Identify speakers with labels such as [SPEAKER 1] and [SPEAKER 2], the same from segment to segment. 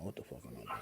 [SPEAKER 1] What the fuck am I doing here?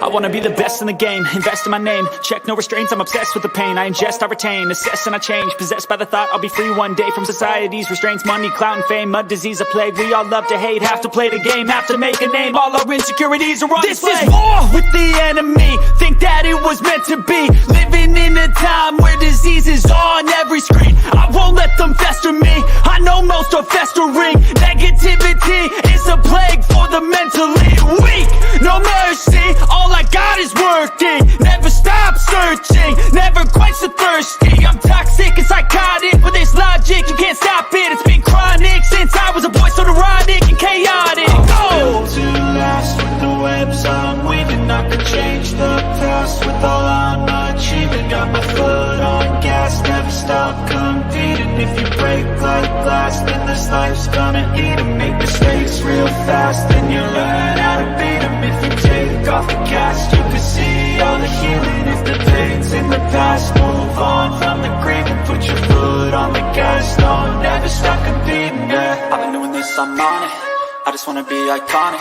[SPEAKER 2] I wanna be the best in the game, invest in my name. Check no restraints, I'm obsessed with the pain. I ingest, I retain, assess and I change. Possessed by the thought I'll be free one day from society's restraints. Money, clout and fame, mud, disease, a plague. We all love to hate, have to play the game, have to make a name. All our insecurities are on display. This is war with the enemy, think that it was meant to be. Living in a time where disease is on every screen. I won't let them fester me, I know most are festering. Negativity is a plague for the mentally weak. No mercy, all I got is working. Never stop searching, never quite so thirsty. I'm toxic and psychotic, with this logic you can't stop it. It's been chronic since I was a boy, so neurotic and chaotic.
[SPEAKER 3] I'm built to last with the webs I'm weaving. I could change the past with all I'm achieving. Got my foot on gas, never stop competing. If you break like glass, then this life's gonna eat 'em. Make mistakes real fast, then you learn how to beat 'em. If you take off the cast, you can see all the healing. If the pain's in the past, move on from the grave and put your foot on the gas. No, never stop competing, yeah.
[SPEAKER 2] I've been doing this, I'm on it. I just wanna be iconic.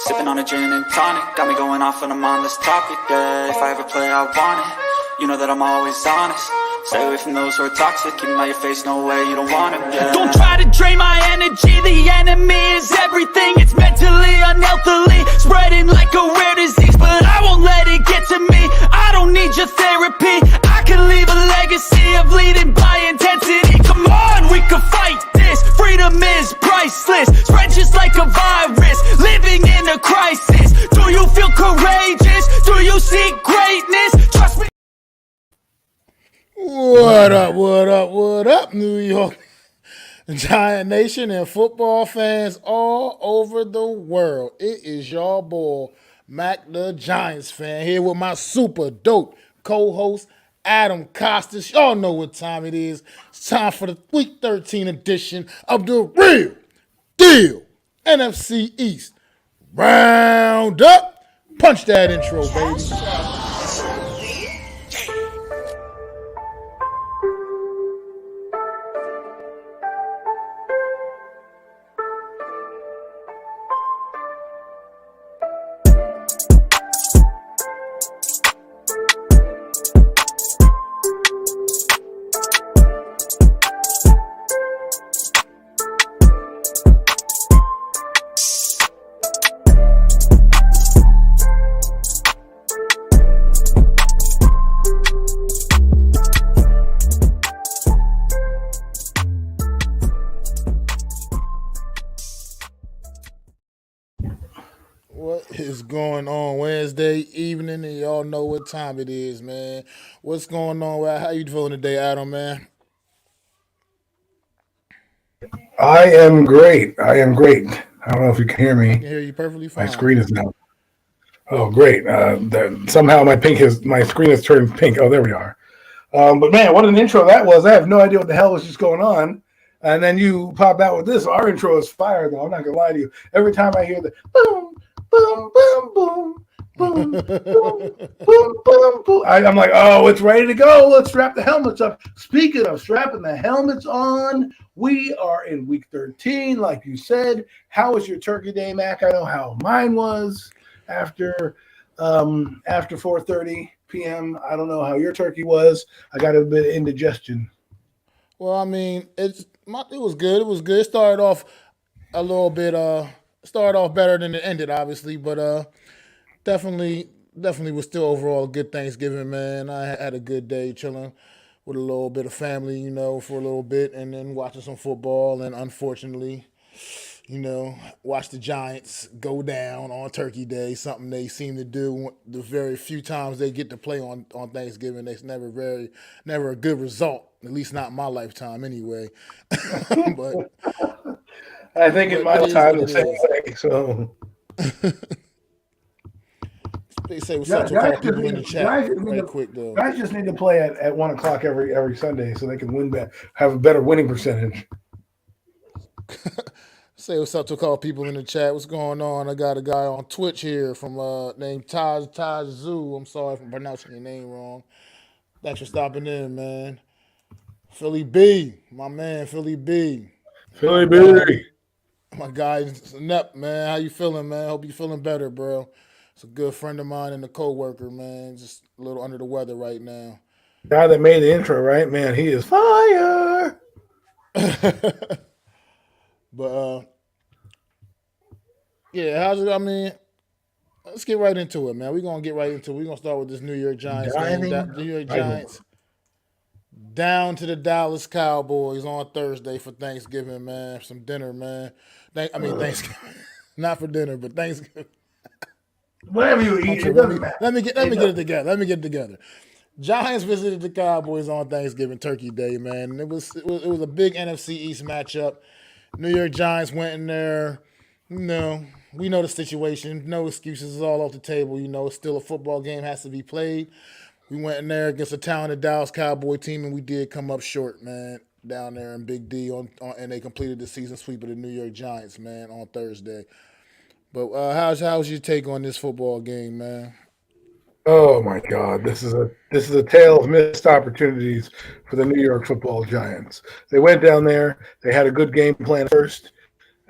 [SPEAKER 2] Sipping on a gin and tonic, got me going off when I'm on this topic, yeah. If I ever play, I want it. You know that I'm always honest. Stay away from those who are toxic. Keep them out your face, no way, you don't want it, yeah. Don't try to drain my energy. The enemy is everything. It's mentally, unhealthily, spreading like a rare disease. But I won't let it get to me. I don't need your therapy. I can leave a legacy of leading by intensity. Come on, we can fight this. Freedom is priceless. Spread just like a virus. Living in a crisis. Do you feel courageous? Do you seek greatness? Trust me.
[SPEAKER 1] What up, what up, what up, New York Giant Nation and football fans all over the world. It is your boy, Mac the Giants fan, here with my super dope co-host, Adam Costas. Y'all know what time it is. It's time for the Week 13 edition of the Real Deal NFC East Round-Up. Punch that intro, baby. What is going on Wednesday evening, and y'all know what time it is, man. What's going on? How you feeling today, Adam, man?
[SPEAKER 4] I am great. I don't know if you can hear me.
[SPEAKER 1] I can hear you perfectly fine.
[SPEAKER 4] My screen is now. Oh, great. Somehow my screen has turned pink. Oh, there we are. But man, what an intro that was. I have no idea what the hell was just going on. And then you pop out with this. Our intro is fire, though. I'm not going to lie to you. Every time I hear the boom, boom, boom, boom, boom, boom, boom, boom, boom, I'm like, oh, it's ready to go. Let's strap the helmets up. Speaking of strapping the helmets on, we are in week 13, like you said. How was your turkey day, Mac? I know how mine was after 4:30 p.m. I don't know how your turkey was. I got a bit of indigestion.
[SPEAKER 1] Well, I mean, it was good. It was good. It started off a little bit better than it ended, obviously, but definitely was still overall a good Thanksgiving, man. I had a good day chilling with a little bit of family, for a little bit, and then watching some football, and unfortunately, watch the Giants go down on Turkey Day, something they seem to do the very few times they get to play on Thanksgiving. It's never a good result, at least not in my lifetime anyway. But
[SPEAKER 4] I think in my time the same thing, so.
[SPEAKER 1] They say what's up to all people in the chat right quick, though.
[SPEAKER 4] Guys just need to play at 1 o'clock every Sunday so they can have a better winning percentage.
[SPEAKER 1] Say what's up to a couple people in the chat. What's going on? I got a guy on Twitch here from named Taj Zoo. I'm sorry if I'm pronouncing your name wrong. Thanks for stopping in, man. Philly B, my man, Philly B.
[SPEAKER 4] Philly
[SPEAKER 1] My
[SPEAKER 4] B.
[SPEAKER 1] my guy Nep, man. How you feeling, man? Hope you feeling better, bro. It's a good friend of mine and a co-worker, man. Just a little under the weather right now.
[SPEAKER 4] Guy that made the intro, right? Man, he is fire.
[SPEAKER 1] But yeah, how's it? I mean, let's get right into it, man. We're gonna get right into it. We're gonna start with this New York Giants game. New York Giants down to the Dallas Cowboys on Thursday for Thanksgiving, man. Some dinner, man. Thanksgiving. Not for dinner, but Thanksgiving.
[SPEAKER 4] Whatever you eat, it doesn't matter.
[SPEAKER 1] Let me get it together. Let me get it together. Giants visited the Cowboys on Thanksgiving, Turkey Day, man. It was a big NFC East matchup. New York Giants went in there. No, we know the situation. No excuses. It's all off the table. You know, it's still a football game, has to be played. We went in there against a talented Dallas Cowboy team, and we did come up short, man, down there in Big D, and they completed the season sweep of the New York Giants, man, on Thursday. But how's your take on this football game, man?
[SPEAKER 4] Oh my God, this is a tale of missed opportunities for the New York Football Giants. They went down there, they had a good game plan first,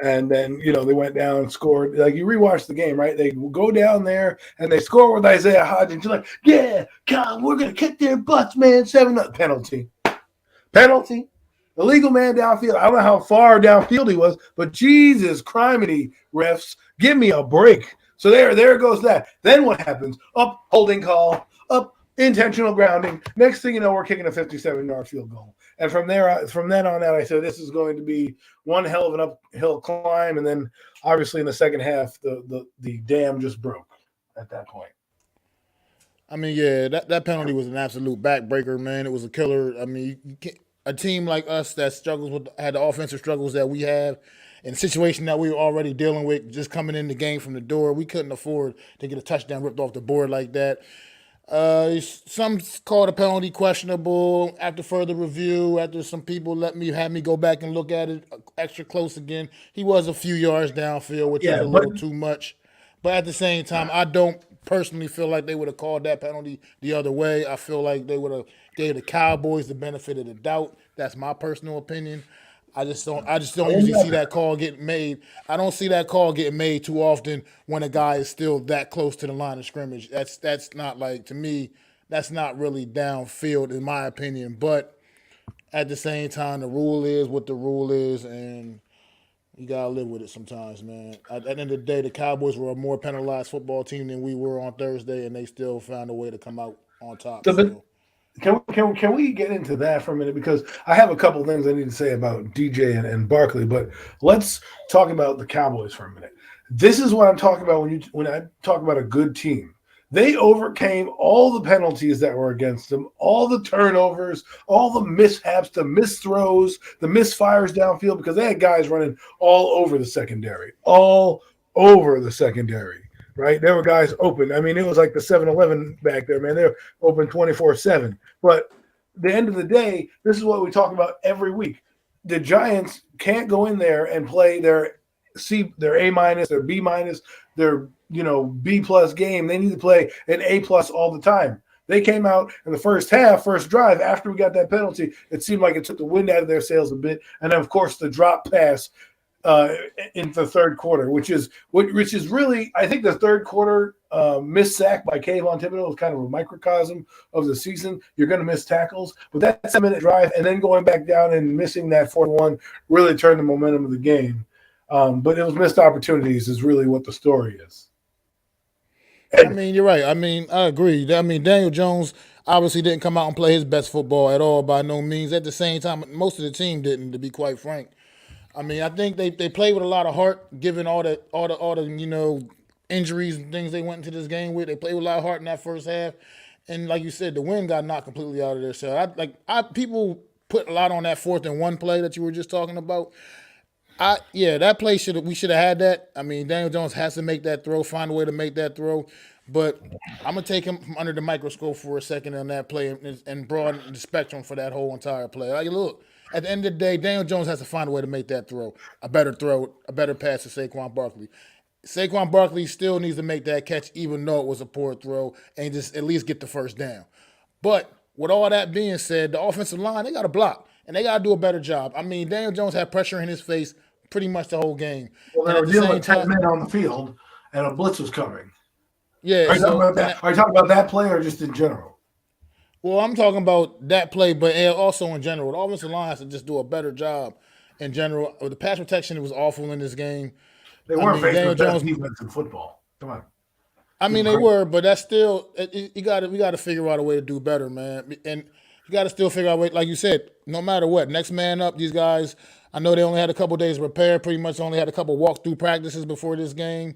[SPEAKER 4] and then they went down and scored. Like, you rewatch the game, right? They go down there and they score with Isaiah Hodgins. You're like, yeah, God, we're gonna kick their butts, man. 7-0 penalty. Illegal man downfield. I don't know how far downfield he was, but Jesus criminy, refs, give me a break. So there goes that. Then what happens? Up, holding call, up, intentional grounding. Next thing you know, we're kicking a 57-yard field goal. And from then on out, I said this is going to be one hell of an uphill climb. And then obviously in the second half, the dam just broke at that point.
[SPEAKER 1] I mean, yeah, that penalty was an absolute backbreaker, man. It was a killer. I mean, you can't, a team like us that had the offensive struggles that we have, in a situation that we were already dealing with, just coming in the game from the door, we couldn't afford to get a touchdown ripped off the board like that. Some called a penalty questionable after further review. After some people had me go back and look at it extra close again. He was a few yards downfield, which is a little too much. But at the same time, I don't personally feel like they would have called that penalty the other way. I feel like they would have gave the Cowboys the benefit of the doubt. That's my personal opinion. I just don't usually see that call get made. I don't see that call getting made too often when a guy is still that close to the line of scrimmage. That's not, like, to me, that's not really downfield in my opinion. But at the same time, the rule is what the rule is, and you gotta live with it sometimes, man. At the end of the day, the Cowboys were a more penalized football team than we were on Thursday, and they still found a way to come out on top.
[SPEAKER 4] Can we get into that for a minute? Because I have a couple things I need to say about DJ and Barkley, but let's talk about the Cowboys for a minute. This is what I'm talking about when I talk about a good team. They overcame all the penalties that were against them, all the turnovers, all the mishaps, the misthrows, the misfires downfield, because they had guys running all over the secondary. Right? There were guys open. I mean, it was like the 7-Eleven back there, man. They're open 24/7. But at the end of the day, this is what we talk about every week. The Giants can't go in there and play their A-, their B-, their B+ game. They need to play an A+ all the time. They came out in the first drive, after we got that penalty, it seemed like it took the wind out of their sails a bit. And then, of course, the drop pass in the third quarter, which is really, I think the third quarter missed sack by Kayvon Thibodeau is kind of a microcosm of the season. You're going to miss tackles, but that 7-minute drive and then going back down and missing that 4-1 really turned the momentum of the game. But it was missed opportunities is really what the story is.
[SPEAKER 1] I mean, you're right. I mean, I agree. I mean, Daniel Jones obviously didn't come out and play his best football at all, by no means. At the same time, most of the team didn't, to be quite frank. I mean, I think they played with a lot of heart, given all the injuries and things they went into this game with. They played with a lot of heart in that first half, and like you said, the wind got knocked completely out of their sail. People put a lot on that 4th and 1 play that you were just talking about. That play we should have had that. I mean, Daniel Jones has to make that throw, find a way to make that throw. But I'm gonna take him from under the microscope for a second on that play and broaden the spectrum for that whole entire play. Like, look, At the end of the day, Daniel Jones has to find a way to make that throw, a better pass to Saquon Barkley. Saquon Barkley still needs to make that catch, even though it was a poor throw, and just at least get the first down. But with all that being said, the offensive line, they got to block, and they got to do a better job. I mean, Daniel Jones had pressure in his face pretty much the whole game.
[SPEAKER 4] Well, they were dealing with 10 men on the field, and a blitz was coming.
[SPEAKER 1] Yeah.
[SPEAKER 4] Are you talking about that play or just in general?
[SPEAKER 1] Well, I'm talking about that play, but also in general. The offensive line has to just do a better job in general. The pass protection was awful in this game.
[SPEAKER 4] They weren't facing the best defense in football. Come on.
[SPEAKER 1] I mean, they were, but that's still we got to figure out a way to do better, man. And you got to still figure out a way, like you said, no matter what, next man up. These guys, I know they only had a couple days to prepare. Pretty much only had a couple walkthrough practices before this game.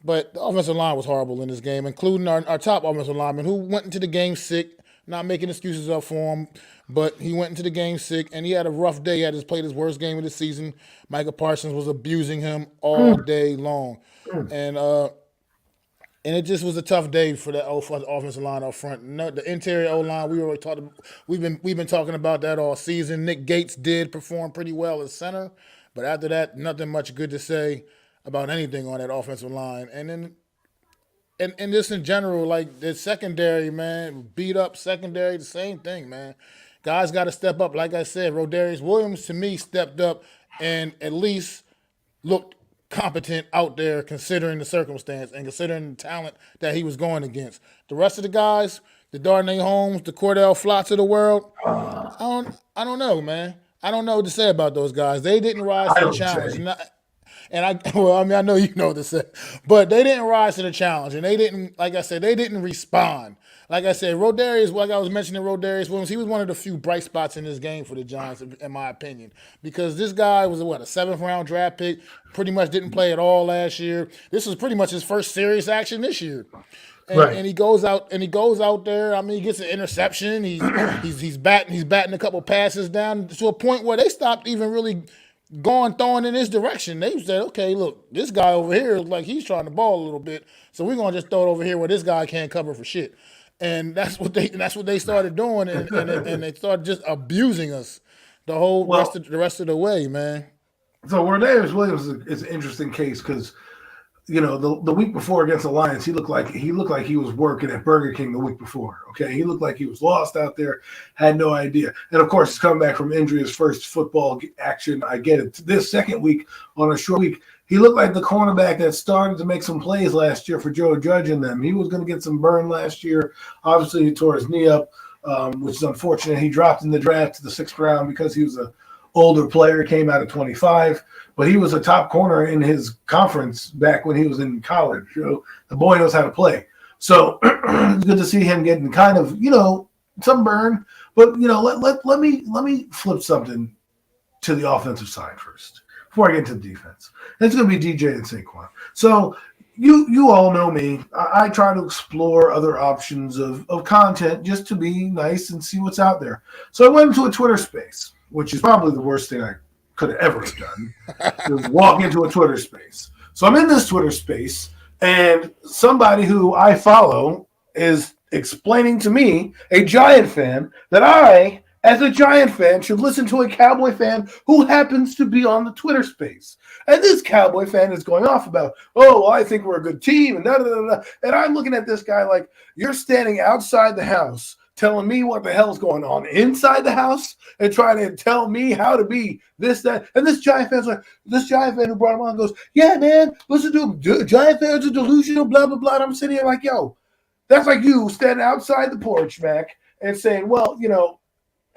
[SPEAKER 1] But the offensive line was horrible in this game, including our top offensive lineman, who went into the game sick. Not making excuses up for him, but he went into the game sick, and he had a rough day. He had played his worst game of the season. Micah Parsons was abusing him all day long, and it just was a tough day for that offensive line up front. No, the interior O line, we've been talking about that all season. Nick Gates did perform pretty well at center, but after that, nothing much good to say about anything on that offensive line. And then. And just in general, like the secondary, man, beat up secondary, the same thing, man. Guys got to step up. Like I said, Rodarius Williams, to me, stepped up and at least looked competent out there considering the circumstance and considering the talent that he was going against. The rest of the guys, the Darnay Holmes, the Cordell Flotts of the world, I don't know, man. I don't know what to say about those guys. They didn't rise to the challenge. I know you know what to say, but they didn't rise to the challenge, and they didn't, like I said, they didn't respond. Like I said, Rodarius, like I was mentioning Rodarius Williams, he was one of the few bright spots in this game for the Giants, in my opinion, because this guy was a 7th-round draft pick, pretty much didn't play at all last year. This was pretty much his first serious action this year. And he goes out there. I mean, he gets an interception. He's batting a couple passes down to a point where they stopped even really throwing in his direction. They said, okay, look, this guy over here looks like he's trying to ball a little bit, so we're gonna just throw it over here where this guy can't cover for shit. And that's what they started doing, and they started just abusing us the rest of the way, man.
[SPEAKER 4] So Rodarius Williams is an interesting case because, you know, the week before against the Lions, he looked like he was working at Burger King the week before. Okay, he looked like he was lost out there, had no idea. And of course, he's coming back from injury, his first football action. I get it. This second week on a short week, he looked like the cornerback that started to make some plays last year for Joe Judge and them. He was going to get some burn last year. Obviously, he tore his knee up, which is unfortunate. He dropped in the draft to the 6th round because he was a older player, came out at 25, but he was a top corner in his conference back when he was in college. You know, the boy knows how to play. So it's good to see him getting kind of, you know, some burn. But, you know, let me flip something to the offensive side first before I get into the defense. And it's going to be DJ and Saquon. So you all know me. I try to explore other options of content just to be nice and see what's out there. So I went into a Twitter space, which is probably the worst thing I could have ever have done, to walk into a Twitter space. So I'm in this Twitter space, and somebody who I follow is explaining to me, a Giant fan, that I, as a Giant fan, should listen to a Cowboy fan who happens to be on the Twitter space. And this Cowboy fan is going off about, oh, well, I think we're a good team, and da-da-da-da. And I'm looking at this guy like, you're standing outside the house telling me what the hell's going on inside the house and trying to tell me how to be this, that. And this Giant fan who brought him on goes, yeah, man, listen to him. Giant fans are delusional, blah, blah, blah. And I'm sitting here like, yo, that's like you standing outside the porch, Mac, and saying, well, you know,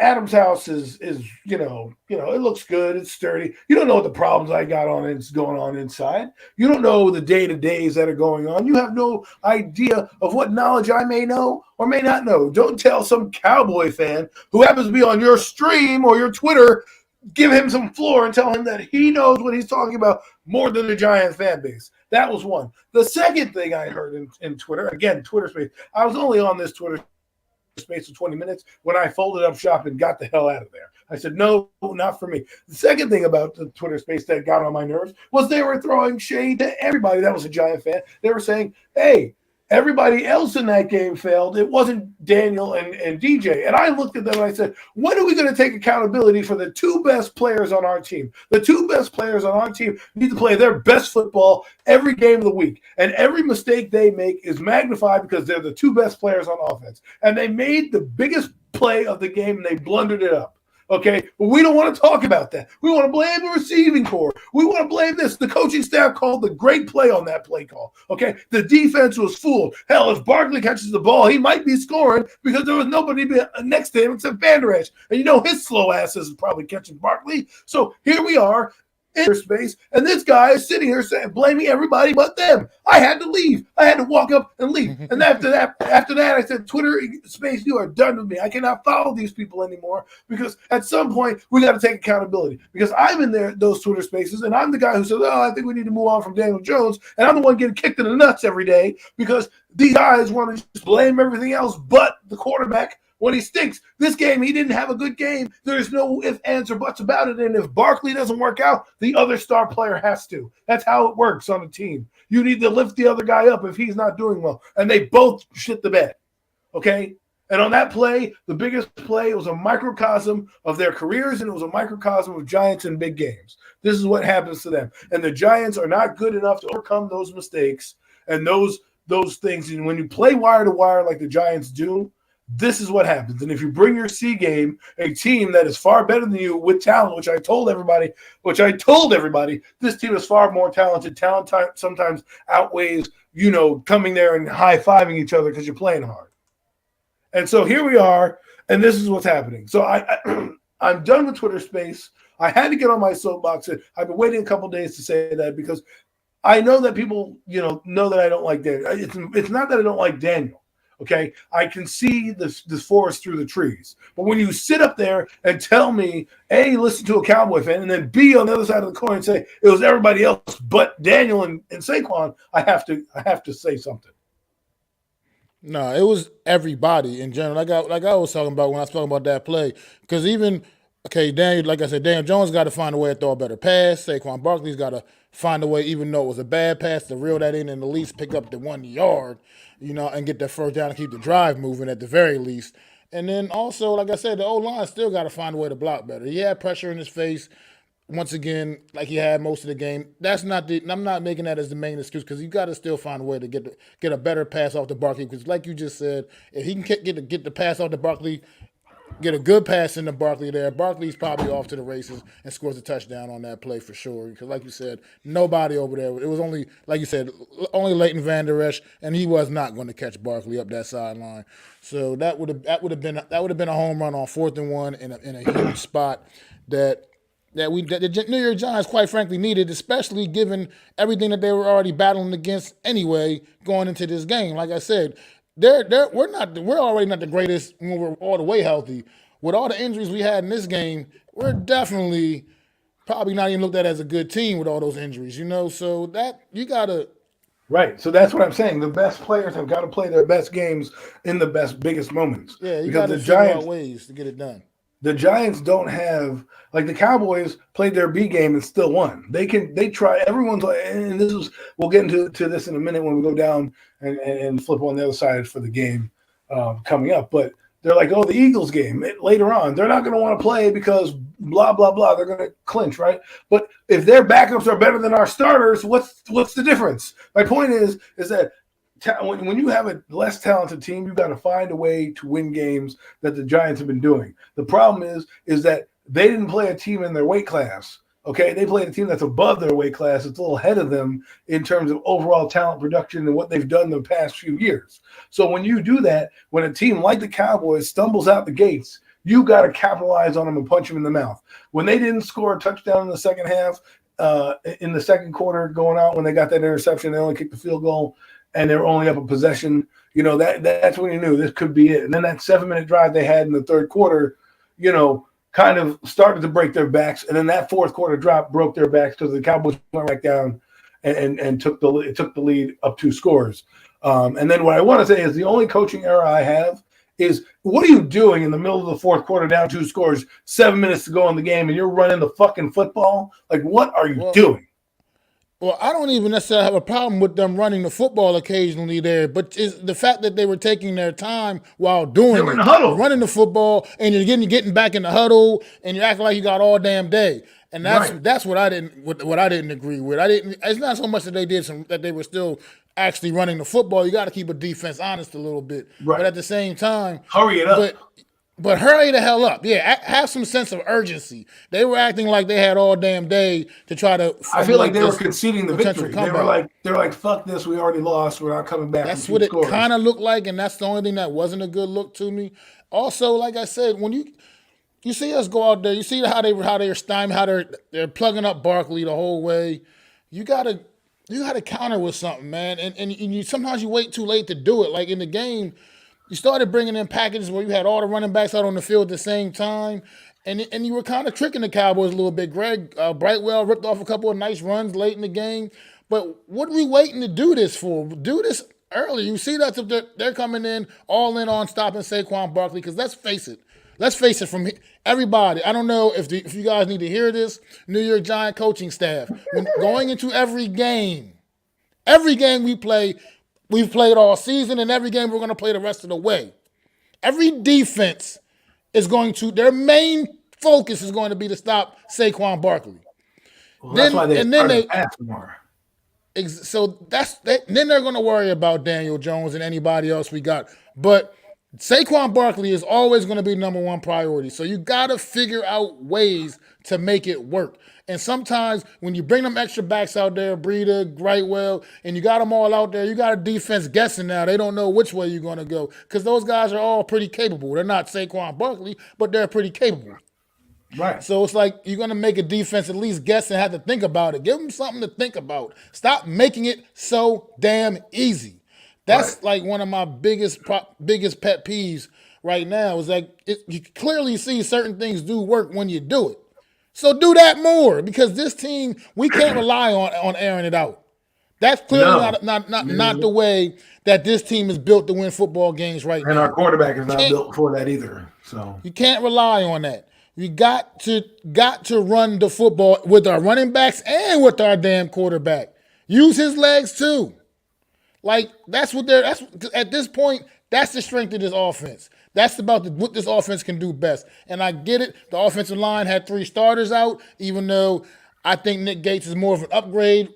[SPEAKER 4] Adam's house is you know, it looks good, it's sturdy. You don't know what the problems I got going on inside. You don't know the day-to-days that are going on. You have no idea of what knowledge I may know or may not know. Don't tell some Cowboy fan who happens to be on your stream or your Twitter, give him some floor and tell him that he knows what he's talking about more than the Giant fan base. That was one. The second thing I heard in Twitter, again, Twitter space, I was only on this Twitter space for 20 minutes when I folded up shop and got the hell out of there. I said, no, not for me. The second thing about the Twitter space that got on my nerves was they were throwing shade to everybody that was a Giant fan. They were saying, hey, Everybody else in that game failed. It wasn't Daniel and DJ. And I looked at them and I said, when are we going to take accountability for the two best players on our team? The two best players on our team need to play their best football every game of the week. And every mistake they make is magnified because they're the two best players on offense. And they made the biggest play of the game and they blundered it up. Okay, but we don't want to talk about that. We want to blame the receiving corps. We want to blame this. The coaching staff called the great play on that play call. Okay, the defense was fooled. Hell, if Barkley catches the ball, he might be scoring because there was nobody next to him except Van Der Esch. And you know his slow ass is probably catching Barkley. So here we are in space, and this guy is sitting here saying, blaming everybody but them. I had to leave. I had to walk up and leave. And after that, I said, Twitter space, you are done with me. I cannot follow these people anymore because at some point we got to take accountability because I'm in those Twitter spaces, and I'm the guy who says, oh, I think we need to move on from Daniel Jones, and I'm the one getting kicked in the nuts every day because these guys want to just blame everything else but the quarterback when he stinks. This game, he didn't have a good game. There's no ifs, ands, or buts about it. And if Barkley doesn't work out, the other star player has to. That's how it works on a team. You need to lift the other guy up if he's not doing well. And they both shit the bed. Okay? And on that play, the biggest play, it was a microcosm of their careers, and it was a microcosm of Giants in big games. This is what happens to them. And the Giants are not good enough to overcome those mistakes and those things. And when you play wire to wire like the Giants do, this is what happens. And if you bring your C game, a team that is far better than you with talent, which I told everybody, this team is far more talented. Talent sometimes outweighs, coming there and high-fiving each other because you're playing hard. And so here we are, and this is what's happening. So I'm done with Twitter space. I had to get on my soapbox. I've been waiting a couple days to say that because I know that people, know that I don't like Daniel. It's not that I don't like Daniel. Okay, I can see the forest through the trees. But when you sit up there and tell me, A, listen to a Cowboy fan, and then B, on the other side of the coin, say it was everybody else but Daniel and Saquon, I have to say something.
[SPEAKER 1] No, it was everybody in general. Like I was talking about when I was talking about that play. Because Daniel, like I said, Daniel Jones got to find a way to throw a better pass. Saquon Barkley's got to find a way, even though it was a bad pass, to reel that in and at least pick up the 1 yard, and get that first down and keep the drive moving at the very least. And then also, like I said, the O-line still got to find a way to block better. He had pressure in his face once again, like he had most of the game. I'm not making that as the main excuse because you got to still find a way to get a better pass off to Barkley. Because like you just said, if he can get the pass off to Barkley, get a good pass into Barkley there, Barkley's probably off to the races and scores a touchdown on that play for sure. Because like you said, nobody over there. It was only, like you said, only Leighton Van Der Esch, and he was not going to catch Barkley up that sideline. So that would have been a home run on 4th and 1 in a huge spot that the New York Giants, quite frankly, needed, especially given everything that they were already battling against anyway going into this game. Like I said, we're already not the greatest when we're all the way healthy. With all the injuries we had in this game, we're definitely probably not even looked at as a good team with all those injuries, So that you gotta.
[SPEAKER 4] Right. So that's what I'm saying. The best players have got to play their best games in the biggest moments.
[SPEAKER 1] Yeah, you got to figure out ways to get it done.
[SPEAKER 4] The Giants don't have, like the Cowboys played their B game and still won. They try, everyone's like, and we'll get into this in a minute when we go down and flip on the other side for the game coming up. But they're like, the Eagles game later on, they're not going to want to play because blah, blah, blah. They're going to clinch, right? But if their backups are better than our starters, what's the difference? My point is that when you have a less talented team, you've got to find a way to win games that the Giants have been doing. The problem is that they didn't play a team in their weight class. Okay, they played a team that's above their weight class. It's a little ahead of them in terms of overall talent production and what they've done the past few years. So when you do that, when a team like the Cowboys stumbles out the gates, you got to capitalize on them and punch them in the mouth. When they didn't score a touchdown in the second half, in the second quarter going out, when they got that interception, they only kicked the field goal, and they were only up a possession, that's when you knew this could be it. And then that 7-minute drive they had in the third quarter, kind of started to break their backs. And then that fourth quarter drop broke their backs because the Cowboys went back down and took the lead up 2 scores. And then what I want to say is the only coaching error I have is, what are you doing in the middle of the fourth quarter down 2 scores, 7 minutes to go in the game, and you're running the fucking football? Like, what are you doing?
[SPEAKER 1] Well, I don't even necessarily have a problem with them running the football occasionally there, but it's the fact that they were taking their time while
[SPEAKER 4] They
[SPEAKER 1] doing
[SPEAKER 4] were in
[SPEAKER 1] it.
[SPEAKER 4] the huddle.
[SPEAKER 1] You're running the football and you're getting back in the huddle and you're acting like you got all damn day. And that's what I didn't agree with. It's not so much that that they were still actually running the football. You got to keep a defense honest a little bit.
[SPEAKER 4] Right.
[SPEAKER 1] But at the same time,
[SPEAKER 4] Hurry it up.
[SPEAKER 1] But hurry the hell up. Yeah, have some sense of urgency. They were acting like they had all damn day to try to.
[SPEAKER 4] I feel like they were conceding the victory.
[SPEAKER 1] Comeback.
[SPEAKER 4] They were like, fuck this, we already lost. We're not coming back.
[SPEAKER 1] That's what it kind of looked like, and that's the only thing that wasn't a good look to me. Also, like I said, when you see us go out there, you see how they're stymied, how they're plugging up Barkley the whole way. You gotta counter with something, man. And you sometimes you wait too late to do it. Like in the game, you started bringing in packages where you had all the running backs out on the field at the same time, and you were kind of tricking the Cowboys a little bit. Greg Brightwell ripped off a couple of nice runs late in the game, but what are we waiting to do this for? Do this early. You see that they're coming in all in on stopping Saquon Barkley, because let's face it from everybody. I don't know if you guys need to hear this, New York Giant coaching staff. When going into every game we play, we've played all season, and every game we're going to play the rest of the way. Every defense is their main focus is going to be to stop Saquon Barkley.
[SPEAKER 4] Well, that's why they pass more.
[SPEAKER 1] So then they're going to worry about Daniel Jones and anybody else we got. But Saquon Barkley is always going to be number one priority. So you got to figure out ways to make it work. And sometimes when you bring them extra backs out there, Breida, Brightwell, and you got them all out there, you got a defense guessing now. They don't know which way you're going to go, because those guys are all pretty capable. They're not Saquon Barkley, but they're pretty capable.
[SPEAKER 4] Right.
[SPEAKER 1] So it's like you're going to make a defense at least guess and have to think about it. Give them something to think about. Stop making it so damn easy. That's like one of my biggest pet peeves right now, is like you clearly see certain things do work when you do it. So do that more, because this team, we can't rely on airing it out. That's clearly not the way that this team is built to win football games right now.
[SPEAKER 4] And our quarterback is not built for that either. So
[SPEAKER 1] you can't rely on that. You got to run the football with our running backs and with our damn quarterback. Use his legs too. Like that's at this point, that's the strength of this offense. That's about what this offense can do best. And I get it. The offensive line had 3 starters out, even though I think Nick Gates is more of an upgrade.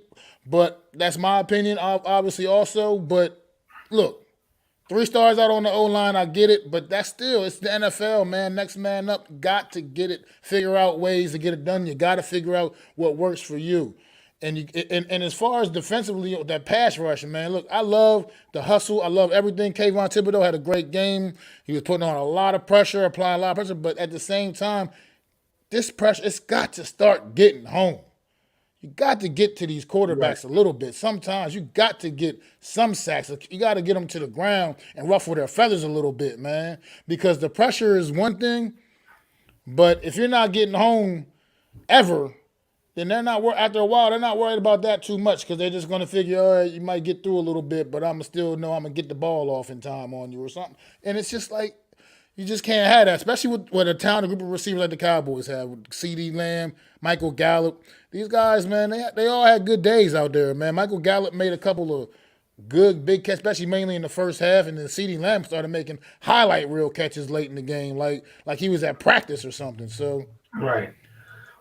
[SPEAKER 1] But that's my opinion, obviously, also. But look, 3 stars out on the O-line, I get it. But it's the NFL, man. Next man up, got to get it, figure out ways to get it done. You got to figure out what works for you. And as far as defensively, that pass rush, man, look, I love the hustle. I love everything. Kayvon Thibodeau had a great game. He was putting on a lot of pressure, applying a lot of pressure. But at the same time, this pressure, it's got to start getting home. You got to get to these quarterbacks a little bit. Sometimes you got to get some sacks. You got to get them to the ground and ruffle their feathers a little bit, man. Because the pressure is one thing, but if you're not getting home ever, then after a while, they're not worried about that too much, because they're just going to figure, all right, you might get through a little bit, but I'm going to get the ball off in time on you or something. And it's just like, you just can't have that, especially with a talented group of receivers like the Cowboys have, with CeeDee Lamb, Michael Gallup. These guys, man, they all had good days out there, man. Michael Gallup made a couple of good big catches, especially mainly in the first half, and then CeeDee Lamb started making highlight reel catches late in the game, like he was at practice or something. So
[SPEAKER 4] right.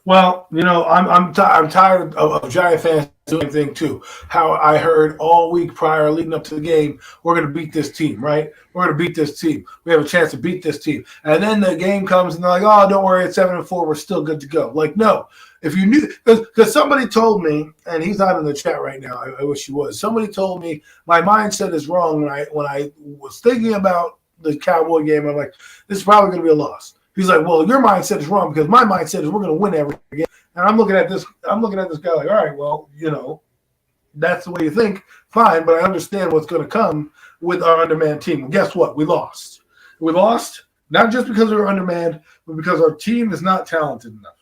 [SPEAKER 4] Well, I'm tired of Giant fans doing the thing too. How I heard all week prior, leading up to the game, we're going to beat this team, right? We're going to beat this team. We have a chance to beat this team. And then the game comes and they're like, oh, don't worry, it's 7-4. We're still good to go. Like, no. If you knew, because somebody told me, and he's not in the chat right now, I wish he was. Somebody told me my mindset is wrong when I was thinking about the Cowboy game. I'm like, this is probably going to be a loss. He's like, well, your mindset is wrong, because my mindset is we're going to win every game. And I'm looking at this guy like, all right, well, that's the way you think. Fine, but I understand what's going to come with our undermanned team. And guess what? We lost. We lost not just because we were undermanned, but because our team is not talented enough.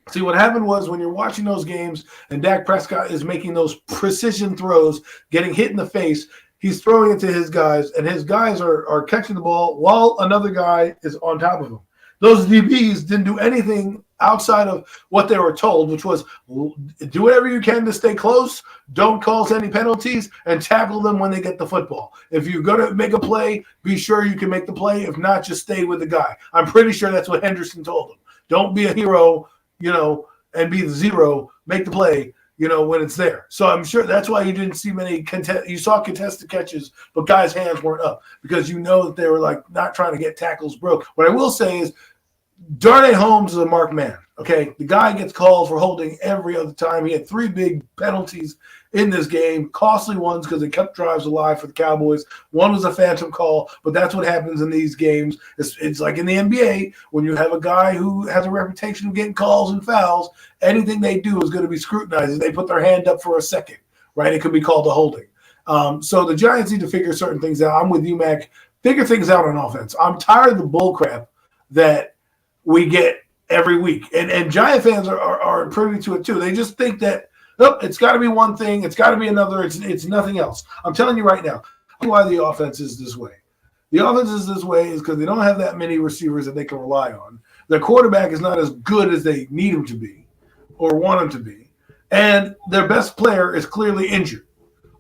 [SPEAKER 4] See, what happened was, when you're watching those games and Dak Prescott is making those precision throws, getting hit in the face, he's throwing it to his guys, and his guys are catching the ball while another guy is on top of him. Those DBs didn't do anything outside of what they were told, which was do whatever you can to stay close, don't cause any penalties, and tackle them when they get the football. If you're going to make a play, be sure you can make the play. If not, just stay with the guy. I'm pretty sure that's what Henderson told him. Don't be a hero, and be the zero. Make the play, when it's there. So I'm sure that's why you didn't see many you saw contested catches, but guys' hands weren't up because that they were like not trying to get tackles broke. What I will say is Darnay Holmes is a marked man. Okay, the guy gets called for holding every other time. He had 3 big penalties in this game, costly ones because they kept drives alive for the Cowboys. One was a phantom call, but that's what happens in these games. It's like in the NBA when you have a guy who has a reputation of getting calls and fouls. Anything they do is going to be scrutinized. If they put their hand up for a second, right? It could be called a holding. So the Giants need to figure certain things out. I'm with you, Mac. Figure things out on offense. I'm tired of the bull crap that we get every week. And Giant fans are privy to it too. They just think that, it's got to be one thing. It's got to be another. It's nothing else. I'm telling you right now why the offense is this way. The offense is this way is because they don't have that many receivers that they can rely on. Their quarterback is not as good as they need him to be or want him to be. And their best player is clearly injured.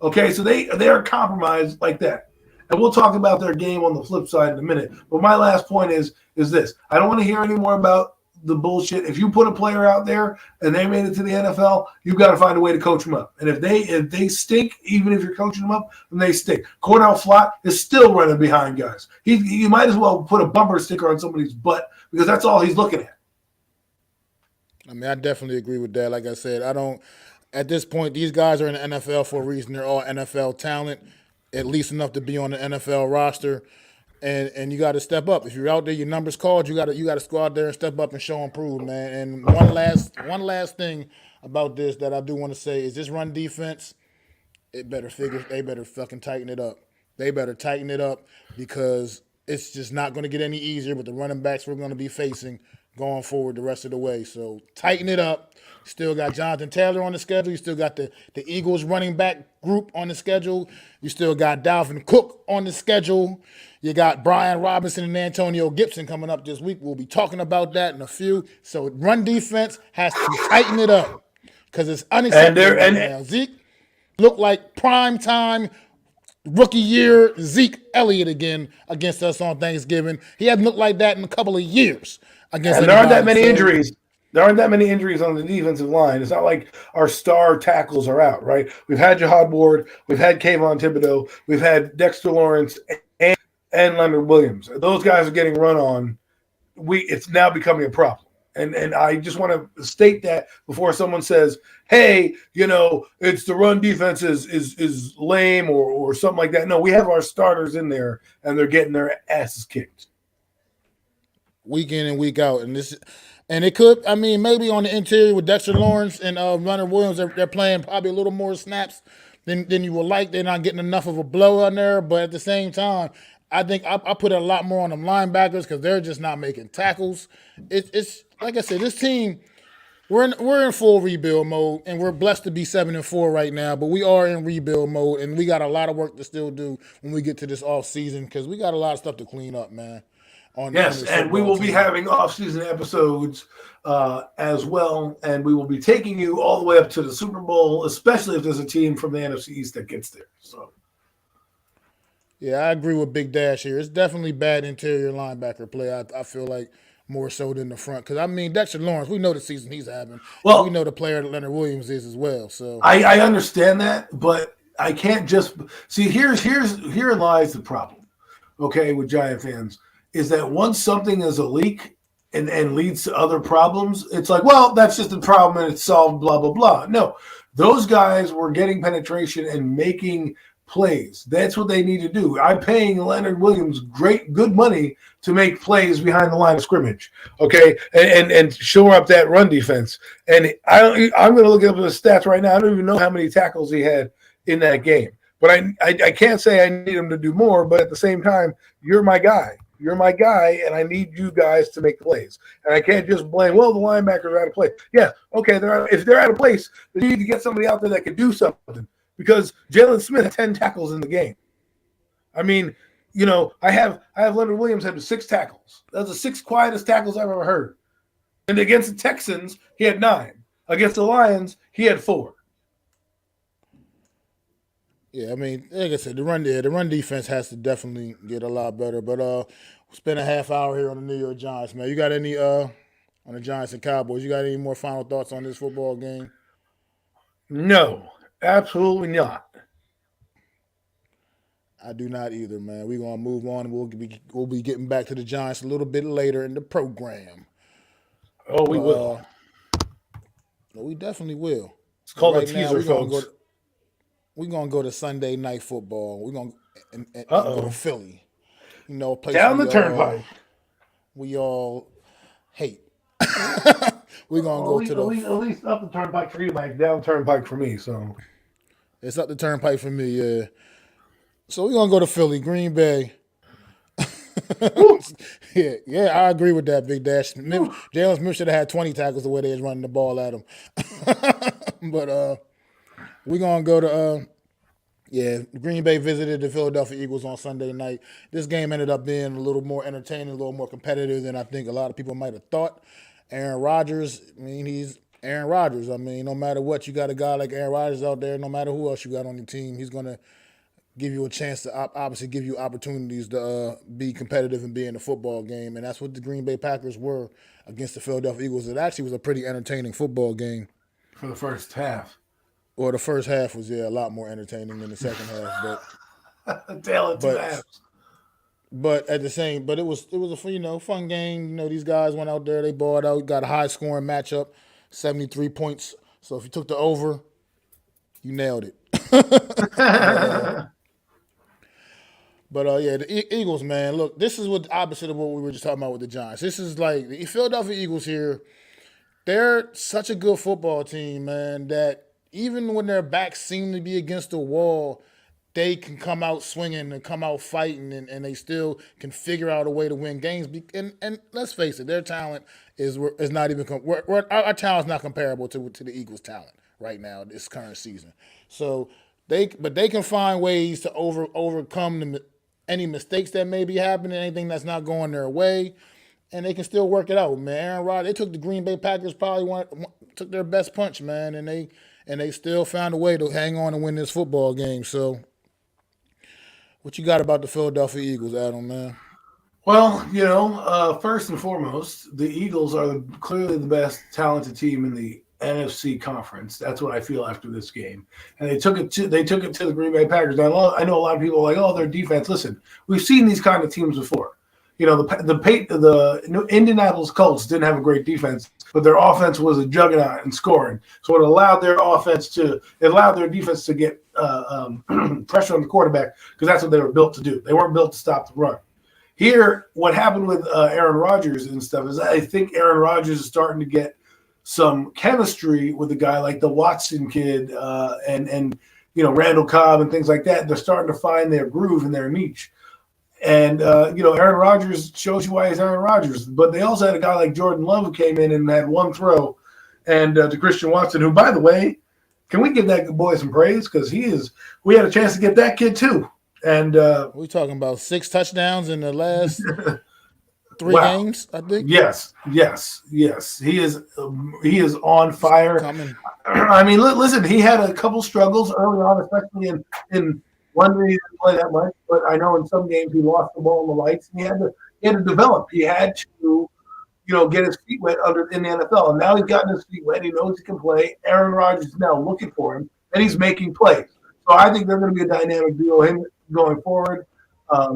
[SPEAKER 4] Okay, so they are compromised like that. And we'll talk about their game on the flip side in a minute. But my last point is this. I don't want to hear any more about the bullshit. If you put a player out there and they made it to the NFL, you've got to find a way to coach them up. And if they stink, even if you're coaching them up, then they stink. Cordell Flott is still running behind guys. You might as well put a bumper sticker on somebody's butt because that's all he's looking at.
[SPEAKER 1] I mean, I definitely agree with that. Like I said, at this point, these guys are in the NFL for a reason. They're all NFL talent, at least enough to be on the NFL roster. And you got to step up. If you're out there, your number's called. You got to go out there and step up and show and prove, man. And one last thing about this that I do want to say is this run defense. They better fucking tighten it up. They better tighten it up because it's just not going to get any easier with the running backs we're going to be facing going forward the rest of the way. So tighten it up. Still got Jonathan Taylor on the schedule. You still got the Eagles running back group on the schedule. You still got Dalvin Cook on the schedule. You got Brian Robinson and Antonio Gibson coming up this week. We'll be talking about that in a few. So run defense has to tighten it up because it's unacceptable right now. Zeke looked like prime time rookie year Zeke Elliott again against us on Thanksgiving. He hasn't looked like that in a couple of years.
[SPEAKER 4] And there aren't that many injuries. There aren't that many injuries on the defensive line. It's not like our star tackles are out, right? We've had Jahad Ward. We've had Kayvon Thibodeau. We've had Dexter Lawrence and Leonard Williams. Those guys are getting run on. It's now becoming a problem. And I just want to state that before someone says, hey, it's the run defense is lame or something like that. No, we have our starters in there, and they're getting their asses kicked.
[SPEAKER 1] Week in and week out. And it could, maybe on the interior with Dexter Lawrence and Leonard Williams, they're playing probably a little more snaps than you would like. They're not getting enough of a blow on there. But at the same time, I think I put a lot more on them linebackers because they're just not making tackles. It's like I said, this team, we're in full rebuild mode, and we're blessed to be 7-4 right now. But we are in rebuild mode, and we got a lot of work to still do when we get to this off season because we got a lot of stuff to clean up, man.
[SPEAKER 4] Yes, and we will be having off-season episodes as well, and we will be taking you all the way up to the Super Bowl, especially if there's a team from the NFC East that gets there. So,
[SPEAKER 1] yeah, I agree with Big Dash here. It's definitely bad interior linebacker play. I feel like more so than the front because Dexter Lawrence, we know the season he's having. Well, we know the player that Leonard Williams is as well. So
[SPEAKER 4] I understand that, but I can't just see. Here lies the problem. Okay, with Giant fans. Is that once something is a leak and leads to other problems, it's like, well, that's just a problem and it's solved, blah, blah, blah. No, those guys were getting penetration and making plays. That's what they need to do. I'm paying Leonard Williams good money to make plays behind the line of scrimmage, okay, and shore up that run defense. And I'm going to look up the stats right now. I don't even know how many tackles he had in that game. But I can't say I need him to do more, but at the same time, you're my guy. You're my guy, and I need you guys to make plays. And I can't just blame, well, the linebackers are out of place. Yeah, okay, if they're out of place, they need to get somebody out there that can do something because Jalen Smith had 10 tackles in the game. I have Leonard Williams had 6 tackles. That's the 6 quietest tackles I've ever heard. And against the Texans, he had 9. Against the Lions, he had 4.
[SPEAKER 1] Yeah, I mean, like I said, the run defense has to definitely get a lot better. But we'll spend a half hour here on the New York Giants, man. You got any on the Giants and Cowboys? You got any more final thoughts on this football game?
[SPEAKER 4] No, absolutely not.
[SPEAKER 1] I do not either, man. We're gonna move on, and we'll be getting back to the Giants a little bit later in the program.
[SPEAKER 4] Oh, we will.
[SPEAKER 1] No, we definitely will.
[SPEAKER 4] It's called a teaser, folks.
[SPEAKER 1] We're gonna go to Sunday night football. We're gonna go to Philly. You know, a place
[SPEAKER 4] down the turnpike.
[SPEAKER 1] We all hate. We're gonna go to
[SPEAKER 4] at least up the turnpike for you, Mike. Down the turnpike for me. So
[SPEAKER 1] it's up the turnpike for me. Yeah. So we're gonna go to Philly, Green Bay. yeah, I agree with that, Big Dash. Jalen Smith should have had 20 tackles the way they was running the ball at him. But we're gonna go to Green Bay visited the Philadelphia Eagles on Sunday night. This game ended up being a little more entertaining, a little more competitive than I think a lot of people might have thought. Aaron Rodgers, I mean, he's Aaron Rodgers. I mean, no matter what, you got a guy like Aaron Rodgers out there, no matter who else you got on your team, he's gonna give you a chance to obviously give you opportunities to be competitive and be in the football game. And that's what the Green Bay Packers were against the Philadelphia Eagles. It actually was a pretty entertaining football game.
[SPEAKER 4] For the first half.
[SPEAKER 1] Or the first half was, a lot more entertaining than the second half. But
[SPEAKER 4] Tell it to halves.
[SPEAKER 1] But at the same, but it was a fun game. These guys went out there, they balled out, got a high scoring matchup, 73 points. So if you took the over, you nailed it. But the Eagles, man, look, this is what opposite of what we were just talking about with the Giants. This is like the Philadelphia Eagles here. They're such a good football team, man, that even when their backs seem to be against the wall, they can come out swinging and come out fighting, and they still can figure out a way to win games. And let's face it, their talent is not even our talent is not comparable to the Eagles' talent right now this current season. So they can find ways to overcome any mistakes that may be happening, anything that's not going their way, and they can still work it out, man. Aaron Rodgers, they took the Green Bay Packers took their best punch, man, and they still found a way to hang on and win this football game. So, what you got about the Philadelphia Eagles, Adam, man?
[SPEAKER 4] Well, first and foremost, the Eagles are clearly the best talented team in the NFC conference. That's what I feel after this game. And they took it to the Green Bay Packers. I know a lot of people are like, oh, their defense. Listen, we've seen these kind of teams before. The Indianapolis Colts didn't have a great defense, but their offense was a juggernaut in scoring. So it allowed their defense to get pressure on the quarterback because that's what they were built to do. They weren't built to stop the run. Here, what happened with Aaron Rodgers and stuff is I think Aaron Rodgers is starting to get some chemistry with a guy like the Watson kid and Randall Cobb and things like that. They're starting to find their groove and their niche. And, Aaron Rodgers shows you why he's Aaron Rodgers. But they also had a guy like Jordan Love who came in and had one throw. And to Christian Watson, who, by the way, can we give that boy some praise? Because we had a chance to get that kid too. And
[SPEAKER 1] we're talking about 6 touchdowns in the last 3 games, I think.
[SPEAKER 4] Yes. He is on fire. I mean, listen, he had a couple struggles early on, especially in one day he didn't play that much. But I know in some games he lost the ball in the lights, and he had to develop. He had to, get his feet wet in the NFL. And now he's gotten his feet wet. He knows he can play. Aaron Rodgers is now looking for him, and he's making plays. So I think they're going to be a dynamic duo him going forward.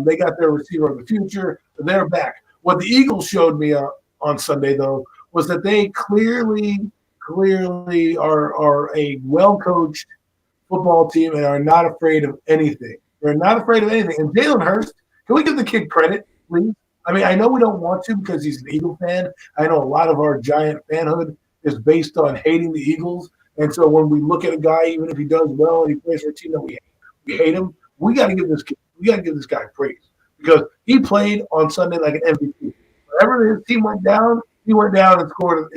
[SPEAKER 4] They got their receiver of the future. They're back. What the Eagles showed me on Sunday, though, was that they clearly are a well-coached football team and are not afraid of anything. They're not afraid of anything. And Jalen Hurts, can we give the kid credit, please? I mean, I know we don't want to because he's an Eagle fan. I know a lot of our Giant fanhood is based on hating the Eagles. And so when we look at a guy, even if he does well and he plays for a team that we hate him, we got to give this guy praise because he played on Sunday like an MVP. Whenever his team went down, he went down and scored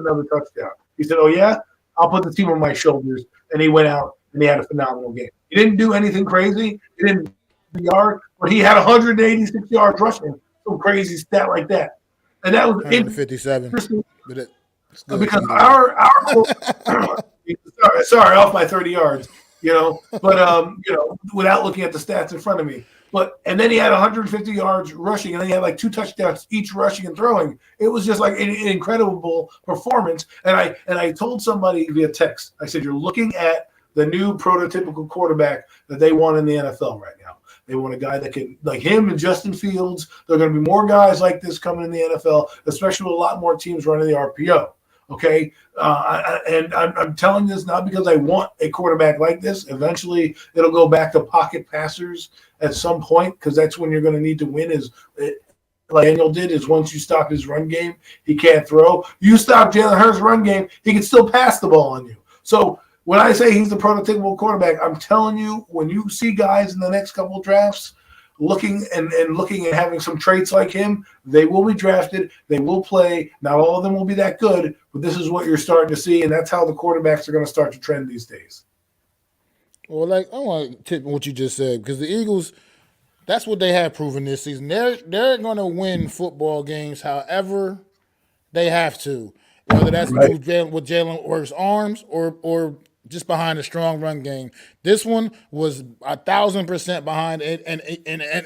[SPEAKER 4] another touchdown. He said, "Oh yeah, I'll put the team on my shoulders," and he went out and he had a phenomenal game. He didn't do anything crazy. He didn't yard, but he had 186 yards rushing. Some crazy stat like that. And that was
[SPEAKER 1] 157. But it's good
[SPEAKER 4] because
[SPEAKER 1] either way.
[SPEAKER 4] sorry, off by 30 yards, but without looking at the stats in front of me. And then he had 150 yards rushing, and then he had like 2 touchdowns each rushing and throwing. It was just like an incredible performance. And I told somebody via text, I said, you're looking at the new prototypical quarterback that they want in the NFL right now. They want a guy that can, like him and Justin Fields. There are going to be more guys like this coming in the NFL, especially with a lot more teams running the RPO. Okay, I'm telling this not because I want a quarterback like this. Eventually, it'll go back to pocket passers at some point because that's when you're going to need to win. Like Daniel did, is once you stop his run game, he can't throw. You stop Jalen Hurts' run game, he can still pass the ball on you. So when I say he's the prototypical quarterback, I'm telling you, when you see guys in the next couple of drafts looking and having some traits like him, they will be drafted. They will play. Not all of them will be that good, but this is what you're starting to see, and that's how the quarterbacks are going to start to trend these days.
[SPEAKER 1] Well, I want to tip what you just said because the Eagles, that's what they have proven this season. They're going to win football games however they have to, whether that's with Jalen Hurts' arms or just behind a strong run game. This one was 1,000% behind and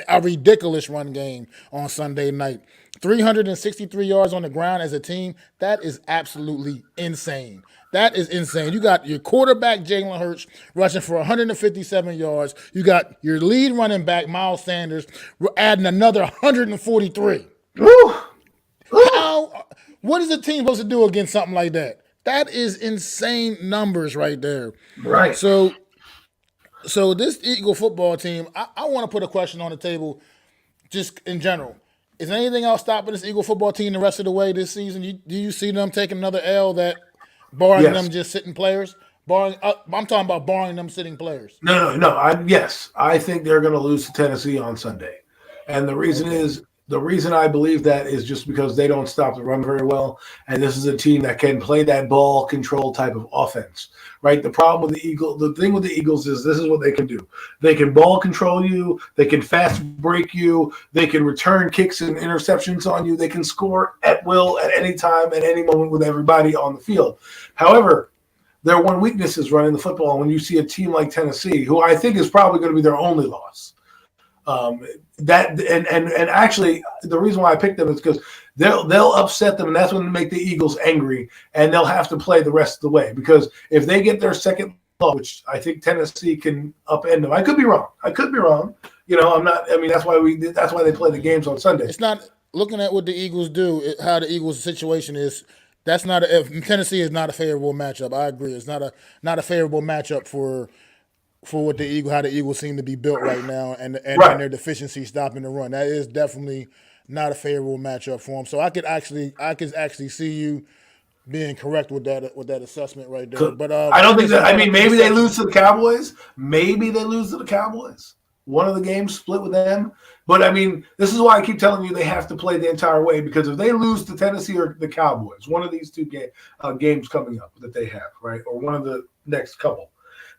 [SPEAKER 1] a ridiculous run game on Sunday night. 363 yards on the ground as a team. That is absolutely insane. That is insane. You got your quarterback, Jalen Hurts, rushing for 157 yards. You got your lead running back, Miles Sanders, adding another 143. What is a team supposed to do against something like that? That is insane numbers right there.
[SPEAKER 4] Right.
[SPEAKER 1] So this Eagle football team, I want to put a question on the table just in general. Is there anything else stopping this Eagle football team the rest of the way this season? Do you see them taking another L that barring them just sitting players? I'm talking about barring them sitting players.
[SPEAKER 4] No. I think they're going to lose to Tennessee on Sunday. And the reason I believe that is just because they don't stop the run very well. And this is a team that can play that ball control type of offense, right? The thing with the Eagles is this is what they can do. They can ball control you. They can fast break you. They can return kicks and interceptions on you. They can score at will at any time, at any moment with everybody on the field. However, their one weakness is running the football. When you see a team like Tennessee, who I think is probably going to be their only loss, actually the reason why I picked them is because they'll upset them, and that's when they make the Eagles angry, and they'll have to play the rest of the way. Because if they get their second loss, which I think Tennessee can upend them, I could be wrong. I'm not. I mean, that's why they play the games on Sunday.
[SPEAKER 1] It's not looking at what the Eagles do, how the Eagles' situation is. That's not Tennessee is not a favorable matchup. I agree. It's not a favorable matchup for what how the Eagles seem to be built right now and their deficiency stopping the run. That is definitely not a favorable matchup for them. So I could actually see you being correct with that assessment right there. But
[SPEAKER 4] I don't think that. I mean, maybe they lose to the Cowboys. One of the games split with them. But I mean, this is why I keep telling you they have to play the entire way, because if they lose to Tennessee or the Cowboys, one of these two games coming up that they have, right, or one of the next couple,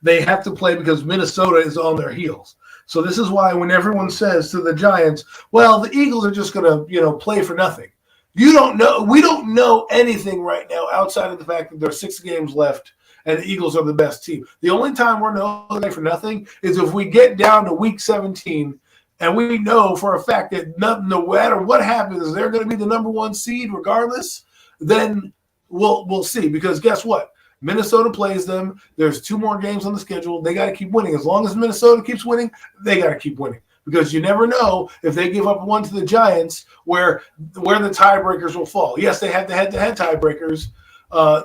[SPEAKER 4] they have to play because Minnesota is on their heels. So this is why when everyone says to the Giants, well, the Eagles are just going to, play for nothing. You don't know. We don't know anything right now outside of the fact that there's 6 games left and the Eagles are the best team. The only time we're going to play for nothing is if we get down to week 17 and we know for a fact that no matter what happens, they're going to be the number 1 seed regardless. Then we'll see, because guess what? Minnesota plays them. There's 2 more games on the schedule. They got to keep winning. As long as Minnesota keeps winning, they got to keep winning, because you never know if they give up one to the Giants where the tiebreakers will fall. Yes, they have the head-to-head tiebreakers.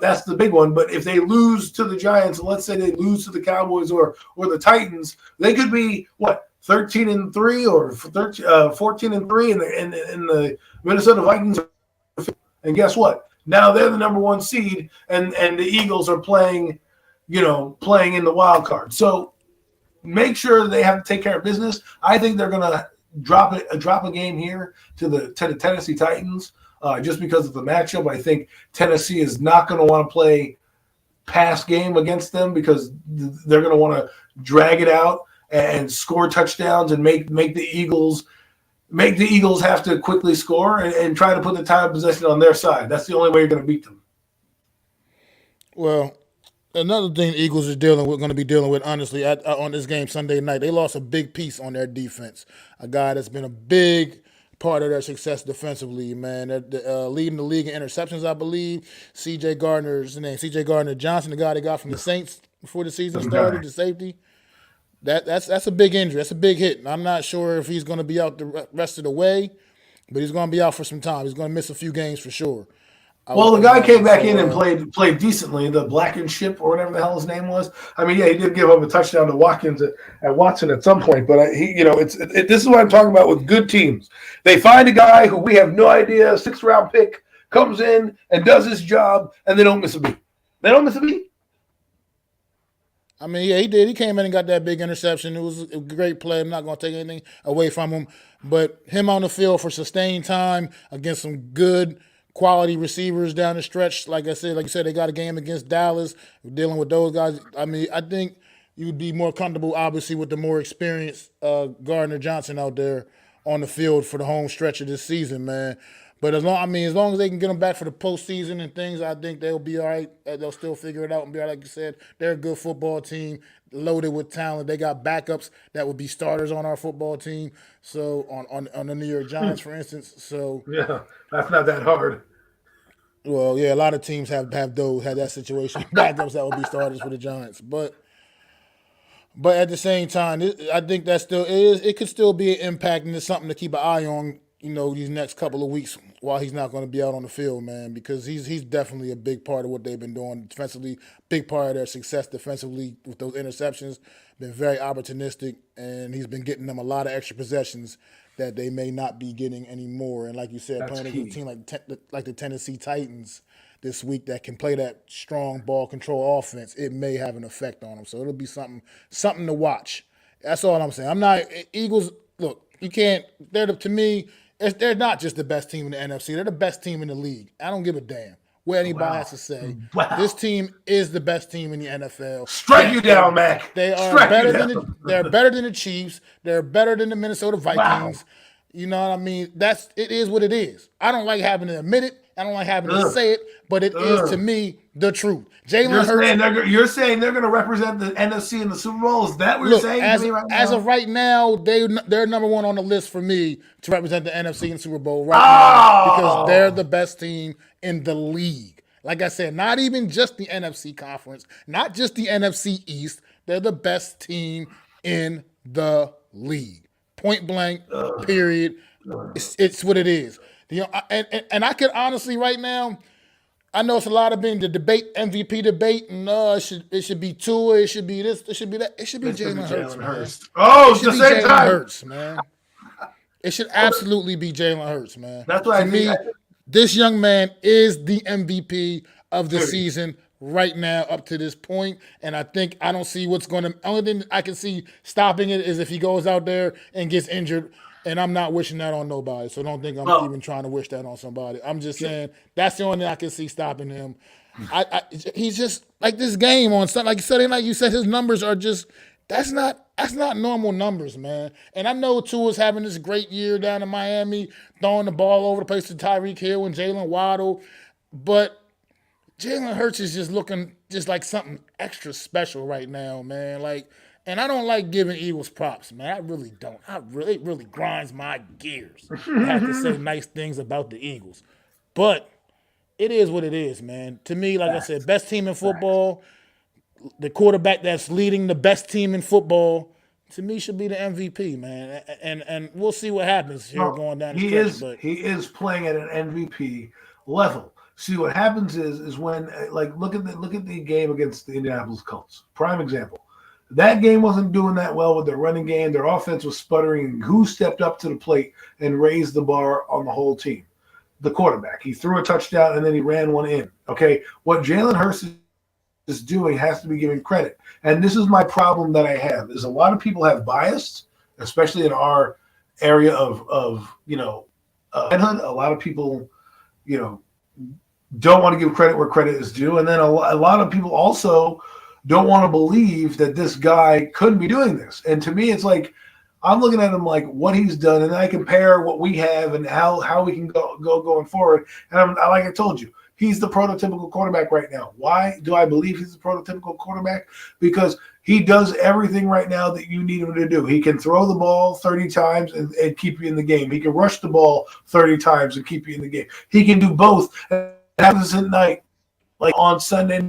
[SPEAKER 4] That's the big one. But if they lose to the Giants, and let's say they lose to the Cowboys or the Titans, they could be 13-3 or 14-3, and the Minnesota Vikings. And guess what? Now they're the number 1 seed, and the Eagles are playing in the wild card. So make sure that they have to take care of business. I think they're going to drop a game here to the Tennessee Titans just because of the matchup. I think Tennessee is not going to want to play pass game against them, because they're going to want to drag it out and score touchdowns and make the Eagles make the Eagles have to quickly score and try to put the time of possession on their side. That's the only way you're going to beat them.
[SPEAKER 1] Well, another thing the Eagles is going to be dealing with, honestly, on this game Sunday night, they lost a big piece on their defense. A guy that's been a big part of their success defensively, man. They're leading the league in interceptions, I believe. C.J. Gardner-Johnson, the guy they got from the Saints before the season started, the safety. That's a big injury. That's a big hit. And I'm not sure if he's going to be out the rest of the way, but he's going to be out for some time. He's going to miss a few games for sure.
[SPEAKER 4] Well, the guy came back in and played decently. The Blankenship or whatever the hell his name was. I mean, yeah, he did give up a touchdown to Watkins at Watson at some point. But this is what I'm talking about with good teams. They find a guy who we have no idea, 6th round pick, comes in and does his job, and they don't miss a beat. They don't miss a beat.
[SPEAKER 1] I mean, yeah, he did. He came in and got that big interception. It was a great play. I'm not going to take anything away from him. But him on the field for sustained time against some good quality receivers down the stretch, like you said, they got a game against Dallas. We're dealing with those guys. I mean, I think you'd be more comfortable, obviously, with the more experienced Gardner-Johnson out there on the field for the home stretch of this season, man. But as long as they can get them back for the postseason and things, I think they'll be all right. They'll still figure it out and be all right. Like you said, they're a good football team, loaded with talent. They got backups that would be starters on our football team. So on the New York Giants, for instance. So
[SPEAKER 4] yeah, that's not that hard.
[SPEAKER 1] Well, yeah, a lot of teams have that situation, backups that would be starters for the Giants. But at the same time, I think that still is. It could still be an impact, and it's something to keep an eye on. These next couple of weeks while he's not going to be out on the field, man, because he's definitely a big part of what they've been doing defensively, big part of their success defensively with those interceptions, been very opportunistic, and he's been getting them a lot of extra possessions that they may not be getting anymore. And like you said, playing against a team like the Tennessee Titans this week that can play that strong ball control offense, it may have an effect on them. So it'll be something to watch. That's all I'm saying. I'm not Eagles. Look, you can't. To me. They're not just the best team in the NFC. They're the best team in the league. I don't give a damn what anybody has to say.
[SPEAKER 4] Wow.
[SPEAKER 1] This team is the best team in the NFL.
[SPEAKER 4] Strike you down, Mac.
[SPEAKER 1] They are they're better than the Chiefs. They're better than the Minnesota Vikings. Wow. You know what I mean? It is what it is. I don't like having to admit it. I don't like having to say it, but it is to me the truth. Jalen Hurts.
[SPEAKER 4] You're saying they're going to represent the NFC in the Super Bowl? Is that what you're saying?
[SPEAKER 1] As of right now, they're number one on the list for me to represent the NFC in Super Bowl now because they're the best team in the league. Like I said, not even just the NFC conference, not just the NFC East. They're the best team in the league. Point blank, period. It's what it is. And I could honestly right now, I know it's a lot of being the MVP debate, and it should be Tua, it should be this, it should be that. It should be Jalen Hurts.
[SPEAKER 4] Oh, it's the same time.
[SPEAKER 1] Hurts, man. It should absolutely be Jalen Hurts, man.
[SPEAKER 4] That's what
[SPEAKER 1] this young man is the MVP of the season right now up to this point, and I don't see what's going to. Only thing I can see stopping it is if he goes out there and gets injured. And I'm not wishing that on nobody, so don't think I'm even trying to wish that on somebody. I'm just saying that's the only thing I can see stopping him. He's just like this game on Sunday. Like you said, his numbers are just that's not normal numbers, man. And I know Tua's having this great year down in Miami, throwing the ball over the place to Tyreek Hill and Jalen Waddle, but Jalen Hurts is just looking just like something extra special right now, man. And I don't like giving Eagles props, man. I really don't. It really grinds my gears. I have to say nice things about the Eagles. But it is what it is, man. To me, like I said, best team in football, the quarterback that's leading the best team in football, to me should be the MVP, man. And we'll see what happens here going down the stretch.
[SPEAKER 4] He is playing at an MVP level. See, what happens is when look at the game against the Indianapolis Colts. Prime example. That game wasn't doing that well with their running game. Their offense was sputtering. Who stepped up to the plate and raised the bar on the whole team? The quarterback. He threw a touchdown and then he ran one in. Okay, what Jalen Hurts is doing has to be given credit. And this is my problem that I have, is a lot of people have bias, especially in our area of manhood. A lot of people, don't want to give credit where credit is due. And then a lot of people also don't want to believe that this guy couldn't be doing this. And to me, it's like, I'm looking at him like what he's done, and I compare what we have and how we can go going forward. And like I told you, he's the prototypical quarterback right now. Why do I believe he's the prototypical quarterback? Because he does everything right now that you need him to do. He can throw the ball 30 times and keep you in the game. He can rush the ball 30 times and keep you in the game. He can do both. And happens at night, like on Sunday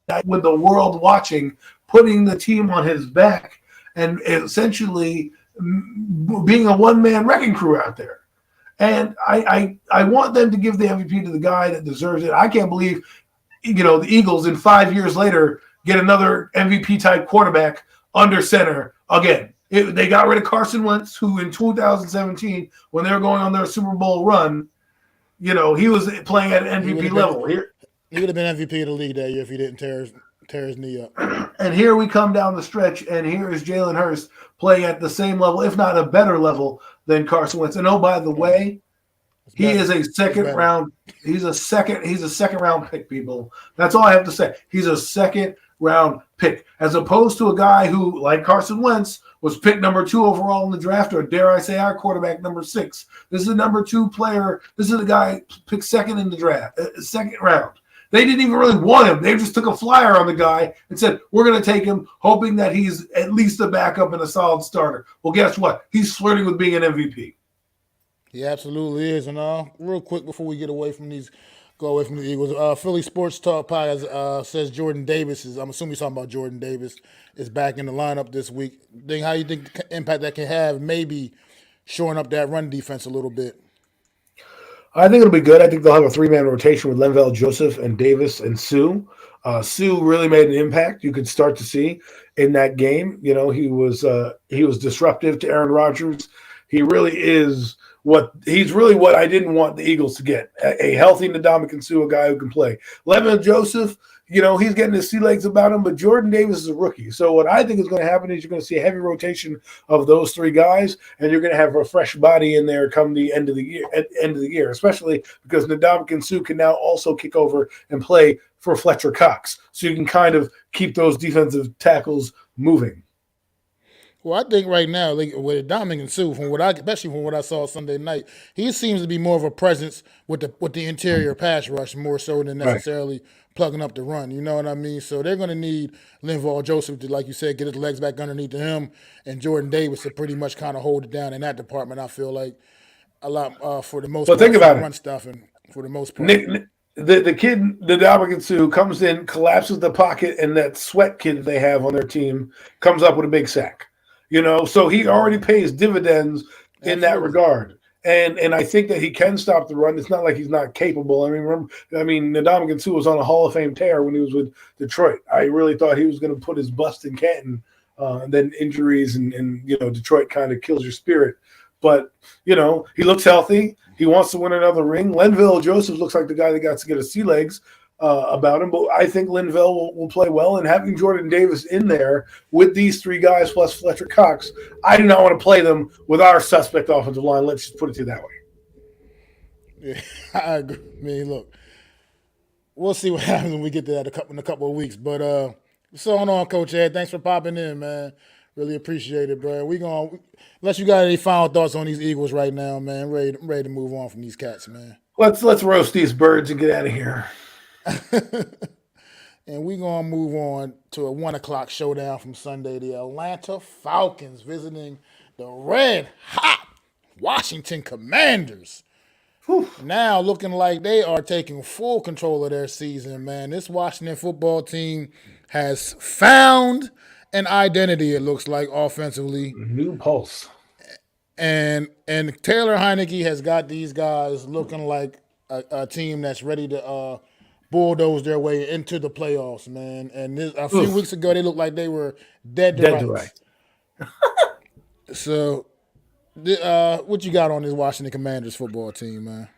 [SPEAKER 4] night with the world watching, putting the team on his back and essentially being a one-man wrecking crew out there. And I want them to give the MVP to the guy that deserves it. I can't believe, the Eagles in 5 years later get another MVP-type quarterback under center again. They got rid of Carson Wentz, who in 2017, when they were going on their Super Bowl run, he was playing at an MVP level.
[SPEAKER 1] He would have been MVP of the league that year if he didn't tear his knee up.
[SPEAKER 4] And here we come down the stretch, and here is Jalen Hurts playing at the same level, if not a better level, than Carson Wentz. And by the way, he is a second round. He's a second round pick, people. That's all I have to say. He's a second round pick, as opposed to a guy who, like Carson Wentz, was picked number 2 overall in the draft, or dare I say our quarterback number 6. This is a number 2 player. This is a guy picked second in the draft, second round. They didn't even really want him. They just took a flyer on the guy and said, we're going to take him, hoping that he's at least a backup and a solid starter. Well, guess what? He's flirting with being an MVP.
[SPEAKER 1] He absolutely is. And real quick before we go away from the Eagles, Philly Sports Talk Podcast says Jordan Davis I'm assuming he's talking about Jordan Davis, is back in the lineup this week. How you think the impact that can have, maybe shoring up that run defense a little bit?
[SPEAKER 4] I think it'll be good. I think they'll have a 3-man rotation with Linval Joseph and Davis and Sue. Sue really made an impact. You could start to see in that game. He was disruptive to Aaron Rodgers. He's really what I didn't want the Eagles to get. A healthy Ndamukong Suh, a guy who can play. Linval Joseph, he's getting his sea legs about him, but Jordan Davis is a rookie. So what I think is going to happen is you're going to see a heavy rotation of those 3 guys, and you're going to have a fresh body in there come the end of the year, especially because Ndamukong Suh can now also kick over and play for Fletcher Cox. So you can kind of keep those defensive tackles moving.
[SPEAKER 1] Well, I think right now, with Ndamukong Suh, especially from what I saw Sunday night, he seems to be more of a presence with the interior pass rush more so than necessarily plugging up the run. You know what I mean? So they're going to need Linval Joseph to, like you said, get his legs back underneath him, and Jordan Davis to pretty much kind of hold it down in that department. I feel like a lot for the most part.
[SPEAKER 4] Think about
[SPEAKER 1] run stuff, and for the most part.
[SPEAKER 4] The kid, the Ndamukong Suh, comes in, collapses the pocket, and that sweat kid they have on their team comes up with a big sack. So he already pays dividends in that regard. And I think that he can stop the run. It's not like he's not capable. Ndamukong Suh was on a Hall of Fame tear when he was with Detroit. I really thought he was going to put his bust in Canton, and then injuries and Detroit kind of kills your spirit. But, he looks healthy. He wants to win another ring. Linval Joseph looks like the guy that got to get his sea legs about him. But I think Linval will play well. And having Jordan Davis in there with these 3 guys plus Fletcher Cox, I do not want to play them with our suspect offensive line. Let's just put it to you that way.
[SPEAKER 1] Yeah, I agree. Look, we'll see what happens when we get to that in a couple of weeks. But what's going on, Coach Ed? Thanks for popping in, man. Really appreciate it, bro. Unless you got any final thoughts on these Eagles right now, man. Ready to move on from these cats, man.
[SPEAKER 4] Let's roast these birds and get out of here.
[SPEAKER 1] And we're going to move on to a 1 o'clock showdown from Sunday. The Atlanta Falcons visiting the red-hot Washington Commanders. Whew. Now looking like they are taking full control of their season, man. This Washington football team has found an identity, it looks like, offensively.
[SPEAKER 4] New pulse.
[SPEAKER 1] And Taylor Heineke has got these guys looking like a team that's ready to bulldoze their way into the playoffs, man. And a few weeks ago, they looked like they were dead to rights. So, what you got on this Washington Commanders football team, man?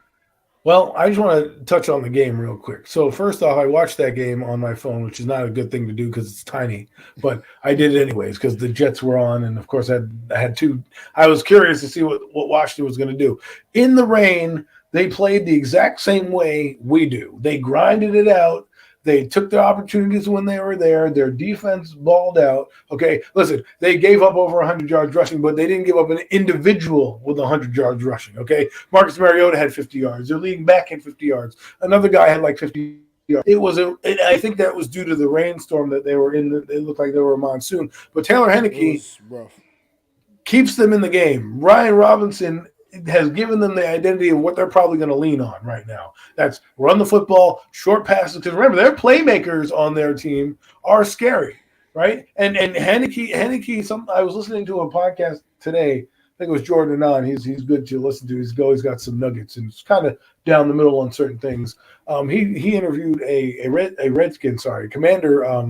[SPEAKER 4] Well, I just want to touch on the game real quick. So, first off, I watched that game on my phone, which is not a good thing to do because it's tiny. But I did it anyways because the Jets were on. And, of course, I had 2. I was curious to see what Washington was going to do. In the rain, they played the exact same way we do. They grinded it out. They took their opportunities when they were there. Their defense balled out. Okay, listen, they gave up over 100 yards rushing, but they didn't give up an individual with 100 yards rushing. Okay, Marcus Mariota had 50 yards. Their leading back had 50 yards. Another guy had like 50 yards. I think that was due to the rainstorm that they were in. It looked like they were a monsoon. But Taylor Heineke keeps them in the game. Ryan Robinson has given them the identity of what they're probably going to lean on right now. That's run the football, short passes. Because remember, their playmakers on their team are scary, right? And Heineke. I was listening to a podcast today. I think it was Jordan on. He's good to listen to. He's always got some nuggets, and it's kind of down the middle on certain things. He interviewed a Redskins, Commander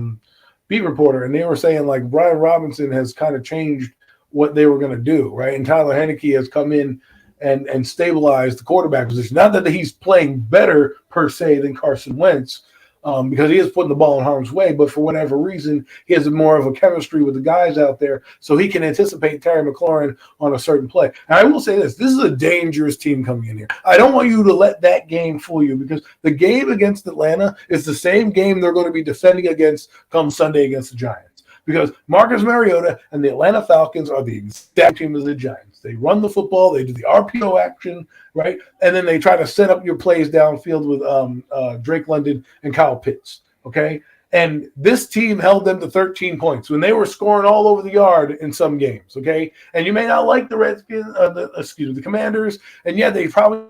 [SPEAKER 4] beat reporter, and they were saying like Brian Robinson has kind of changed what they were going to do, right? And Tyler Heineke has come in and stabilized the quarterback position. Not that he's playing better per se than Carson Wentz, because he is putting the ball in harm's way, but for whatever reason, he has more of a chemistry with the guys out there, so he can anticipate Terry McLaurin on a certain play. And I will say this is a dangerous team coming in here. I don't want you to let that game fool you, because the game against Atlanta is the same game they're going to be defending against come Sunday against the Giants. Because Marcus Mariota and the Atlanta Falcons are the exact team as the Giants. They run the football, they do the RPO action, right? And then they try to set up your plays downfield with Drake London and Kyle Pitts, okay? And this team held them to 13 points when they were scoring all over the yard in some games, okay? And you may not like the Redskins, the Commanders, and yeah, they probably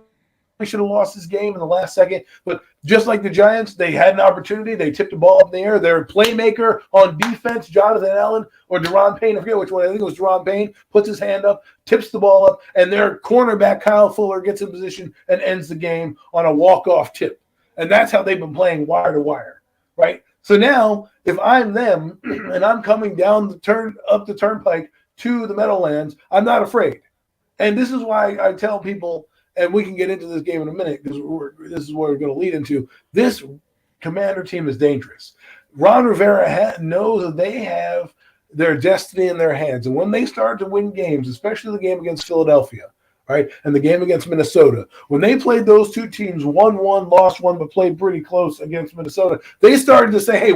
[SPEAKER 4] should have lost this game in the last second, but just like the Giants, they had an opportunity. They tipped the ball up in the air. Their playmaker on defense, Jonathan Allen or Deron Payne, I forget which one, I think it was Deron Payne, puts his hand up, tips the ball up, and their cornerback, Kyle Fuller, gets in position and ends the game on a walk-off tip. And that's how they've been playing wire to wire, right? So now, if I'm them and I'm coming down up the turnpike to the Meadowlands, I'm not afraid. And this is why I tell people, and we can get into this game in a minute because this is what we're going to lead into. This Commander team is dangerous. Ron Rivera knows that they have their destiny in their hands. And when they start to win games, especially the game against Philadelphia, right, and the game against Minnesota, when they played those two teams, 1-1, lost one, but played pretty close against Minnesota, they started to say, hey,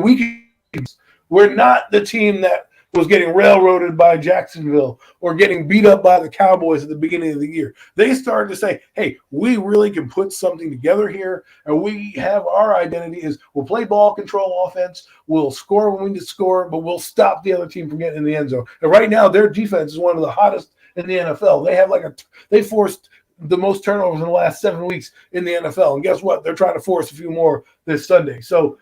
[SPEAKER 4] we're not the team that was getting railroaded by Jacksonville or getting beat up by the Cowboys at the beginning of the year. They started to say, hey, we really can put something together here, and we have our identity is we'll play ball control offense, we'll score when we need to score, but we'll stop the other team from getting in the end zone. And right now, their defense is one of the hottest in the NFL. They have they forced the most turnovers in the last 7 weeks in the NFL. And guess what? They're trying to force a few more this Sunday. So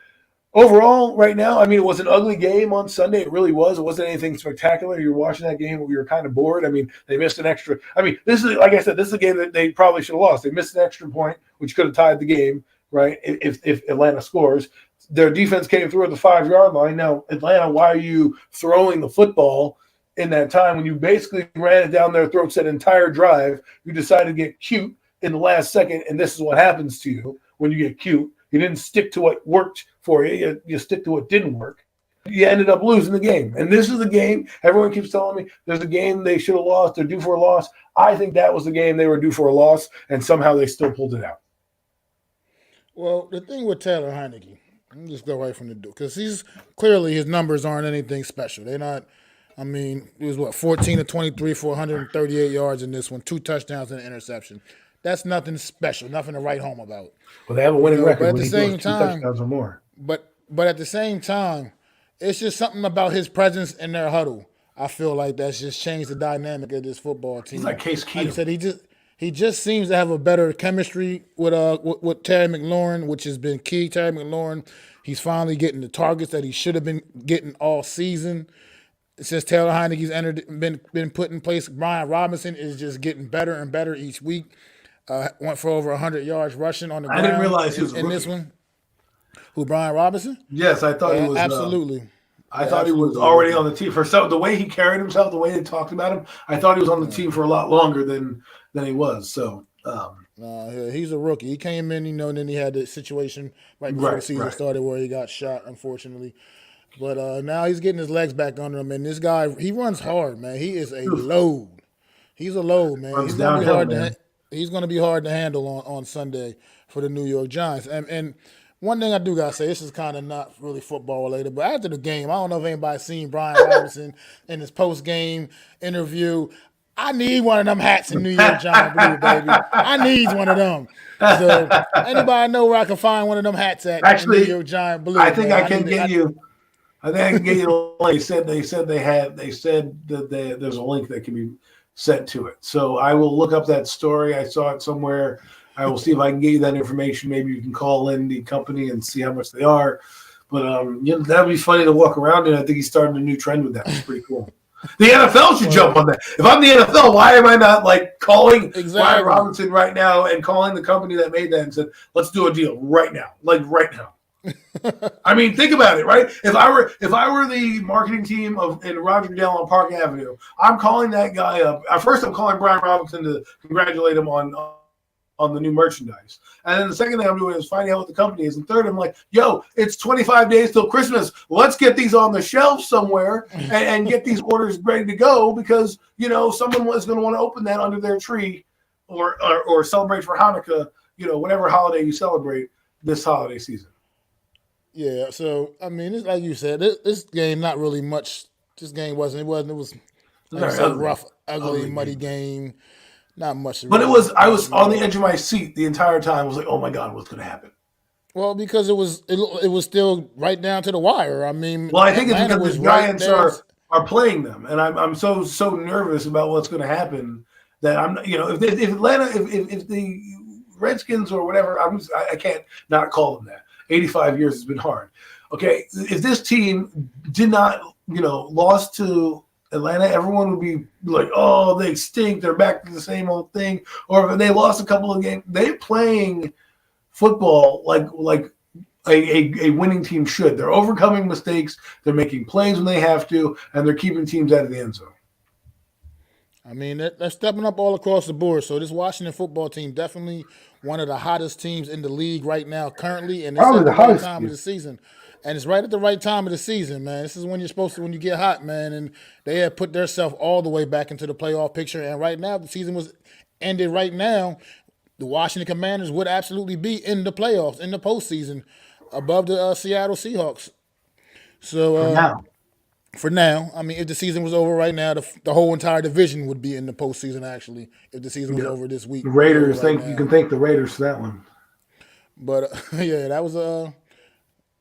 [SPEAKER 4] overall, right now, I mean, it was an ugly game on Sunday. It really was. It wasn't anything spectacular. You were watching that game and we were kind of bored. I mean, they missed an extra. I mean, this is, like I said, this is a game that they probably should have lost. They missed an extra point, which could have tied the game, right, if Atlanta scores. Their defense came through at the 5-yard line. Now, Atlanta, why are you throwing the football in that time when you basically ran it down their throats that entire drive? You decided to get cute in the last second, and this is what happens to you when you get cute. You didn't stick to what worked for you. You stick to what didn't work. You ended up losing the game. And this is the game. Everyone keeps telling me there's a game they should have lost. They're due for a loss. I think that was the game they were due for a loss, and somehow they still pulled it out.
[SPEAKER 1] Well, the thing with Taylor Heineke, let me just go right from the door, because his numbers aren't anything special. They're not. I mean, it was 14 to 23 for 138 yards in this one, 2 touchdowns and an interception. That's nothing special, nothing to write home about.
[SPEAKER 4] Well, they have a winning record.
[SPEAKER 1] But at
[SPEAKER 4] when
[SPEAKER 1] the
[SPEAKER 4] he
[SPEAKER 1] same
[SPEAKER 4] goes 2
[SPEAKER 1] time,
[SPEAKER 4] touchdowns or more.
[SPEAKER 1] But at the same time, it's just something about his presence in their huddle. I feel like that's just changed the dynamic of this football team.
[SPEAKER 4] He's like Case Keenum.
[SPEAKER 1] Like I said, he just seems to have a better chemistry with Terry McLaurin, which has been key. Terry McLaurin, he's finally getting the targets that he should have been getting all season. Since Taylor Heineke's been put in place, Brian Robinson is just getting better and better each week. Went for over 100 yards rushing on the ground.
[SPEAKER 4] I didn't realize he was
[SPEAKER 1] in this one. Who, Brian Robinson?
[SPEAKER 4] Yes, I thought he was.
[SPEAKER 1] Absolutely.
[SPEAKER 4] I thought he was already on the team. The way he carried himself, the way they talked about him, I thought he was on the team for a lot longer than he was. So
[SPEAKER 1] he's a rookie. He came in, and then he had the situation right before the season started where he got shot, unfortunately. But now he's getting his legs back under him, and this guy, he runs hard, man. He is a load. He's a load, man. He's going to be hard to handle on Sunday for the New York Giants. And one thing I do gotta say, this is kind of not really football related, but after the game, I don't know if anybody's seen Brian Robinson in his post game interview. I need one of them hats in New York Giant blue, baby. I need one of them. So anybody know where I can find one of them hats at?
[SPEAKER 4] Actually,
[SPEAKER 1] in New York Giant blue.
[SPEAKER 4] I think
[SPEAKER 1] man?
[SPEAKER 4] I can get you. I think I can get you. They said that there's a link that can be sent to it. So I will look up that story. I saw it somewhere. I will see if I can get you that information. Maybe you can call in the company and see how much they are. But that'd be funny to walk around in. I think he's starting a new trend with that. It's pretty cool. The NFL should jump on that. If I'm the NFL, why am I not calling Brian Robinson right now and calling the company that made that and said, let's do a deal right now, right now. I mean, think about it, right? If I were the marketing team in Roger Goodell on Park Avenue, I'm calling that guy up. First, I'm calling Brian Robinson to congratulate him on the new merchandise. And then the second thing I'm doing is finding out what the company is. And third, I'm like, yo, it's 25 days till Christmas. Let's get these on the shelf somewhere and get these orders ready to go because, someone was going to want to open that under their tree or celebrate for Hanukkah, whatever holiday you celebrate this holiday season.
[SPEAKER 1] Yeah, so, I mean, it's like you said, this game, not really much. This game it was like I said, rough, ugly, muddy game. Not much.
[SPEAKER 4] But I was on the edge of my seat the entire time. I was like, oh my God, what's going to happen?
[SPEAKER 1] Well, because it was still right down to the wire. I mean,
[SPEAKER 4] I think it's because the Giants are playing them, and I'm so nervous about what's going to happen that I'm if the Redskins or whatever, I can't not call them that. 85 years has been hard. Okay, if this team did not lost to Atlanta, everyone would be like, oh, they stink. They're back to the same old thing. Or if they lost a couple of games, they're playing football like a winning team should. They're overcoming mistakes. They're making plays when they have to, and they're keeping teams out of the end zone.
[SPEAKER 1] I mean, they're stepping up all across the board. So this Washington football team definitely one of the hottest teams in the league right now currently, and it's at the right time of the season. And it's right at the right time of the season, man. This is when you're supposed to, when you get hot, man. And they have put themselves all the way back into the playoff picture. And right now, the season was ended right now. The Washington Commanders would absolutely be in the playoffs, in the postseason, above the Seattle Seahawks. So for now, I mean, if the season was over right now, the whole entire division would be in the postseason, actually, if the season was over this week.
[SPEAKER 4] The Raiders, you can thank the Raiders for that one.
[SPEAKER 1] But, yeah, that was a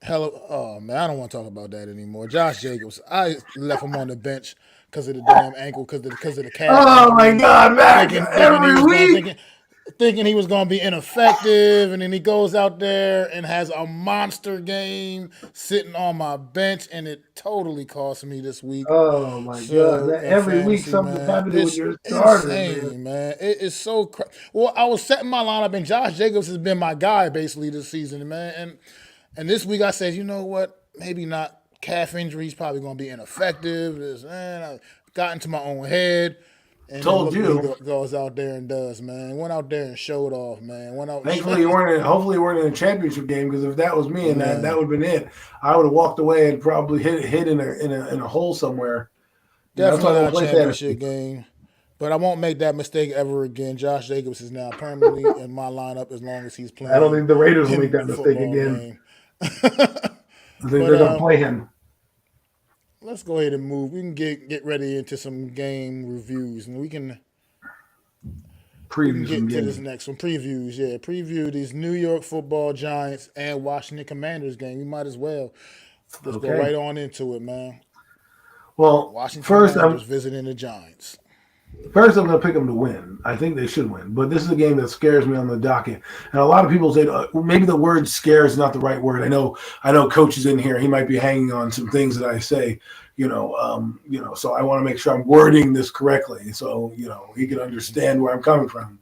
[SPEAKER 1] oh man, I don't want to talk about that anymore. Josh Jacobs, I left him on the bench because of the damn ankle, because of the calf.
[SPEAKER 4] Oh my God, Mac! Every week,
[SPEAKER 1] thinking he was going to be ineffective, and then he goes out there and has a monster game sitting on my bench, and it totally cost me this week.
[SPEAKER 4] Oh my God! Every week something happens with your starter,
[SPEAKER 1] man. It is so well. I was setting my lineup, and Josh Jacobs has been my guy basically this season, man, And this week I said, you know what? Maybe not. Calf injury. He's probably going to be ineffective. I got into my own head. And
[SPEAKER 4] told you.
[SPEAKER 1] He goes out there and does, man. Went out there and showed off, man.
[SPEAKER 4] Hopefully you weren't in a championship game, because if that was me and that would have been it, I would have walked away and probably hit in a hole somewhere.
[SPEAKER 1] Definitely not a championship game. But I won't make that mistake ever again. Josh Jacobs is now permanently in my lineup as long as he's playing.
[SPEAKER 4] I don't think the Raiders will make that mistake again. I think they're going to play him.
[SPEAKER 1] Let's go ahead and move. We can get ready into some game reviews, and we can
[SPEAKER 4] get
[SPEAKER 1] to this next one. Previews, yeah. Preview these New York Football Giants and Washington Commanders game. We might as well just go right on into it, man.
[SPEAKER 4] Well,
[SPEAKER 1] Washington
[SPEAKER 4] first
[SPEAKER 1] I'm visiting the Giants.
[SPEAKER 4] First, I'm going to pick them to win. I think they should win. But this is a game that scares me on the docket. And a lot of people say maybe the word "scare" is not the right word. I know Coach is in here. He might be hanging on some things that I say. So I want to make sure I'm wording this correctly, so he can understand where I'm coming from.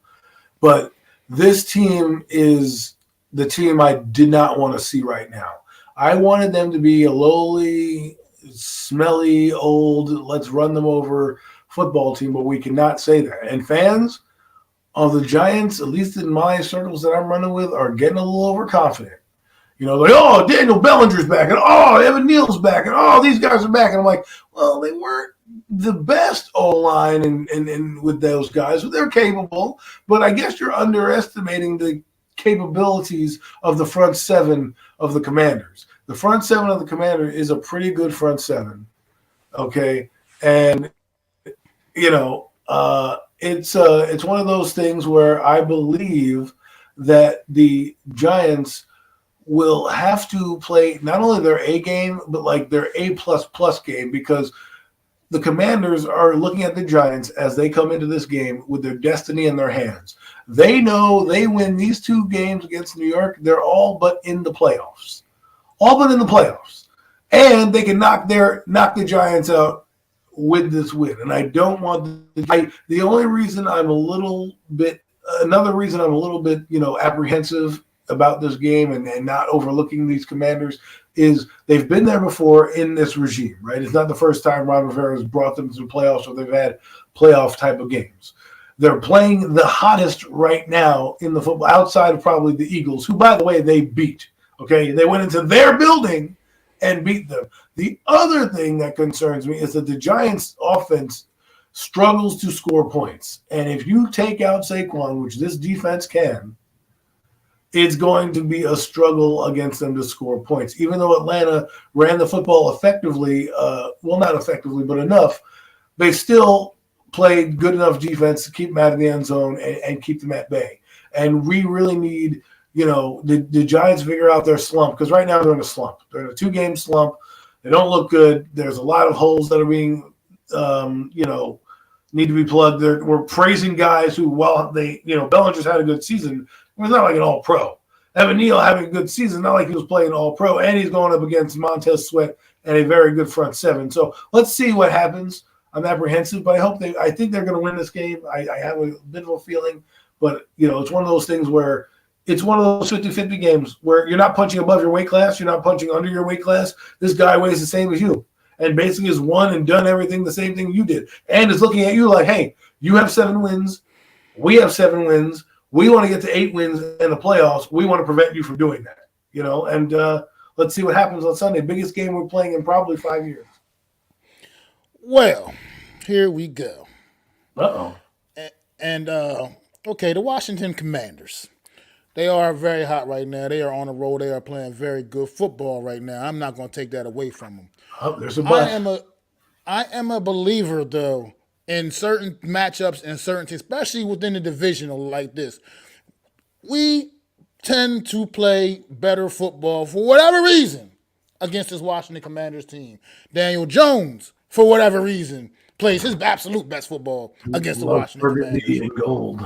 [SPEAKER 4] But this team is the team I did not want to see right now. I wanted them to be a lowly, smelly, old, let's run them over football team, but we cannot say that. And fans of the Giants, at least in my circles that I'm running with, are getting a little overconfident. Oh, Daniel Bellinger's back, and oh, Evan Neal's back, and oh, these guys are back. And I'm like, well, they weren't the best O-line and with those guys. They're capable, but I guess you're underestimating the capabilities of the front seven of the Commanders. The front seven of the Commander is a pretty good front seven, okay? And, it's one of those things where I believe that the Giants will have to play not only their A game, but like their A++ game, because the Commanders are looking at the Giants as they come into this game with their destiny in their hands. They know they win these 2 games against New York, they're all but in the playoffs. All but in the playoffs. And they can knock the Giants out with this win. And I don't want the only reason I'm a little bit apprehensive about this game and not overlooking these Commanders is they've been there before in this regime, right? It's not the first time Ron Rivera has brought them to the playoffs or they've had playoff type of games. They're playing the hottest right now in the football, outside of probably the Eagles, who, by the way, they beat. Okay, they went into their building and beat them. The other thing that concerns me is that the Giants' offense struggles to score points. And if you take out Saquon, which this defense can, it's going to be a struggle against them to score points. Even though Atlanta ran the football effectively, not effectively, but enough, they still played good enough defense to keep them out of the end zone and keep them at bay. And we really need, the Giants figure out their slump, because right now they're in a slump. They're in a 2-game slump. They don't look good. There's a lot of holes that are being, need to be plugged. We're praising guys who, while they, Bellinger's had a good season, it's not like an all-pro. Evan Neal having a good season, not like he was playing all-pro, and he's going up against Montez Sweat and a very good front seven. So let's see what happens. I'm apprehensive, but I think they're going to win this game. I have a bit of a feeling, but, it's one of those things where it's one of those 50-50 games where you're not punching above your weight class, you're not punching under your weight class. This guy weighs the same as you and basically has won and done everything the same thing you did, and is looking at you like, hey, you have 7 wins, we have 7 wins. We want to get to 8 wins in the playoffs. We want to prevent you from doing that, and let's see what happens on Sunday. Biggest game we're playing in probably 5 years.
[SPEAKER 1] Well, here we go.
[SPEAKER 4] Uh-oh.
[SPEAKER 1] And the Washington Commanders. They are very hot right now. They are on the road. They are playing very good football right now. I'm not going to take that away from them.
[SPEAKER 4] Oh, there's a but.
[SPEAKER 1] I am a believer, though, in certain matchups and certain teams, especially within the divisional like this. We tend to play better football for whatever reason against this Washington Commanders team. Daniel Jones, for whatever reason, plays his absolute best football against the Washington Commanders.
[SPEAKER 4] Eating gold.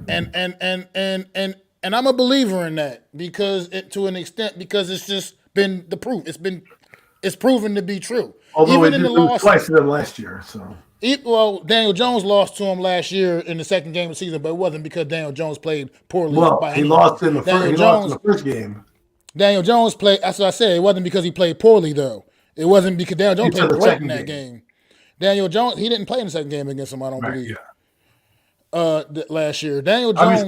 [SPEAKER 1] And I'm a believer in that because to an extent, because it's just been the proof. It's proven to be true.
[SPEAKER 4] Although even in the loss twice to them last year, so.
[SPEAKER 1] Daniel Jones lost to him last year in the second game of the season, but it wasn't because Daniel Jones played poorly.
[SPEAKER 4] He lost in the first game.
[SPEAKER 1] Daniel Jones played. That's what I said. It wasn't because he played poorly, though. It wasn't because Daniel Jones played great in that game. Daniel Jones, he didn't play in the second game against him, I don't believe. Yeah. Last year, Daniel Jones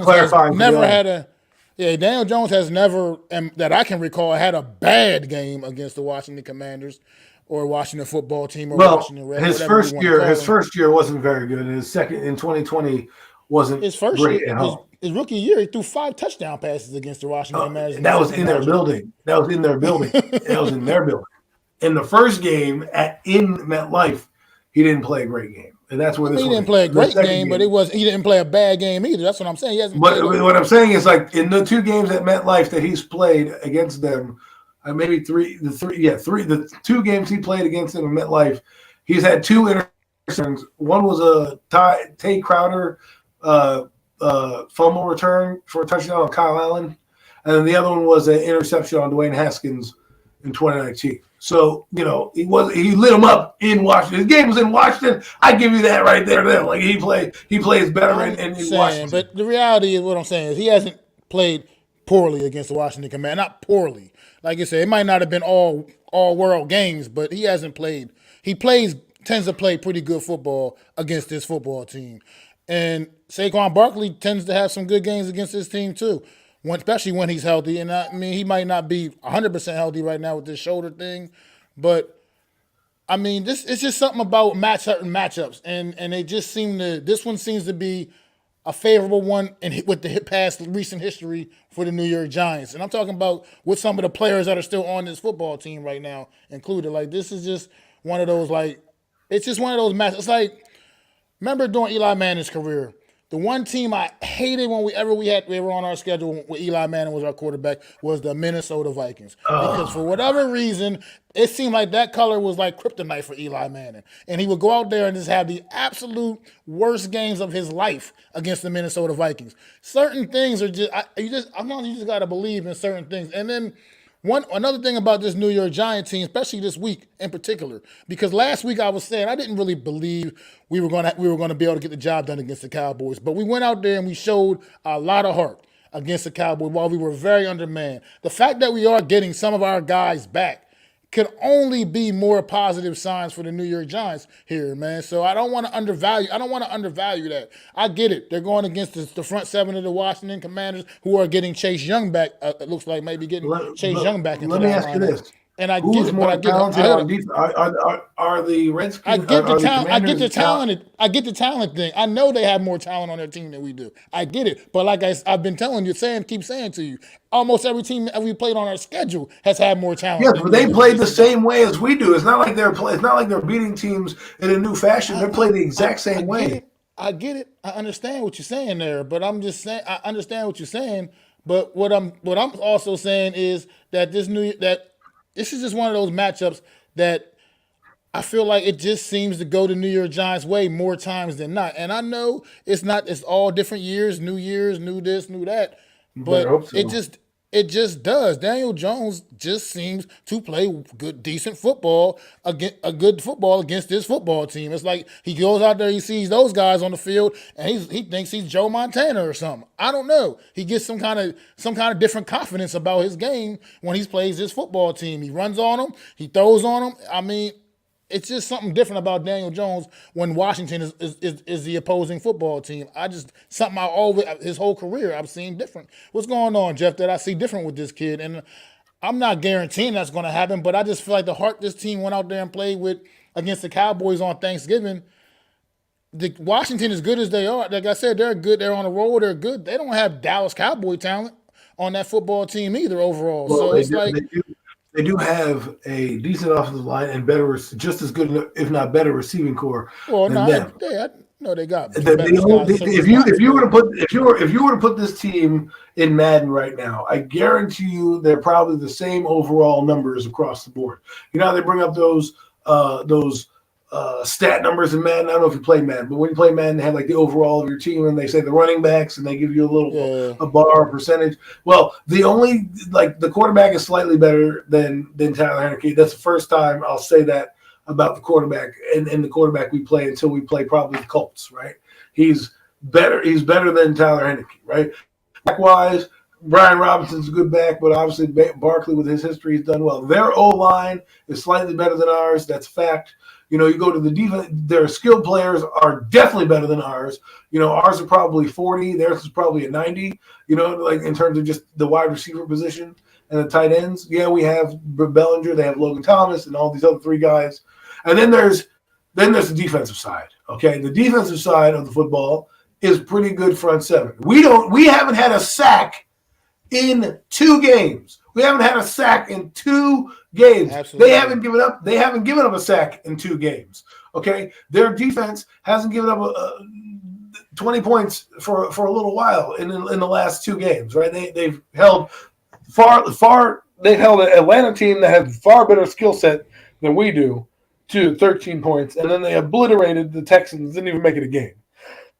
[SPEAKER 1] Daniel Jones has never, that I can recall, had a bad game against the Washington Commanders or Washington football team or Washington Redskins.
[SPEAKER 4] His first year wasn't very good. His second in 2020 wasn't great at all.
[SPEAKER 1] His rookie year, he threw 5 touchdown passes against the Washington Commanders.
[SPEAKER 4] That was in their building. That was in their building. In the first game in MetLife, he didn't play a great game. And that's where he
[SPEAKER 1] didn't play a great game, but he didn't play a bad game either. That's what I'm saying. He hasn't.
[SPEAKER 4] But what I'm saying is, like, in the 2 games at MetLife that he's played against them, the 2 games he played against them in MetLife, he's had 2 interceptions. One was a Tay Crowder fumble return for a touchdown on Kyle Allen, and then the other one was an interception on Dwayne Haskins in 2019. So, he lit him up in Washington. His game was in Washington. I give you that right there. Like, he plays better in Washington.
[SPEAKER 1] But the reality is, what I'm saying is, he hasn't played poorly against the Washington Commanders. Not poorly. Like I said, it might not have been all world games, but he hasn't played. He tends to play pretty good football against this football team. And Saquon Barkley tends to have some good games against this team too. Especially when he's healthy. And he might not be 100% healthy right now with this shoulder thing, but it's just something about certain matchups, and they just this one seems to be a favorable one with the past recent history for the New York Giants. And I'm talking about with some of the players that are still on this football team right now included. Like, this is just one of those, like, it's just one of those matches. It's like, remember during Eli Manning's career, the one team I hated when we were on our schedule when Eli Manning was our quarterback was the Minnesota Vikings. Because for whatever reason, it seemed like that color was like kryptonite for Eli Manning. And he would go out there and just have the absolute worst games of his life against the Minnesota Vikings. Certain things are you just got to believe in certain things. And then another thing about this New York Giants team, especially this week in particular, because last week I was saying I didn't really believe we were going to be able to get the job done against the Cowboys, but we went out there and we showed a lot of heart against the Cowboys while we were very undermanned. The fact that we are getting some of our guys back could only be more positive signs for the New York Giants here, man. So I don't want to undervalue that. I get it. They're going against the front seven of the Washington Commanders, who are getting Chase Young back. It looks like maybe getting Chase Young back into that lineup. Let me ask you this. And I
[SPEAKER 4] Who's
[SPEAKER 1] get it,
[SPEAKER 4] more
[SPEAKER 1] but I get
[SPEAKER 4] talented on defense? Are the Redskins?
[SPEAKER 1] I get the talent. I get the talent. I get the talent thing. I know they have more talent on their team than we do. I get it. But like I've been telling you, keep saying to you, almost every team that we played on our schedule has had more talent.
[SPEAKER 4] Yes, but they played the same way as we do. It's not like they're beating teams in a new fashion. They play the exact same way.
[SPEAKER 1] I get it. I understand what you're saying there, but I'm just saying I understand what you're saying. But what I'm also saying is that this is just one of those matchups that I feel like it just seems to go the New York Giants' way more times than not. And I know it's all different years, new this, new that. But it just does. Daniel Jones just seems to play decent football, against this football team. It's like he goes out there, he sees those guys on the field, and he thinks he's Joe Montana or something. I don't know. He gets some kind of different confidence about his game when he plays this football team. He runs on them, he throws on them. I mean, it's just something different about Daniel Jones when Washington is the opposing football team. His whole career I've seen different. What's going on, Jeff, that I see different with this kid? And I'm not guaranteeing that's going to happen, but I just feel like the heart this team went out there and played with against the Cowboys on Thanksgiving. Washington, as good as they are, like I said, they're good. They're on the road. They're good. They don't have Dallas Cowboy talent on that football team either overall.
[SPEAKER 4] Well,
[SPEAKER 1] so it's like
[SPEAKER 4] they do have a decent offensive line and just as good, if not better, receiving core.
[SPEAKER 1] Well,
[SPEAKER 4] no,
[SPEAKER 1] they got.
[SPEAKER 4] If you were to put this team in Madden right now, I guarantee you they're probably the same overall numbers across the board. You know how they bring up those stat numbers in Madden. I don't know if you play Madden, but when you play Madden, they have like the overall of your team, and they say the running backs, and they give you a bar or percentage. Well, the quarterback is slightly better than Tyler Heineke. That's the first time I'll say that about the quarterback and the quarterback we play until we play probably the Colts, right? He's better than Tyler Heineke, right? Back-wise, Brian Robinson's a good back, but obviously Barkley with his history has done well. Their O-line is slightly better than ours. That's a fact. You know, you go to the defense, their skilled players are definitely better than ours. You know, ours are probably 40, theirs is probably a 90, you know, like in terms of just the wide receiver position and the tight ends. Yeah, we have Bellinger, they have Logan Thomas and all these other three guys. And then there's the defensive side. Okay. The defensive side of the football is pretty good front seven. We haven't had a sack in 2 games. We haven't had a sack in 2 games. Absolutely. They haven't given up a sack in 2 games. Okay, their defense hasn't given up 20 points for a little while in the last 2 games. Right? They've held They've held an Atlanta team that has far better skill set than we do to 13 points, and then they obliterated the Texans. Didn't even make it a game.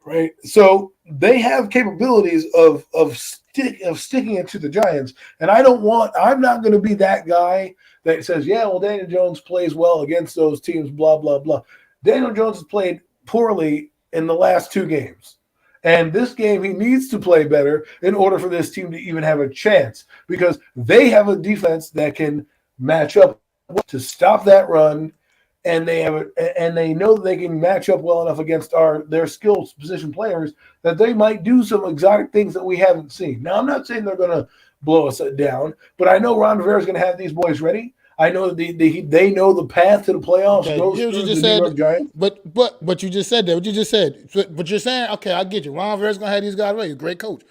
[SPEAKER 4] Right? So they have capabilities of sticking it to the Giants, and I'm not going to be that guy that says, yeah, well, Daniel Jones plays well against those teams, blah, blah, blah. Daniel Jones has played poorly in the last 2 games, and this game he needs to play better in order for this team to even have a chance, because they have a defense that can match up to stop that run, and they know that they can match up well enough against their skilled position players that they might do some exotic things that we haven't seen. Now, I'm not saying they're going to blow us down, but I know Ron Rivera is going to have these boys ready. I know they know the path to the playoffs.
[SPEAKER 1] Okay,
[SPEAKER 4] Goes
[SPEAKER 1] here's what
[SPEAKER 4] through
[SPEAKER 1] you just
[SPEAKER 4] the New
[SPEAKER 1] said.
[SPEAKER 4] York Giants.
[SPEAKER 1] But you just said that. What you just said. But you're saying, okay, I get you. Ron Rivera's gonna have these guys ready. Great coach.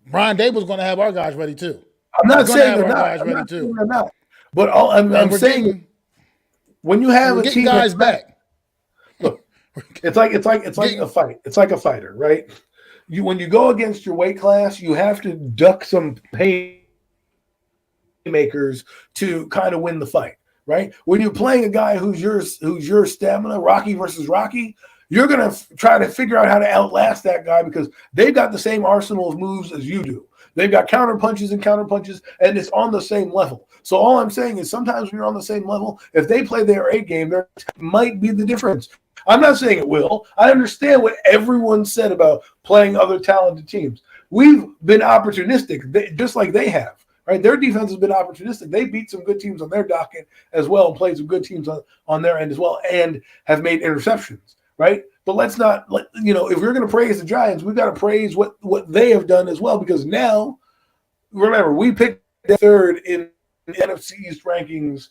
[SPEAKER 1] Brian Dable's gonna have our guys ready too.
[SPEAKER 4] I'm
[SPEAKER 1] He's
[SPEAKER 4] not
[SPEAKER 1] gonna
[SPEAKER 4] saying
[SPEAKER 1] have
[SPEAKER 4] they're
[SPEAKER 1] our
[SPEAKER 4] not.
[SPEAKER 1] guys
[SPEAKER 4] I'm
[SPEAKER 1] ready
[SPEAKER 4] not saying
[SPEAKER 1] too.
[SPEAKER 4] they're not. But all I'm
[SPEAKER 1] And we're
[SPEAKER 4] saying,
[SPEAKER 1] getting
[SPEAKER 4] when you
[SPEAKER 1] and
[SPEAKER 4] have
[SPEAKER 1] we're
[SPEAKER 4] a
[SPEAKER 1] getting
[SPEAKER 4] team,
[SPEAKER 1] guys back.
[SPEAKER 4] look, it's like a fight. It's like a fighter, right? When you go against your weight class, you have to duck some haymakers to kind of win the fight, right? When you're playing a guy who's your stamina, Rocky versus Rocky, you're gonna try to figure out how to outlast that guy because they've got the same arsenal of moves as you do. They've got counter punches, and it's on the same level. So all I'm saying is sometimes when you're on the same level, if they play their A game, there might be the difference. I'm not saying it will. I understand what everyone said about playing other talented teams. We've been opportunistic, just like they have, right? Their defense has been opportunistic. They beat some good teams on their docket as well and played some good teams on their end as well and have made interceptions, right? But let's not, if we're going to praise the Giants, we've got to praise what they have done as well because now, remember, we picked third in the NFC East rankings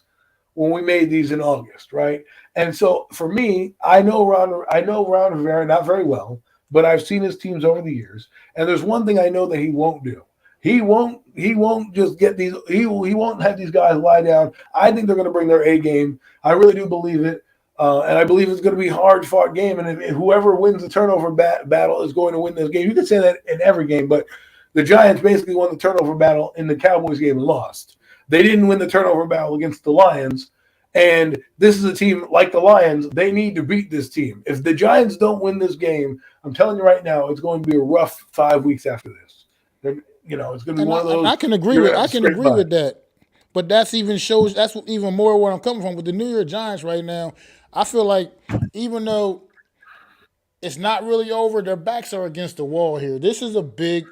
[SPEAKER 4] when we made these in August, right? And so for me, I know Ron Rivera not very well, but I've seen his teams over the years. And there's one thing I know that he won't do. He won't just get these. He won't have these guys lie down. I think they're going to bring their A game. I really do believe it. And I believe it's going to be a hard-fought game. And if whoever wins the turnover battle is going to win this game. You could say that in every game, but the Giants basically won the turnover battle in the Cowboys game and lost. They didn't win the turnover battle against the Lions. And this is a team like the Lions. They need to beat this team. If the Giants don't win this game, I'm telling you right now, it's going to be a rough 5 weeks after this. It's going to be one of those.
[SPEAKER 1] I can agree with that. But that's even more where I'm coming from with the New York Giants right now. I feel like even though it's not really over, their backs are against the wall here. This is a big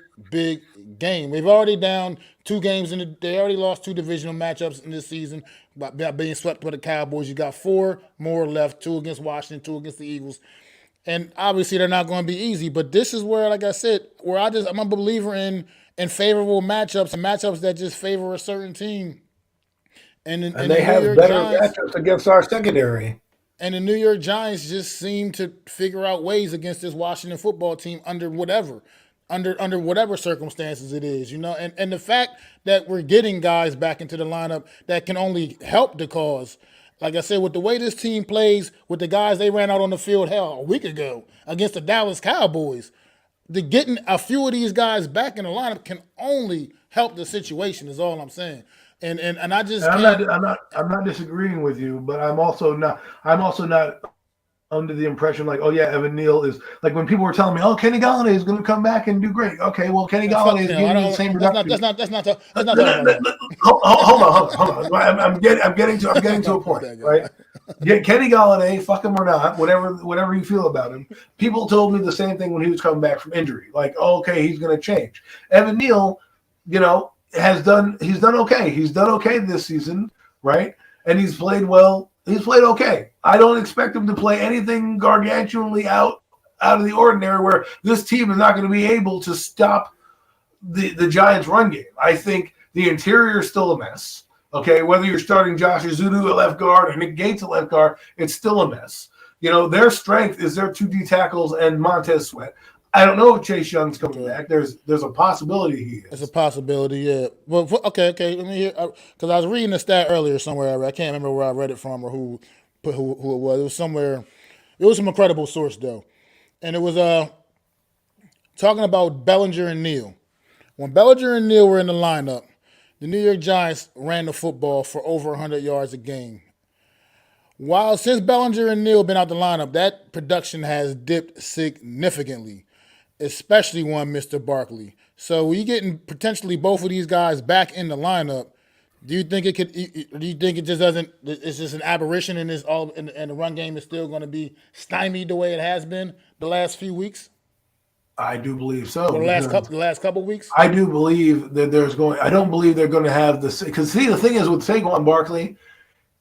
[SPEAKER 1] game. They've already down 2 games they already lost 2 divisional matchups in this season by being swept by the Cowboys. You got 4 more left, 2 against Washington, 2 against the Eagles. And obviously they're not going to be easy, but this is where, like I said, I'm a believer in favorable matchups and matchups that just favor a certain team. And
[SPEAKER 4] they have better matchups against our secondary.
[SPEAKER 1] And the New York Giants just seem to figure out ways against this Washington football team under whatever circumstances it is, And the fact that we're getting guys back into the lineup that can only help the cause. Like I said, with the way this team plays, with the guys they ran out on the field, a week ago against the Dallas Cowboys, getting a few of these guys back in the lineup can only help the situation. Is all I'm saying. And I just
[SPEAKER 4] I'm not disagreeing with you, but I'm also not under the impression like, oh yeah, Evan Neal is like when people were telling me, oh, Kenny Galladay is going to come back and do great. Okay, well, Kenny Galladay is giving you the same production.
[SPEAKER 1] That's not.
[SPEAKER 4] Hold on. I'm getting to a point, right? Yeah, Kenny Galladay, fuck him or not, whatever you feel about him. People told me the same thing when he was coming back from injury. Like, oh, okay, he's going to change. Evan Neal, he's done okay. He's done okay this season, right? And he's played well. He's played okay. I don't expect him to play anything gargantuanly out of the ordinary where this team is not going to be able to stop the Giants' run game. I think the interior is still a mess. Okay, whether you're starting Josh Azudu at left guard or Nick Gates at left guard, it's still a mess. Their strength is their 2 D tackles and Montez Sweat. I don't know if Chase Young's coming back. There's a possibility he is.
[SPEAKER 1] It's a possibility, yeah. Well, okay. Let me hear because I was reading a stat earlier somewhere. I can't remember where I read it from or who it was. It was somewhere. It was some incredible source though, and it was talking about Bellinger and Neal. When Bellinger and Neal were in the lineup, the New York Giants ran the football for over 100 yards a game. Since Bellinger and Neal been out the lineup, that production has dipped significantly. Especially one Mr. Barkley. So you getting potentially both of these guys back in the lineup. Do you think it just doesn't? It's just an aberration in this and the run game is still going to be stymied the way it has been the last few weeks?
[SPEAKER 4] I do believe so.
[SPEAKER 1] For the last couple of weeks.
[SPEAKER 4] I do believe that I don't believe they're going to have this because the thing is with Saquon Barkley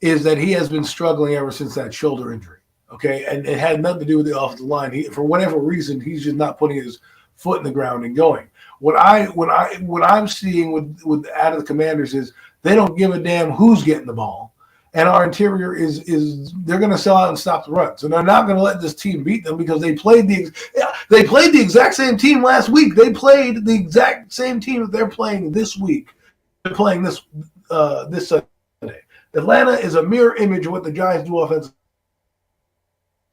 [SPEAKER 4] is that he has been struggling ever since that shoulder injury. Okay, and it had nothing to do with the offensive line. For whatever reason, he's just not putting his foot in the ground and going. What I'm seeing with out of the Commanders is they don't give a damn who's getting the ball. and our interior is they're going to sell out and stop the runs, and they're not going to let this team beat them because they played the exact same team last week. They played the exact same team that they're playing this week. They're playing this Sunday. Atlanta is a mirror image of what the Giants do offensively.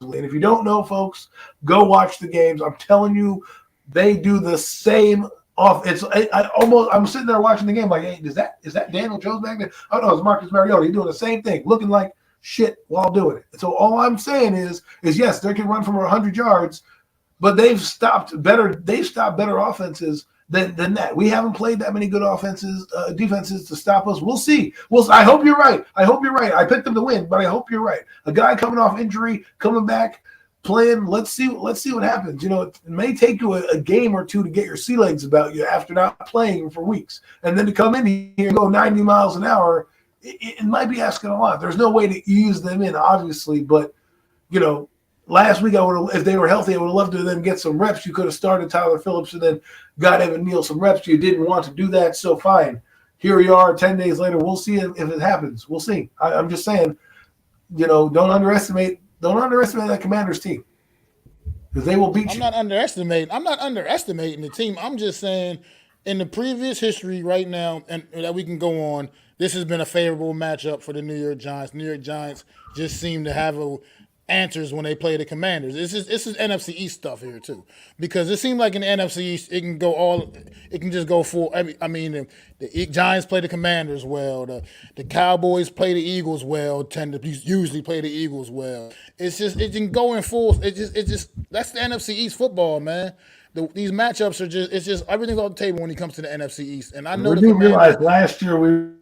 [SPEAKER 4] And if you don't know, folks, go watch the games. I'm telling you, they do the same off. I'm sitting there watching the game like, hey, is that Daniel Jones back there? Oh no, it's Marcus Mariota. He's doing the same thing, looking like shit while doing it. So all I'm saying is yes, they can run from 100 yards, but they've stopped better offenses than that. We haven't played that many good defenses to stop us. We'll see. I hope you're right. I picked them to win, but I hope you're right. A guy coming off injury, coming back, playing. Let's see what happens. It may take you a game or two to get your sea legs about you after not playing for weeks, and then to come in here and go 90 miles an hour. It might be asking a lot. There's no way to ease them in, obviously, but last week, if they were healthy, I would have loved to then get some reps. You could have started Tyler Phillips and then got Evan Neal some reps. You didn't want to do that, so fine. Here we are 10 days later. We'll see if it happens. We'll see. I'm just saying, don't underestimate that Commanders team because they will beat you.
[SPEAKER 1] I'm not underestimating the team. I'm just saying in the previous history right now and that we can go on, this has been a favorable matchup for the New York Giants. New York Giants just seem to have answers when they play the Commanders. This is NFC East stuff here too, because it seems like in the NFC East it can just go full. The Giants play the Commanders well. The Cowboys play the Eagles well. Tend to usually play the Eagles well. It can go in full. That's the NFC East football, man. These matchups are just everything's on the table when it comes to the NFC East. And I know
[SPEAKER 4] you realize last year we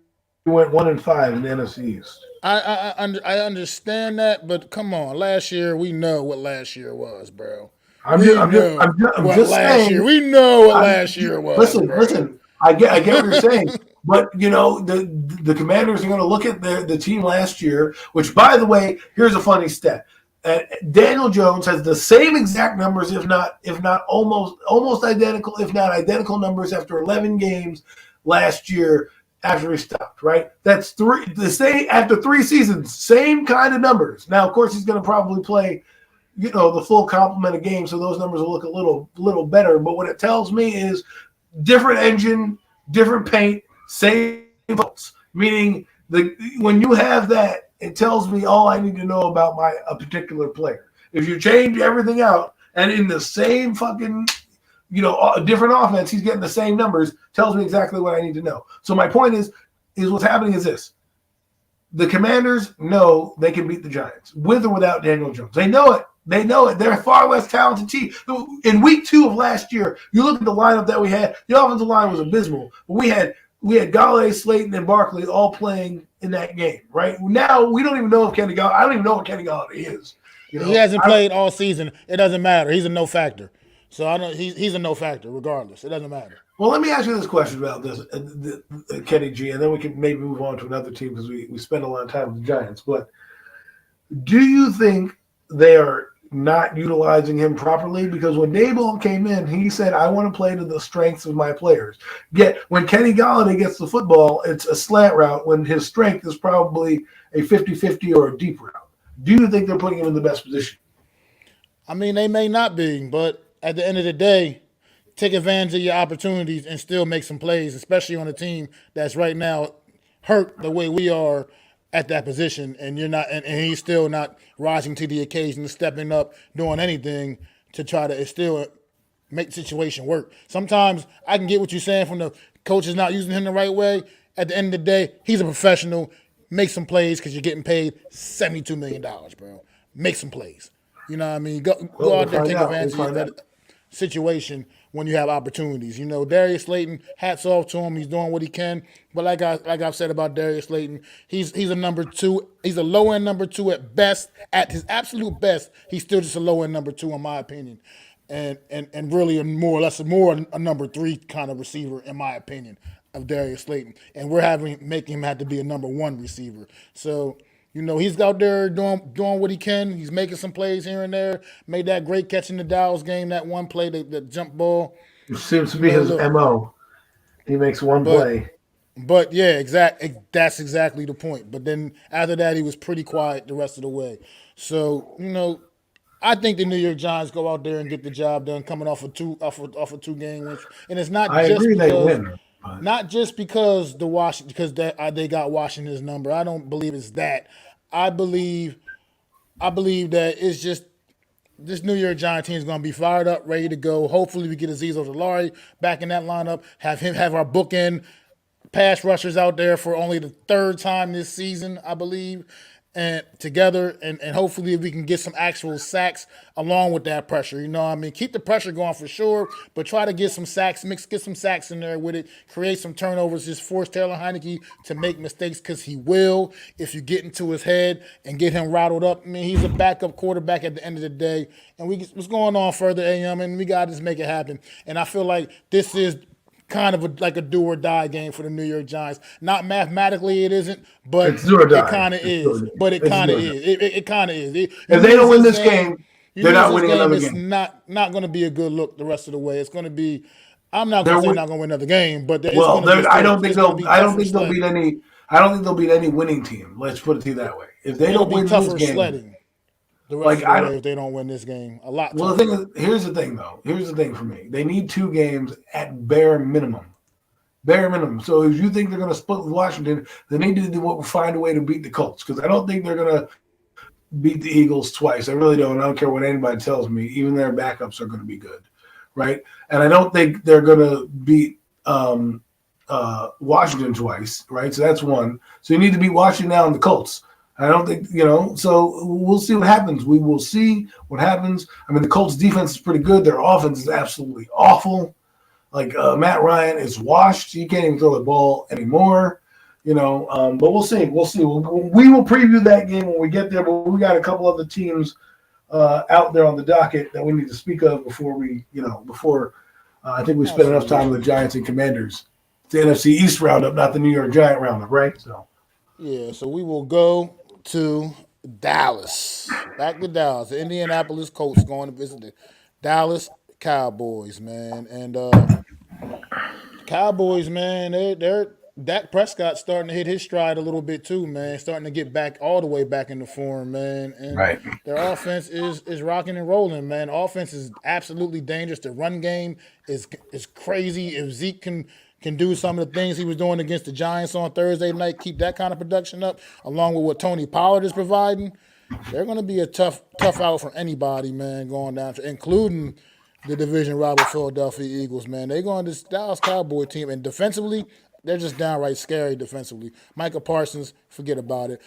[SPEAKER 4] went 1-5 in the NFC East.
[SPEAKER 1] I understand that, but come on, last year we know what last year was, bro.
[SPEAKER 4] I'm just saying.
[SPEAKER 1] We know what last year was.
[SPEAKER 4] Listen. I get what you're saying, but the Commanders are going to look at the team last year. Which, by the way, here's a funny stat: Daniel Jones has the same exact numbers, if not almost identical, if not identical numbers after 11 games last year. After he stopped, right? That's after 3 seasons, same kind of numbers. Now, of course, he's going to probably play, the full complement of games, so those numbers will look a little better. But what it tells me is different engine, different paint, same results. Meaning, when you have that, it tells me all I need to know about a particular player. If you change everything out and in the same fucking different offense, he's getting the same numbers, tells me exactly what I need to know. So my point is what's happening is this. The Commanders know they can beat the Giants with or without Daniel Jones. They know it. They're a far less talented team. In week 2 of last year, you look at the lineup that we had, the offensive line was abysmal. But we had Galladay, Slayton, and Barkley all playing in that game, right? Now, we don't even know if Kenny Galladay – I don't even know what Kenny Galladay is.
[SPEAKER 1] He hasn't played all season. It doesn't matter. He's a no factor. So he's a no factor regardless. It doesn't matter.
[SPEAKER 4] Well, let me ask you this question about this, Kenny G, and then we can maybe move on to another team because we spend a lot of time with the Giants. But do you think they are not utilizing him properly? Because when Daboll came in, he said, I want to play to the strengths of my players. Yet when Kenny Galladay gets the football, it's a slant route when his strength is probably a 50-50 or a deep route. Do you think they're putting him in the best position?
[SPEAKER 1] I mean, they may not be, but at the end of the day, take advantage of your opportunities and still make some plays, especially on a team that's right now hurt the way we are at that position, and you're not, and he's still not rising to the occasion, stepping up, doing anything to try to still make the situation work. Sometimes I can get what you're saying from the coaches not using him the right way. At the end of the day, he's a professional. Make some plays because you're getting paid $72 million, bro. Make some plays. You know what I mean? Go out there and take advantage of that situation when you have opportunities. Darius Slayton, hats off to him. He's doing what he can. But like I've said about Darius Slayton, he's a number 2. He's a low-end number 2 at best. At his absolute best, he's still just a low-end number 2 in my opinion. And really a number 3 kind of receiver in my opinion of Darius Slayton. And we're making him have to be a number 1 receiver. So he's out there doing what he can. He's making some plays here and there. Made that great catch in the Dallas game, that one play, the jump ball.
[SPEAKER 4] It seems to be his MO. He makes one play.
[SPEAKER 1] But yeah, that's exactly the point. But then after that, he was pretty quiet the rest of the way. So I think the New York Giants go out there and get the job done, coming off a 2 game win, and it's
[SPEAKER 4] I agree they win. But
[SPEAKER 1] not just because they got Washington's number. I don't believe it's that. I believe that it's just this New York Giants team is going to be fired up, ready to go. Hopefully, we get Azeez Ojulari back in that lineup. Have our bookend pass rushers out there for only the third time this season, I believe, and together, and hopefully we can get some actual sacks along with that pressure. Keep the pressure going for sure, but try to get some sacks, get some sacks in there with it, create some turnovers, just force Taylor Heineke to make mistakes because he will if you get into his head and get him rattled up. He's a backup quarterback at the end of the day, and what's going on further, AM, and we got to just make it happen. And I feel like this is kind of like a do or die game for the New York Giants. Not mathematically, it isn't, but
[SPEAKER 4] it's do or die.
[SPEAKER 1] It kind of is. But it kind of is. It kind of is.
[SPEAKER 4] If they don't win this game, they're not winning another game.
[SPEAKER 1] It's not going to be a good look the rest of the way. It's going to be. I'm not going to say they're not going to win another game, but
[SPEAKER 4] I don't think they'll beat any. I don't think they'll beat any winning team. Let's put it to you that way. If they don't win this game,
[SPEAKER 1] sledding the rest of the way if they don't win this game, a lot.
[SPEAKER 4] Well, the thing is, here's the thing though. Here's the thing for me. They need 2 games at bare minimum. Bare minimum. So if you think they're going to split with Washington, they need to find a way to beat the Colts, because I don't think they're going to beat the Eagles twice. I really don't. I don't care what anybody tells me. Even their backups are going to be good, right? And I don't think they're going to beat Washington twice, right? So that's one. So you need to beat Washington now and the Colts. I don't think, so we'll see what happens. We will see what happens. The Colts defense is pretty good. Their offense is absolutely awful. Like Matt Ryan is washed. He can't even throw the ball anymore, but we'll see. We'll see. We will preview that game when we get there, but we got a couple other teams out there on the docket that we need to speak of before I think we spent enough time with the Giants and Commanders. It's the NFC East Round-Up, not the New York Giant Round-Up, right? So
[SPEAKER 1] yeah, so we will go to Dallas. Back to Dallas. The Indianapolis Colts going to visit the Dallas Cowboys, man. And Cowboys, man, they're Dak Prescott starting to hit his stride a little bit too, man. Starting to get back all the way back into form, man. And their offense is rocking and rolling, man. Offense is absolutely dangerous. The run game is crazy. If Zeke can do some of the things he was doing against the Giants on Thursday night, keep that kind of production up, along with what Tony Pollard is providing, they're going to be a tough out for anybody, man, going down to, including the division rival Philadelphia Eagles, man. They're going to this Dallas Cowboy team, and defensively, they're just downright scary defensively. Micah Parsons, forget about it.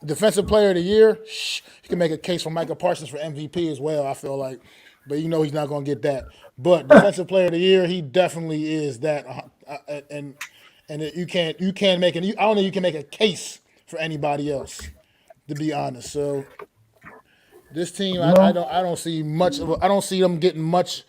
[SPEAKER 1] Defensive Player of the Year, you can make a case for Micah Parsons for MVP as well, I feel like. But he's not going to get that. But Defensive Player of the Year, he definitely is that. And you can't make I don't think you can make a case for anybody else, to be honest. So this team, I don't see much of I don't see them getting much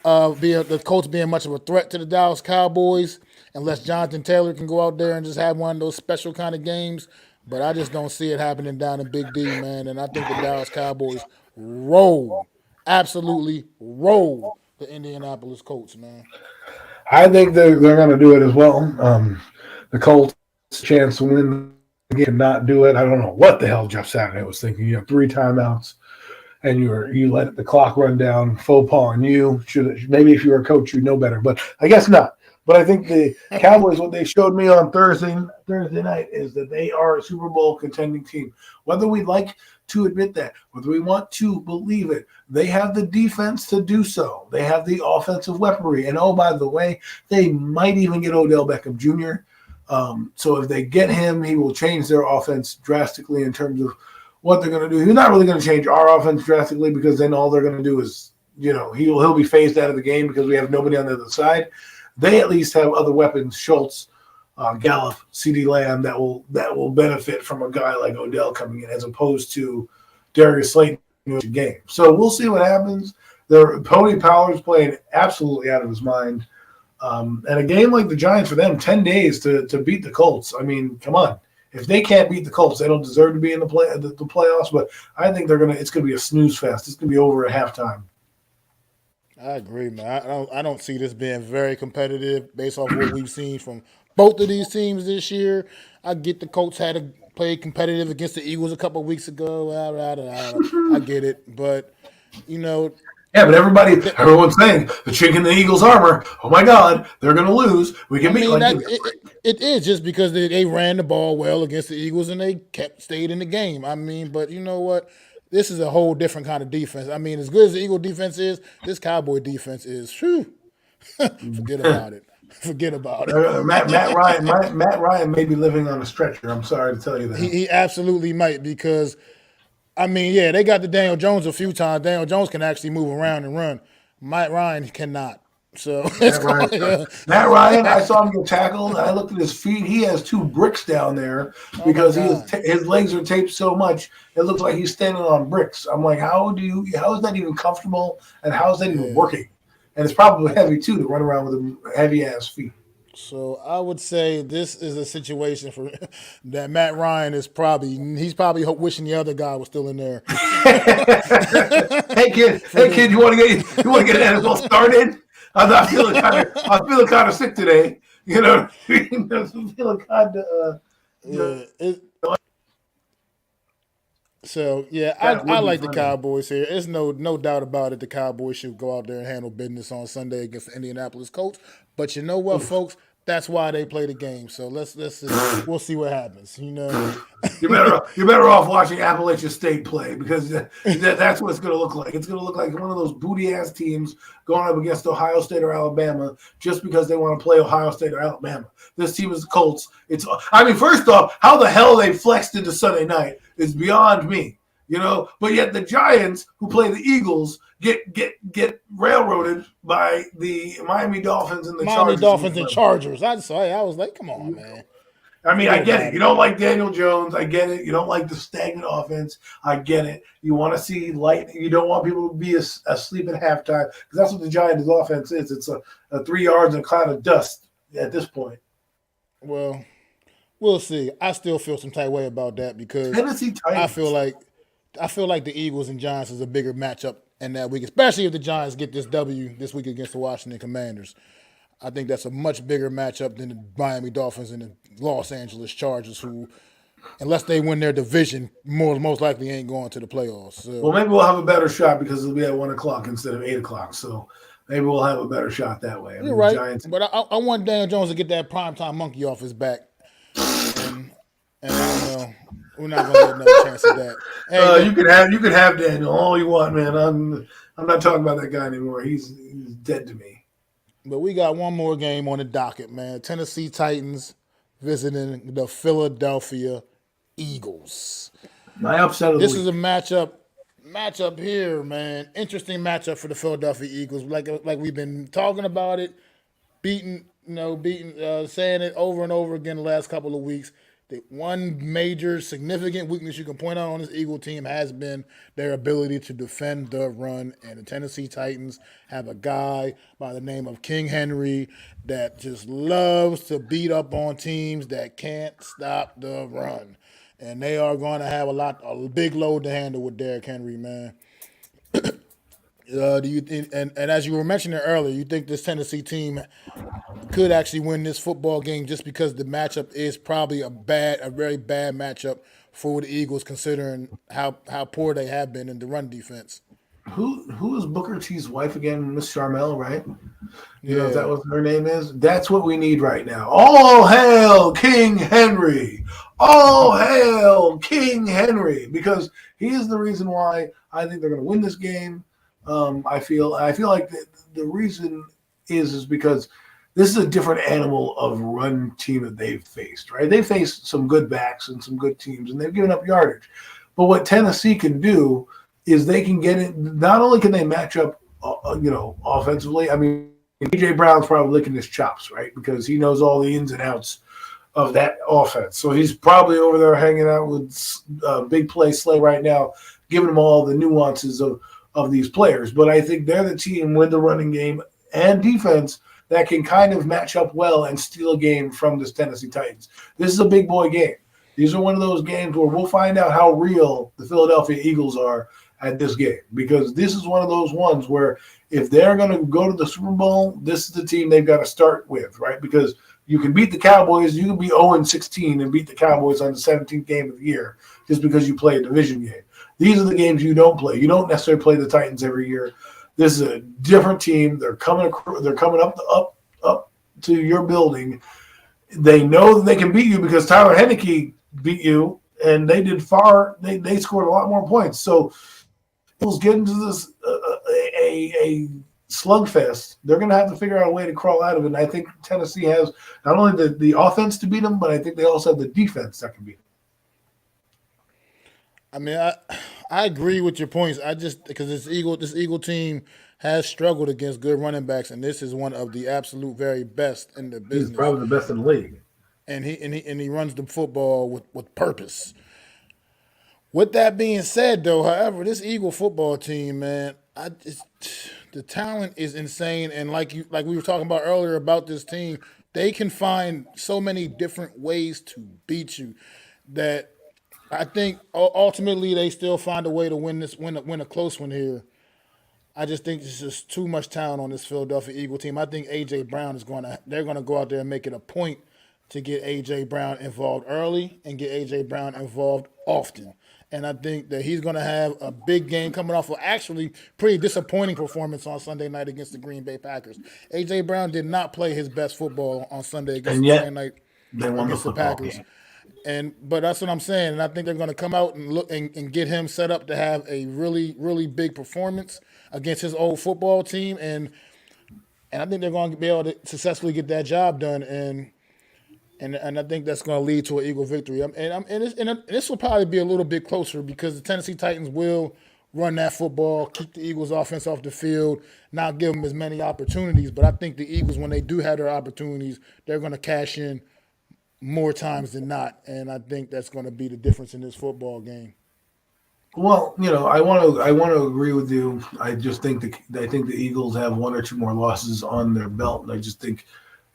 [SPEAKER 1] the Colts being much of a threat to the Dallas Cowboys unless Jonathan Taylor can go out there and just have one of those special kind of games. But I just don't see it happening down in Big D, man. And I think the Dallas Cowboys absolutely roll the Indianapolis Colts, man.
[SPEAKER 4] I think they're going to do it as well. The Colts' chance to win again, not do it. I don't know what the hell Jeff Saturday was thinking. You have 3 timeouts, and you let the clock run down. Faux pas on you. Maybe if you were a coach, you'd know better, but I guess not. But I think the Cowboys, what they showed me on Thursday night, is that they are a Super Bowl contending team. Whether we like to admit that, whether we want to believe it, they have the defense to do so. They have the offensive weaponry. And, oh, by the way, they might even get Odell Beckham Jr. So if they get him, he will change their offense drastically in terms of what they're going to do. He's not really going to change our offense drastically, because then all they're going to do is, he'll be phased out of the game because we have nobody on the other side. They at least have other weapons, Schultz, Gallup, CeeDee Lamb, that will benefit from a guy like Odell coming in, as opposed to Darius Slayton in the game. So we'll see what happens. Tony Pollard's playing absolutely out of his mind. And a game like the Giants, for them, 10 days to beat the Colts. I mean, come on. If they can't beat the Colts, they don't deserve to be in the playoffs. But I think it's going to be a snooze fest. It's going to be over at halftime.
[SPEAKER 1] I agree, man. I don't see this being very competitive based off what we've seen from both of these teams this year. I get the Colts had to play competitive against the Eagles a couple of weeks ago. I get it, but you know,
[SPEAKER 4] Yeah, but everyone's saying the chink in the Eagles' armor. Oh my God, they're going to lose. We can beat
[SPEAKER 1] it is just because they ran the ball well against the Eagles and they stayed in the game. I mean, but you know what? This is a whole different kind of defense. I mean, as good as the Eagle defense is, this Cowboy defense is. Whew, forget about it. Forget about it.
[SPEAKER 4] Matt Ryan may be living on a stretcher. I'm sorry to tell you that.
[SPEAKER 1] He absolutely might because, I mean, yeah, they got the Daniel Jones a few times. Daniel Jones can actually move around and run. Matt Ryan cannot. So
[SPEAKER 4] Matt Ryan, I saw him get tackled. I looked at his feet. He has 2 bricks down there because his legs are taped so much. It looks like he's standing on bricks. I'm like, how is that even comfortable? And how is that even working? And it's probably heavy too to run around with heavy ass feet.
[SPEAKER 1] So I would say this is a situation for that Matt Ryan he's probably wishing the other guy was still in there.
[SPEAKER 4] Hey kid, you want to get an NFL started? I'm feeling kind of sick today. You know, I'm feeling kind of.
[SPEAKER 1] So yeah, I like the Cowboys here. There's no doubt about it. The Cowboys should go out there and handle business on Sunday against the Indianapolis Colts. But you know what, folks? That's why they play the game. So we'll see what happens. You know,
[SPEAKER 4] you're better off watching Appalachian State play because that's what it's going to look like. It's going to look like one of those booty ass teams going up against Ohio State or Alabama just because they want to play Ohio State or Alabama. This team is the Colts. First off, how the hell they flexed into Sunday night is beyond me. You know, but yet the Giants, who play the Eagles, get railroaded by the Miami Dolphins and the
[SPEAKER 1] Chargers. I was like, come on, man.
[SPEAKER 4] I mean, I get it. You don't like Daniel Jones. I get it. You don't like the stagnant offense. I get it. You want to see light. You don't want people to be asleep at halftime because that's what the Giants' offense is. It's a 3 yards and a cloud of dust at this point.
[SPEAKER 1] Well, we'll see. I still feel some type of way about that because
[SPEAKER 4] Tennessee Titans.
[SPEAKER 1] I feel like the Eagles and Giants is a bigger matchup in that week, especially if the Giants get this W this week against the Washington Commanders. I think that's a much bigger matchup than the Miami Dolphins and the Los Angeles Chargers, who, unless they win their division, most likely ain't going to the playoffs. So.
[SPEAKER 4] Well, maybe we'll have a better shot because it'll be at 1 o'clock instead of 8 o'clock. So maybe we'll have a better shot that way.
[SPEAKER 1] You're right, Giants... but I want Daniel Jones to get that primetime monkey off his back. And I don't know. We're not going to get another chance at that. Hey,
[SPEAKER 4] you could have Daniel all you want, man. I'm not talking about that guy anymore. He's dead to me.
[SPEAKER 1] But we got one more game on the docket, man. Tennessee Titans visiting the Philadelphia Eagles.
[SPEAKER 4] My upset of the
[SPEAKER 1] This
[SPEAKER 4] week.
[SPEAKER 1] is a matchup here, man. Interesting matchup for the Philadelphia Eagles. Like we've been talking about it, saying it over and over again the last couple of weeks. The one major significant weakness you can point out on this Eagle team has been their ability to defend the run. And the Tennessee Titans have a guy by the name of King Henry that just loves to beat up on teams that can't stop the run. And they are going to have a big load to handle with Derrick Henry, man. Do you think, and as you were mentioning earlier, you think this Tennessee team could actually win this football game just because the matchup is probably a very bad matchup for the Eagles, considering how poor they have been in the run defense?
[SPEAKER 4] Who is Booker T's wife again? Miss Charmel, right? You know if that what her name is? That's what we need right now. All hail King Henry! All hail King Henry! Because he is the reason why I think they're going to win this game. I feel like the reason is because this is a different animal of run team that they've faced, right? They faced some good backs and some good teams, and they've given up yardage. But what Tennessee can do is they can get it. Not only can they match up, offensively. I mean, A.J. Brown's probably licking his chops, right? Because he knows all the ins and outs of that offense. So he's probably over there hanging out with Big Play Slay right now, giving him all the nuances of these players. But I think they're the team with the running game and defense that can kind of match up well and steal a game from this Tennessee Titans. This is a big boy game. These are one of those games where we'll find out how real the Philadelphia Eagles are at this game, because this is one of those ones where if they're going to go to the Super Bowl, this is the team they've got to start with, right? Because You can beat the Cowboys. You can be 0-16 and beat the Cowboys on the 17th game of the year just because you play a division game. These are the games you don't play. You don't necessarily play the Titans every year. This is a different team. They're coming up to your building. They know that they can beat you because Tyler Henneke beat you, and they scored a lot more points. So Eagles get into this a slugfest. They're going to have to figure out a way to crawl out of it. And I think Tennessee has not only the offense to beat them, but I think they also have the defense that can beat them.
[SPEAKER 1] I mean, I agree with your points. I just because this Eagle team has struggled against good running backs, and this is one of the absolute very best in the business.
[SPEAKER 4] He's probably the best in the league.
[SPEAKER 1] And he runs the football with purpose. With that being said, though, however, this Eagle football team, man, the talent is insane. And like we were talking about earlier about this team, they can find so many different ways to beat you that I think ultimately they still find a way to win a close one here. I just think there's just too much talent on this Philadelphia Eagle team. I think A.J. Brown they're going to go out there and make it a point to get A.J. Brown involved early and get A.J. Brown involved often. And I think that he's going to have a big game coming off of actually pretty disappointing performance on Sunday night against the Green Bay Packers. A.J. Brown did not play his best football on Sunday night against the Packers. But that's what I'm saying. And I think they're going to come out and look and get him set up to have a really, really big performance against his old football team. And I think they're going to be able to successfully get that job done. And I think that's going to lead to an Eagle victory. And this will probably be a little bit closer because the Tennessee Titans will run that football, keep the Eagles' offense off the field, not give them as many opportunities. But I think the Eagles, when they do have their opportunities, they're going to cash in more times than not. And I think that's going to be the difference in this football game.
[SPEAKER 4] Well, I want to agree with you. I just think the Eagles have one or two more losses on their belt, and I just think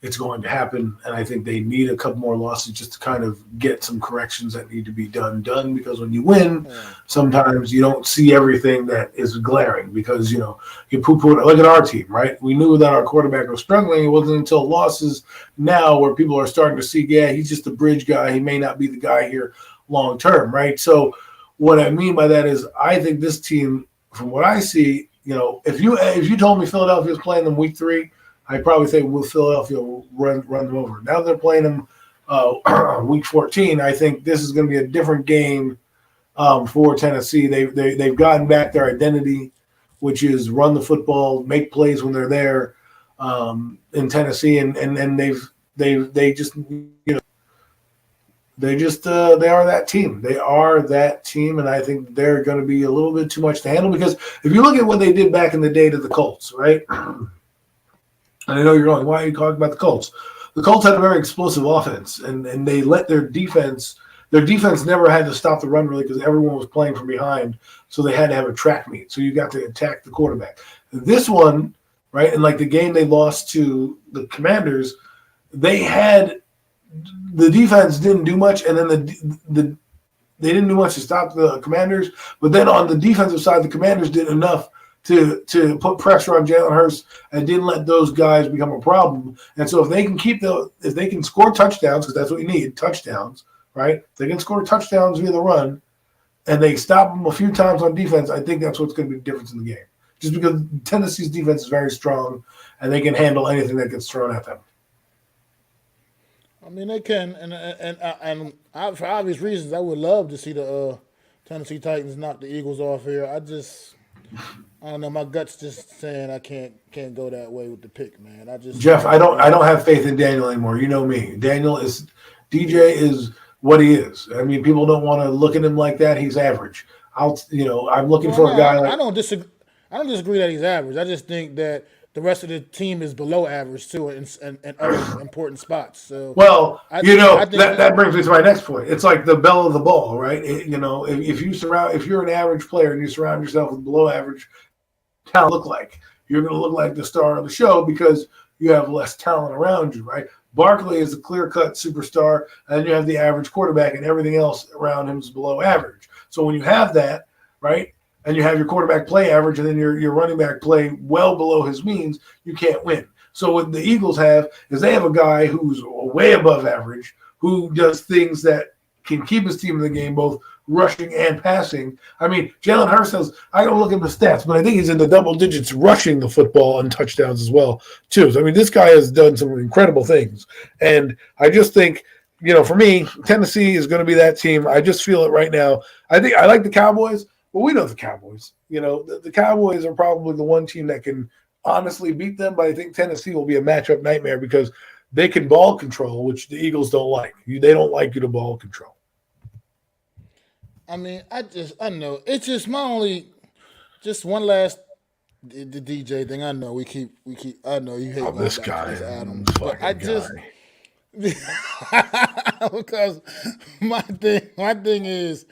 [SPEAKER 4] it's going to happen. And I think they need a couple more losses just to kind of get some corrections that need to be done. Because when you win, sometimes you don't see everything that is glaring because you poo-poo. Look at our team, right? We knew that our quarterback was struggling. It wasn't until losses now where people are starting to see, yeah, he's just a bridge guy. He may not be the guy here long term, right? So what I mean by that is I think this team, from what I see, if you told me Philadelphia was playing them week 3, I'd probably say Philadelphia will run them over. Now they're playing them week 14. I think this is going to be a different game for Tennessee. They've gotten back their identity, which is run the football, make plays when they're there in Tennessee, and they are that team. They are that team, and I think they're going to be a little bit too much to handle because if you look at what they did back in the day to the Colts, right? And I know you're going, why are you talking about the Colts? The Colts had a very explosive offense, and they let their defense never had to stop the run really because everyone was playing from behind, so they had to have a track meet. So you got to attack the quarterback. This one, right, and like the game they lost to the Commanders, they had the defense didn't do much, and then they didn't do much to stop the Commanders, but then on the defensive side, the Commanders did enough to put pressure on Jalen Hurts and didn't let those guys become a problem. And so if they can score touchdowns, because that's what you need, touchdowns, right? If they can score touchdowns via the run and they stop them a few times on defense, I think that's what's going to be the difference in the game. Just because Tennessee's defense is very strong and they can handle anything that gets thrown at them.
[SPEAKER 1] I mean, they can, and for obvious reasons, I would love to see the Tennessee Titans knock the Eagles off here. I don't know. My gut's just saying I can't go that way with the pick, man.
[SPEAKER 4] Jeff, I don't have faith in Daniel anymore. You know me. DJ is what he is. I mean, people don't want to look at him like that. He's average. I'm looking for a guy.
[SPEAKER 1] I don't disagree that he's average. I just think that the rest of the team is below average too, in other important spots. So,
[SPEAKER 4] that brings me to my next point. It's like the bell of the ball, right? If you're an average player and you surround yourself with below average talent, you're going to look like the star of the show because you have less talent around you, right? Barkley is a clear-cut superstar, and you have the average quarterback, and everything else around him is below average. So when you have that, right? And you have your quarterback play average and then your running back play well below his means, you can't win. So what the Eagles have is they have a guy who's way above average, who does things that can keep his team in the game, both rushing and passing. I mean, Jalen Hurts has, I don't look at the stats, but I think he's in the double digits rushing the football and touchdowns as well, too. So, I mean, this guy has done some incredible things. And I just think, for me, Tennessee is going to be that team. I just feel it right now. I think I like the Cowboys, but we know the Cowboys. The Cowboys are probably the one team that can honestly beat them, but I think Tennessee will be a matchup nightmare because they can ball control, which the Eagles don't like. They don't like you to ball control.
[SPEAKER 1] I mean, I know. It's just just one last the DJ thing. I know we keep. I know you hate
[SPEAKER 4] this guy,
[SPEAKER 1] Adam, but I just because my thing is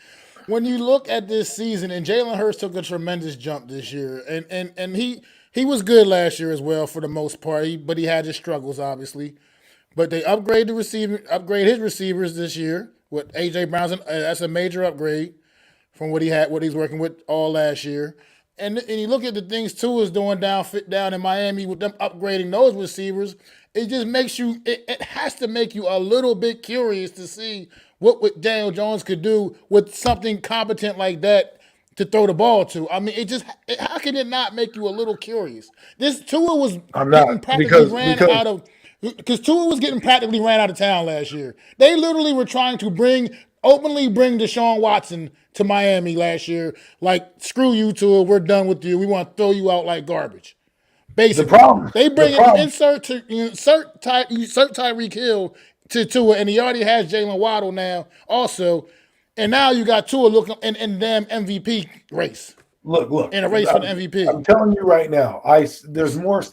[SPEAKER 1] when you look at this season, and Jalen Hurts took a tremendous jump this year, and he was good last year as well for the most part. But he had his struggles, obviously. But they upgrade his receivers this year with AJ Brown. That's a major upgrade from what he's working with all last year. And you look at the things Tua is doing down in Miami with them upgrading those receivers. It just makes you. It has to make you a little bit curious to see what Daniel Jones could do with something competent like that to throw the ball to. I mean, how can it not make you a little curious? This Tua was because Tua was getting practically ran out of town last year. They literally were trying to openly bring Deshaun Watson to Miami last year. Like, screw you, Tua. We're done with you. We want to throw you out like garbage. Basically, they bring insert Tyreek Hill to Tua, and he already has Jalen Waddle now also. And now you got Tua looking in damn MVP race.
[SPEAKER 4] Look.
[SPEAKER 1] In a race for the MVP.
[SPEAKER 4] I'm telling you right now, there's more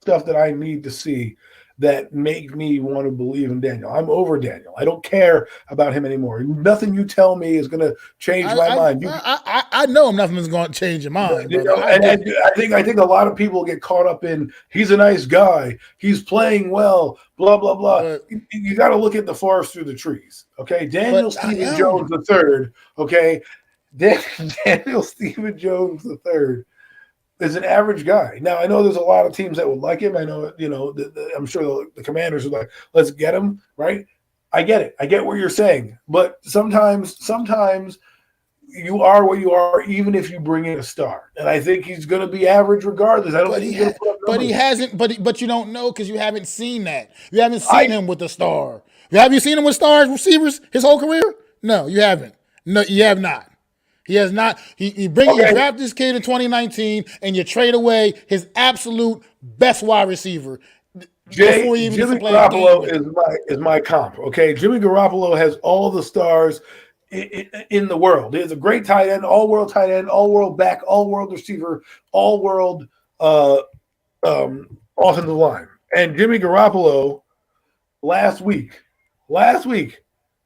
[SPEAKER 4] stuff that I need to see that make me want to believe in Daniel. I'm over Daniel. I don't care about him anymore. Nothing you tell me is going to change my mind.
[SPEAKER 1] I know nothing's going to change your mind.
[SPEAKER 4] I think a lot of people get caught up in he's a nice guy, he's playing well, blah blah blah. You got to look at the forest through the trees. Okay, Daniel Stephen Jones III. Okay, Daniel Stephen Jones III. Is an average guy. Now, I know there's a lot of teams that would like him. I know, I'm sure the Commanders are like, let's get him, right? I get it. I get what you're saying. But sometimes you are what you are, even if you bring in a star. And I think he's going to be average regardless. I don't think he's going to put up numbers.
[SPEAKER 1] But he hasn't. But you don't know because you haven't seen that. You haven't seen him with a star. Have you seen him with stars receivers his whole career? No, you haven't. No, you have not. He has not. You draft this kid in 2019, and you trade away his absolute best wide receiver.
[SPEAKER 4] Jimmy Garoppolo is my comp. Okay, Jimmy Garoppolo has all the stars in the world. He has a great tight end, all-world tight end, all-world back, all-world receiver, all-world offensive line. And Jimmy Garoppolo last week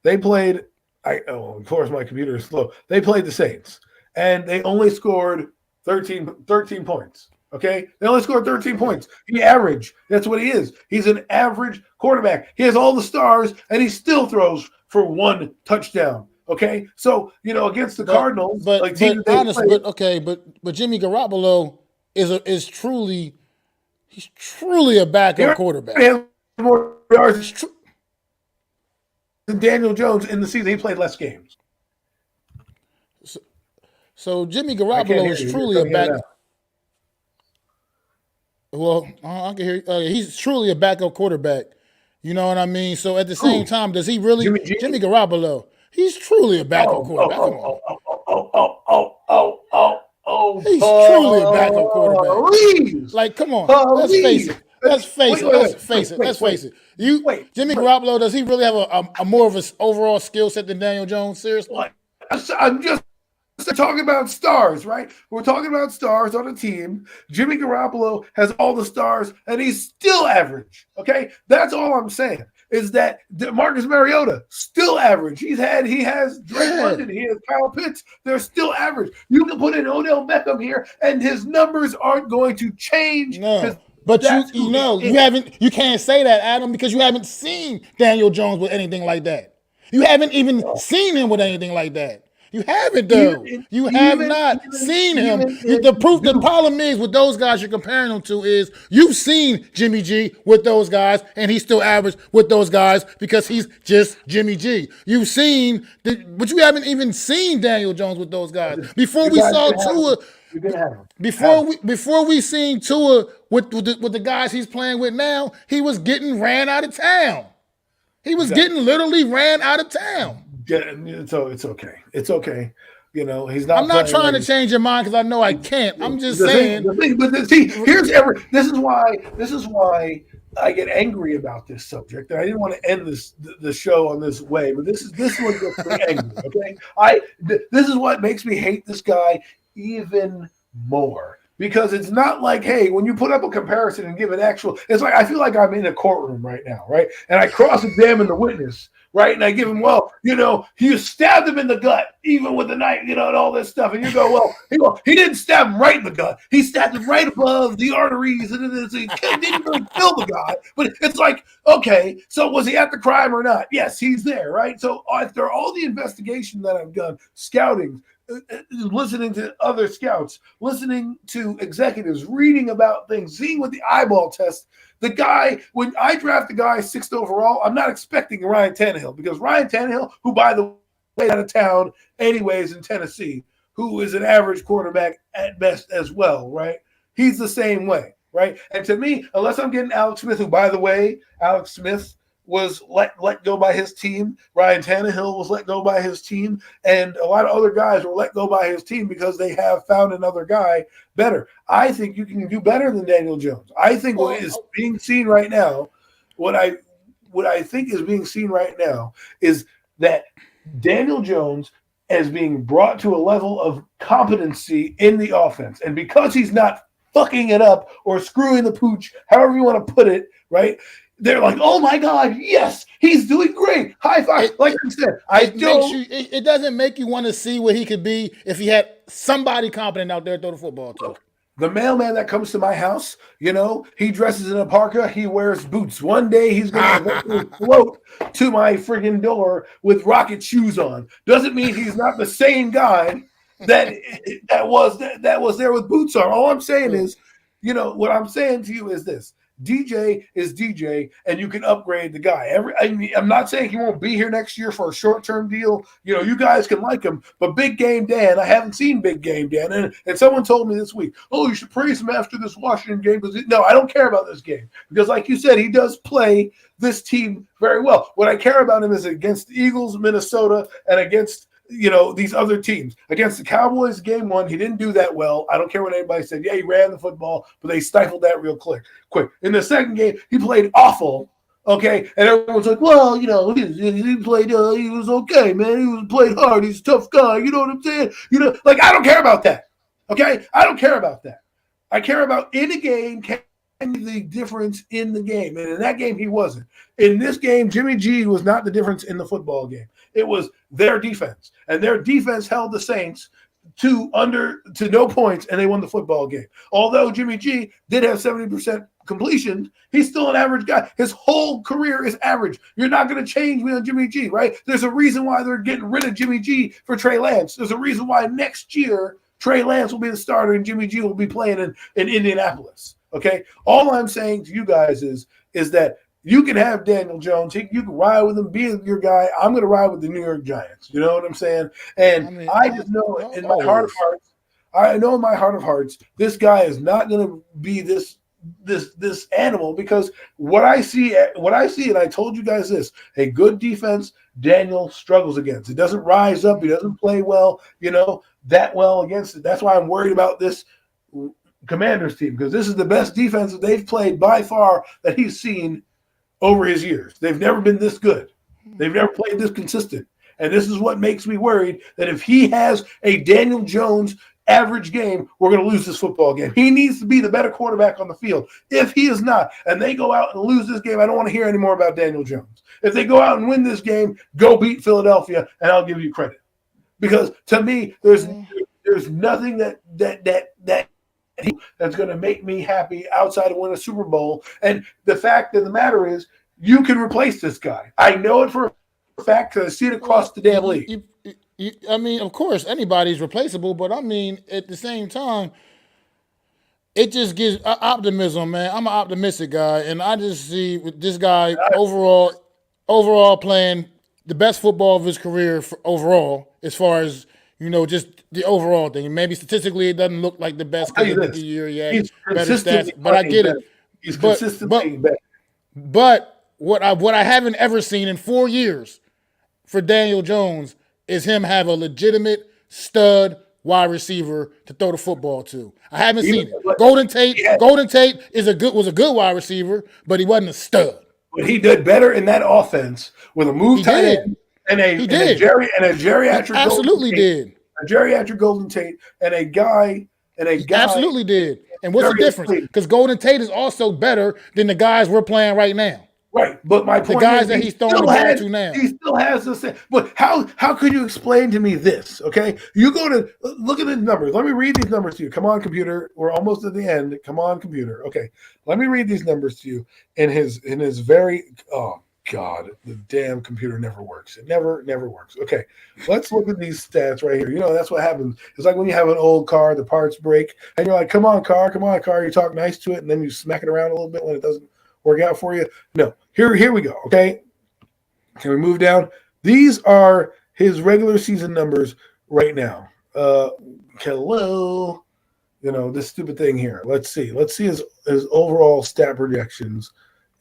[SPEAKER 4] they played. Of course, my computer is slow. They played the Saints, and they only scored 13 points. Okay? They only scored 13 points. He average. That's what he is. He's an average quarterback. He has all the stars, and he still throws for one touchdown. Okay? So, against the Cardinals.
[SPEAKER 1] But Jimmy Garoppolo is truly a backup quarterback.
[SPEAKER 4] He has more yards than Daniel Jones in the season. He played less games.
[SPEAKER 1] So Jimmy Garoppolo is truly a backup. Well, I can hear you. He's truly a backup quarterback. You know what I mean? So at the same time, does he really? Jimmy Garoppolo, he's truly a backup quarterback. He's truly a backup quarterback. Like, come on. Let's face it. Let's face it. Jimmy Garoppolo, does he really have a more of an overall skill set than Daniel Jones? Seriously?
[SPEAKER 4] I'm just talking about stars, right? We're talking about stars on a team. Jimmy Garoppolo has all the stars, and he's still average. Okay, that's all I'm saying. Is that Marcus Mariota still average? He has Drake London, he has Kyle Pitts. They're still average. You can put in Odell Beckham here, and his numbers aren't going to change.
[SPEAKER 1] No. But you can't say that, Adam, because you haven't seen Daniel Jones with anything like that. You haven't even seen him with anything like that. You haven't, though. You have not seen him. The problem is with those guys you're comparing him to is you've seen Jimmy G with those guys, and he's still average with those guys because he's just Jimmy G. You've seen, but you haven't even seen Daniel Jones with those guys. Before we saw Tua, before we seen Tua with the guys he's playing with now, he was getting ran out of town. He was getting literally ran out of town.
[SPEAKER 4] So it's okay. It's okay. You know, he's not.
[SPEAKER 1] I'm not trying to change your mind because I know I can't. I'm just saying.
[SPEAKER 4] This is why I get angry about this subject. And I didn't want to end the show on this way, but this is what gets me angry. Okay, this is what makes me hate this guy even more. Because it's not like, hey, when you put up a comparison and give an actual, it's like I feel like I'm in a courtroom right now, right? And I cross-examine the witness, right? And I give him, well, you know, he stabbed him in the gut, even with the knife, you know, and all this stuff. And you go, well, he didn't stab him right in the gut. He stabbed him right above the arteries, and he didn't really kill the guy. But it's like, okay, so was he at the crime or not? Yes, he's there, right? So after all the investigation that I've done, scouting, listening to other scouts, listening to executives, reading about things, seeing what the eyeball test, the guy, when I draft a guy 6th overall, I'm not expecting Ryan Tannehill because Ryan Tannehill, who by the way out of town anyways in Tennessee, who is an average quarterback at best as well, right? He's the same way, right? And to me, unless I'm getting Alex Smith, who by the way, Alex Smith was let go by his team. Ryan Tannehill was let go by his team. And a lot of other guys were let go by his team because they have found another guy better. I think you can do better than Daniel Jones. I think what is being seen right now, what I think is being seen right now is that Daniel Jones is being brought to a level of competency in the offense. And because he's not fucking it up or screwing the pooch, however you want to put it, right? They're like, oh my God, yes, he's doing great. High five. Like I said,
[SPEAKER 1] it doesn't make you want to see what he could be if he had somebody competent out there to throw the football to.
[SPEAKER 4] The mailman that comes to my house, you know, he dresses in a parka, he wears boots. One day he's going to float to my friggin' door with rocket shoes on. Doesn't mean he's not the same guy that was there with boots on. All I'm saying is, you know, what I'm saying to you is this. DJ is DJ, and you can upgrade the guy. I'm not saying he won't be here next year for a short-term deal. You know, you guys can like him, but Big Game Dan, I haven't seen Big Game Dan. And someone told me this week, oh, you should praise him after this Washington game. No, I don't care about this game because, like you said, he does play this team very well. What I care about him is against the Eagles, Minnesota, and against these other teams. Against the Cowboys, game 1, he didn't do that well. I don't care what anybody said. Yeah, he ran the football, but they stifled that real quick. In the second game, he played awful, okay? And everyone's like, well, he played, he was okay, man. He played hard. He's a tough guy. You know what I'm saying? I don't care about that, okay? I don't care about that. I care about in a game, the difference in the game. And in that game, he wasn't. In this game, Jimmy G was not the difference in the football game. It was their defense. And their defense held the Saints to no points, and they won the football game. Although Jimmy G did have 70% completion, he's still an average guy. His whole career is average. You're not going to change me on Jimmy G, right? There's a reason why they're getting rid of Jimmy G for Trey Lance. There's a reason why next year Trey Lance will be the starter and Jimmy G will be playing in Indianapolis. Okay, all I'm saying to you guys is that you can have Daniel Jones. You can ride with him, be your guy. I'm going to ride with the New York Giants. You know what I'm saying? And I just know in my heart of hearts, this guy is not going to be this animal because what I see, and I told you guys this: a good defense, Daniel struggles against. It doesn't rise up. He doesn't play well. That well against it. That's why I'm worried about this Commanders team because this is the best defense that they've played by far that he's seen over his years. They've never been this good. They've never played this consistent. And this is what makes me worried that if he has a Daniel Jones average game, we're going to lose this football game. He needs to be the better quarterback on the field. If he is not, and they go out and lose this game, I don't want to hear any more about Daniel Jones. If they go out and win this game, go beat Philadelphia, and I'll give you credit. Because to me, there's nothing that's going to make me happy outside of winning a Super Bowl. And the fact of the matter is, you can replace this guy. I know it for a fact because I see it across the damn league.
[SPEAKER 1] I mean, of course, anybody's replaceable, but I mean, at the same time, it just gives optimism, man. I'm an optimistic guy, and I just see with this guy overall playing the best football of his career overall, as far as just the overall thing. Maybe statistically, it doesn't look like the best because of the year he had better stats, but I get it.
[SPEAKER 4] He's consistently better.
[SPEAKER 1] But what I haven't ever seen in 4 years for Daniel Jones is him have a legitimate stud wide receiver to throw the football to. I haven't seen it. Golden Tate was a good wide receiver, but he wasn't a stud.
[SPEAKER 4] But he did better in that offense with a move tight end and a geriatric.
[SPEAKER 1] Absolutely did.
[SPEAKER 4] A geriatric Golden Tate and a guy.
[SPEAKER 1] Absolutely did. And what's the difference? Because Golden Tate is also better than the guys we're playing right now.
[SPEAKER 4] Right, but my point
[SPEAKER 1] the guys
[SPEAKER 4] is
[SPEAKER 1] that he's throwing the ball to now.
[SPEAKER 4] He still has the same. But how could you explain to me this? Okay, you go to look at the numbers. Let me read these numbers to you. Come on, computer. We're almost at the end. Come on, computer. Okay, let me read these numbers to you. In his very God, the damn computer never works. It never works. Okay, let's look at these stats right here. That's what happens. It's like when you have an old car, the parts break, and you're like, "Come on, car. You talk nice to it, and then you smack it around a little bit when it doesn't work out for you. No, here we go. Okay, can we move down? These are his regular season numbers right now. Hello, this stupid thing here. Let's see his overall stat projections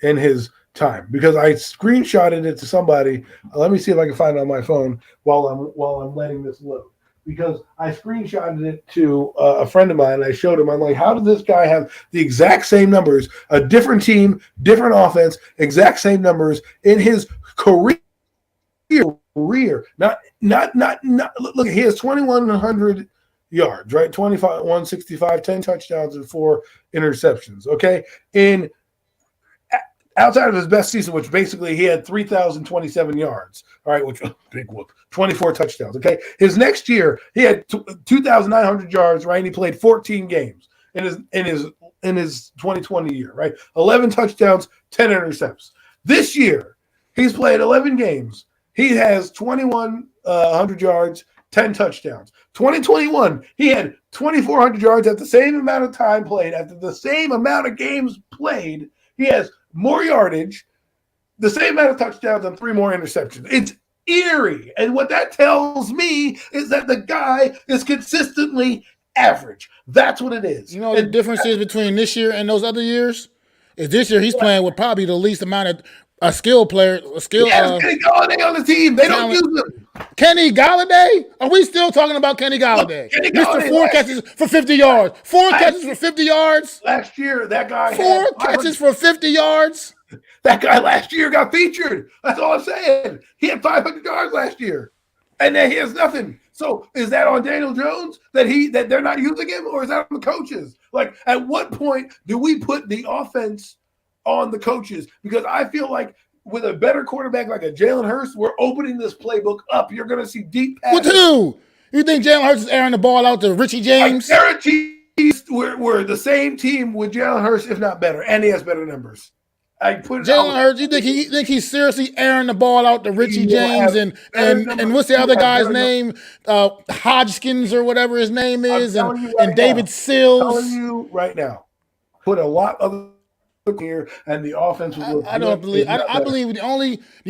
[SPEAKER 4] in his time, because I screenshotted it to somebody. Let me see if I can find it on my phone while I'm letting this load. Because I screenshotted it to a friend of mine, and I showed him. I'm like, how did this guy have the exact same numbers, a different team, different offense, exact same numbers in his career? Not. Look, he has 2,100 yards, right? 165, 10 touchdowns and 4 interceptions. Okay, outside of his best season, which basically he had 3,027 yards, all right, which big whoop, 24 touchdowns, okay? His next year, he had 2,900 yards, right, and he played 14 games in his 2020 year, right? 11 touchdowns, 10 interceptions. This year, he's played 11 games. He has 2,100 yards, 10 touchdowns. 2021, he had 2,400 yards at the same amount of time played, after the same amount of games played. He has more yardage, the same amount of touchdowns, and 3 more interceptions. It's eerie. And what that tells me is that the guy is consistently average. That's what it is.
[SPEAKER 1] The difference is between this year and those other years is this year he's playing with probably the least amount of a skill player.
[SPEAKER 4] Kenny Galladay on the team. They don't use him.
[SPEAKER 1] Kenny Galladay? Are we still talking about Kenny Galladay? Mr. 4 catches for 50 yards. 4 catches for 50 yards.
[SPEAKER 4] Last year, that guy
[SPEAKER 1] 4 catches for 50 yards.
[SPEAKER 4] That guy last year got featured. That's all I'm saying. He had 500 yards last year, and then he has nothing. So is that on Daniel Jones that they're not using him, or is that on the coaches? Like, at what point do we put the offense on the coaches? Because I feel like with a better quarterback like a Jalen Hurts, we're opening this playbook up. You're going to see deep passes.
[SPEAKER 1] With who? You think Jalen Hurts is airing the ball out to Richie James?
[SPEAKER 4] We're the same team with Jalen Hurts, if not better, and he has better numbers.
[SPEAKER 1] Jalen Hurts, you think he's seriously airing the ball out to Richie James and what's the other guy's name? Hodgkins or whatever his name is, and David Sills.
[SPEAKER 4] I'm telling you right now, put a lot of here, and the offense was.
[SPEAKER 1] I believe the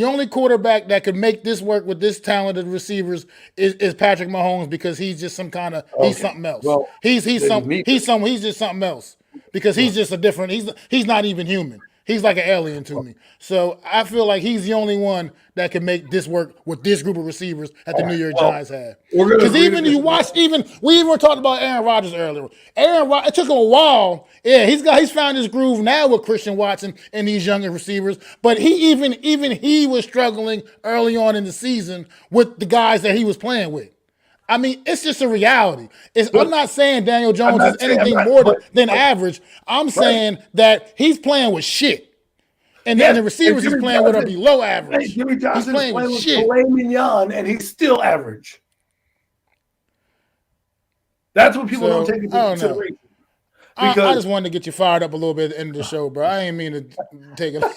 [SPEAKER 1] only quarterback that could make this work with this talented receivers is Patrick Mahomes, because he's just some kind of he's something else. Well, he's just something else, because he's just a different. He's not even human. He's like an alien to me. So I feel like he's the only one that can make this work with this group of receivers that the New York Giants have. Because we even talked about Aaron Rodgers earlier. It took him a while. Yeah, he's found his groove now with Christian Watson and these younger receivers. But he was struggling early on in the season with the guys that he was playing with. I mean, it's just a reality. I'm not saying Daniel Jones is anything more than average. I'm saying that he's playing with shit. And then the receivers he's playing with are below average.
[SPEAKER 4] Jimmy Johnson is playing with shit. Filet mignon, and he's still average. That's what people don't take into consideration.
[SPEAKER 1] I just wanted to get you fired up a little bit at the end of the show, bro. I ain't mean to take it like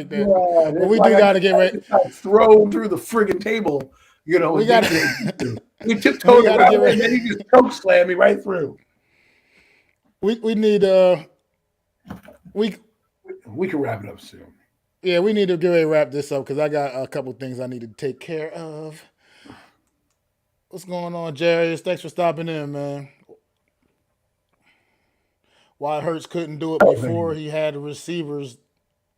[SPEAKER 1] that.
[SPEAKER 4] God,
[SPEAKER 1] but we do got to get ready.
[SPEAKER 4] Thrown through the friggin' table, you know.
[SPEAKER 1] We got
[SPEAKER 4] we tiptoed around and then he just choke slammed me right through.
[SPEAKER 1] We need we
[SPEAKER 4] can wrap it up soon.
[SPEAKER 1] Yeah, we need to get ready to wrap this up because I got a couple things I need to take care of. What's going on, Jarius? Thanks for stopping in, man. Why Hurts couldn't do it before he had the receivers?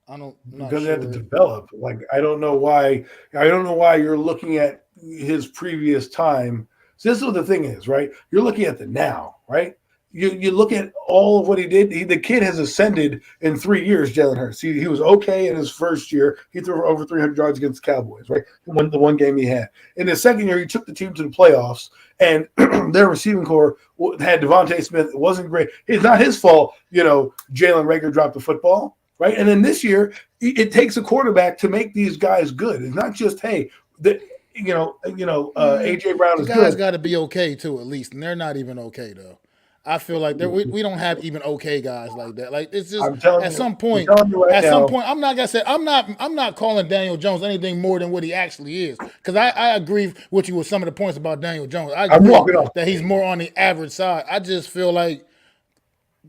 [SPEAKER 4] Because they had to develop. Like I don't know why you're looking at his previous time. So this is what the thing is, right? You're looking at the now, right? You look at all of what he did. The kid has ascended in 3 years, Jalen Hurts. He was okay in his first year. He threw for over 300 yards against the Cowboys, right? The one game he had. In his second year, he took the team to the playoffs, and their receiving core had Devontae Smith. It wasn't great. It's not his fault, Jalen Reagor dropped the football, right? And then this year, it takes a quarterback to make these guys good. It's not just, hey, A.J. Brown is good.
[SPEAKER 1] The guys got to be okay, too, at least, and they're not even okay, though. I feel like we don't have even okay guys like that. Like it's just at some point, I'm not gonna say I'm not calling Daniel Jones anything more than what he actually is. Because I agree with you with some of the points about Daniel Jones. I agree that he's more on the average side. I just feel like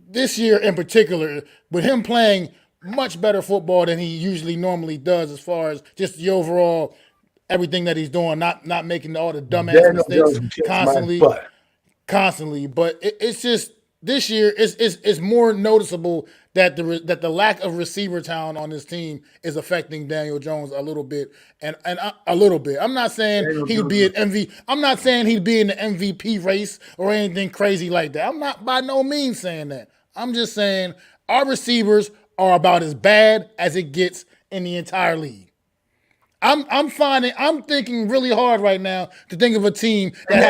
[SPEAKER 1] this year in particular, with him playing much better football than he usually normally does, as far as just the overall everything that he's doing, not making all the dumbass mistakes constantly, but it's just this year it's more noticeable that the lack of receiver talent on this team is affecting Daniel Jones a little bit and a little bit. I'm not saying he'd be an MVP. I'm not saying he'd be in the MVP race or anything crazy like that. I'm not by no means saying that. I'm just saying our receivers are about as bad as it gets in the entire league. I'm thinking really hard right now to think of a team that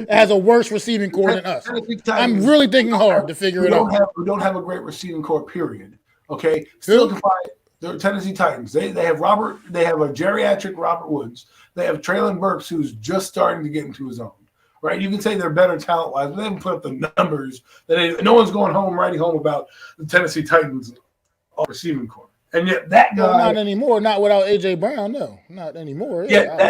[SPEAKER 1] has a worse receiving core than us. I'm really thinking hard to figure it out.
[SPEAKER 4] We don't have a great receiving core, period. Okay, still can find the Tennessee Titans. They have a geriatric Robert Woods. They have Traylon Burks, who's just starting to get into his own. Right, you can say they're better talent-wise, but they haven't put up the numbers. No one's writing home about the Tennessee Titans receiving core. And yet that guy...
[SPEAKER 1] Well, not anymore. Not without A.J. Brown, no. Not anymore.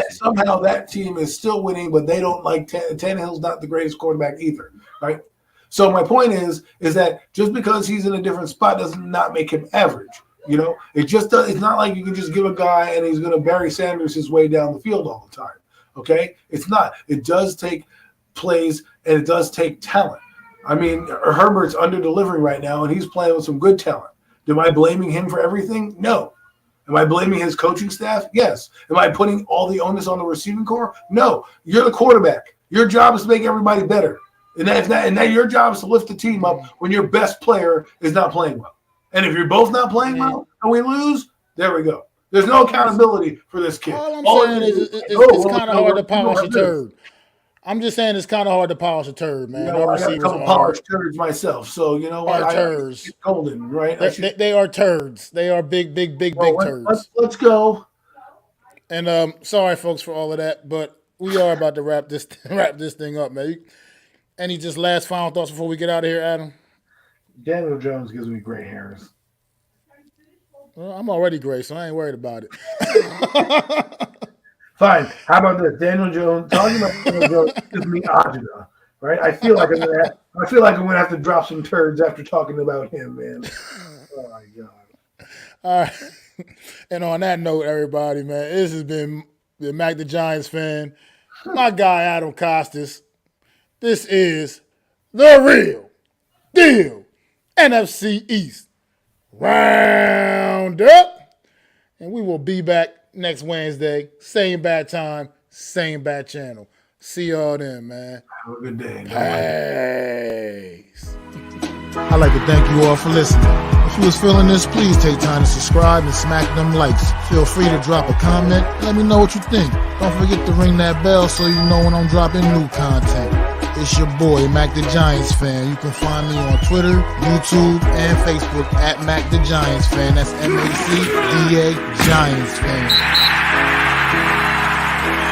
[SPEAKER 4] Somehow that team is still winning, but they don't like... Tannehill's not the greatest quarterback either, right? So my point is that just because he's in a different spot does not make him average. It's not like you can just give a guy and he's going to Barry Sanders his way down the field all the time, okay? It's not. It does take plays and it does take talent. I mean, Herbert's under-delivering right now, and he's playing with some good talent. Am I blaming him for everything? No. Am I blaming his coaching staff? Yes. Am I putting all the onus on the receiving core? No. You're the quarterback. Your job is to make everybody better. And your job is to lift the team up when your best player is not playing well. And if you're both not playing well and we lose, there we go. There's no accountability for this kid.
[SPEAKER 1] All I'm saying is it's kind of hard to polish a turd. I'm just saying it's kind of hard to polish a turd, man.
[SPEAKER 4] I got a couple polished turds myself, so you know what?
[SPEAKER 1] Turds.
[SPEAKER 4] Golden, right?
[SPEAKER 1] They are turds. They are big turds.
[SPEAKER 4] Let's go.
[SPEAKER 1] And sorry, folks, for all of that, but we are about to wrap this thing up, man. Any just last final thoughts before we get out of here, Adam?
[SPEAKER 4] Daniel Jones gives me gray hairs.
[SPEAKER 1] Well, I'm already gray, so I ain't worried about it.
[SPEAKER 4] Fine. How about this? Daniel Jones, talking about Daniel Jones gives me agita, right? I feel like I'm gonna have to drop some turds after talking about him, man. Oh my God.
[SPEAKER 1] All right. And on that note, everybody, man, this has been the Mac the Giants fan, my guy Adam Costas. This is the Real Deal NFC East Round-Up, and we will be back next Wednesday, same bad time, same bad channel. See y'all then, man.
[SPEAKER 4] Have a good day.
[SPEAKER 1] Peace. I'd like to thank you all for listening. If you was feeling this, please take time to subscribe and smack them likes. Feel free to drop a comment. Let me know what you think. Don't forget to ring that bell so you know when I'm dropping new content. It's your boy, Mac the Giants Fan. You can find me on Twitter, YouTube, and Facebook at Mac the Giants Fan. That's MacDa Giants Fan.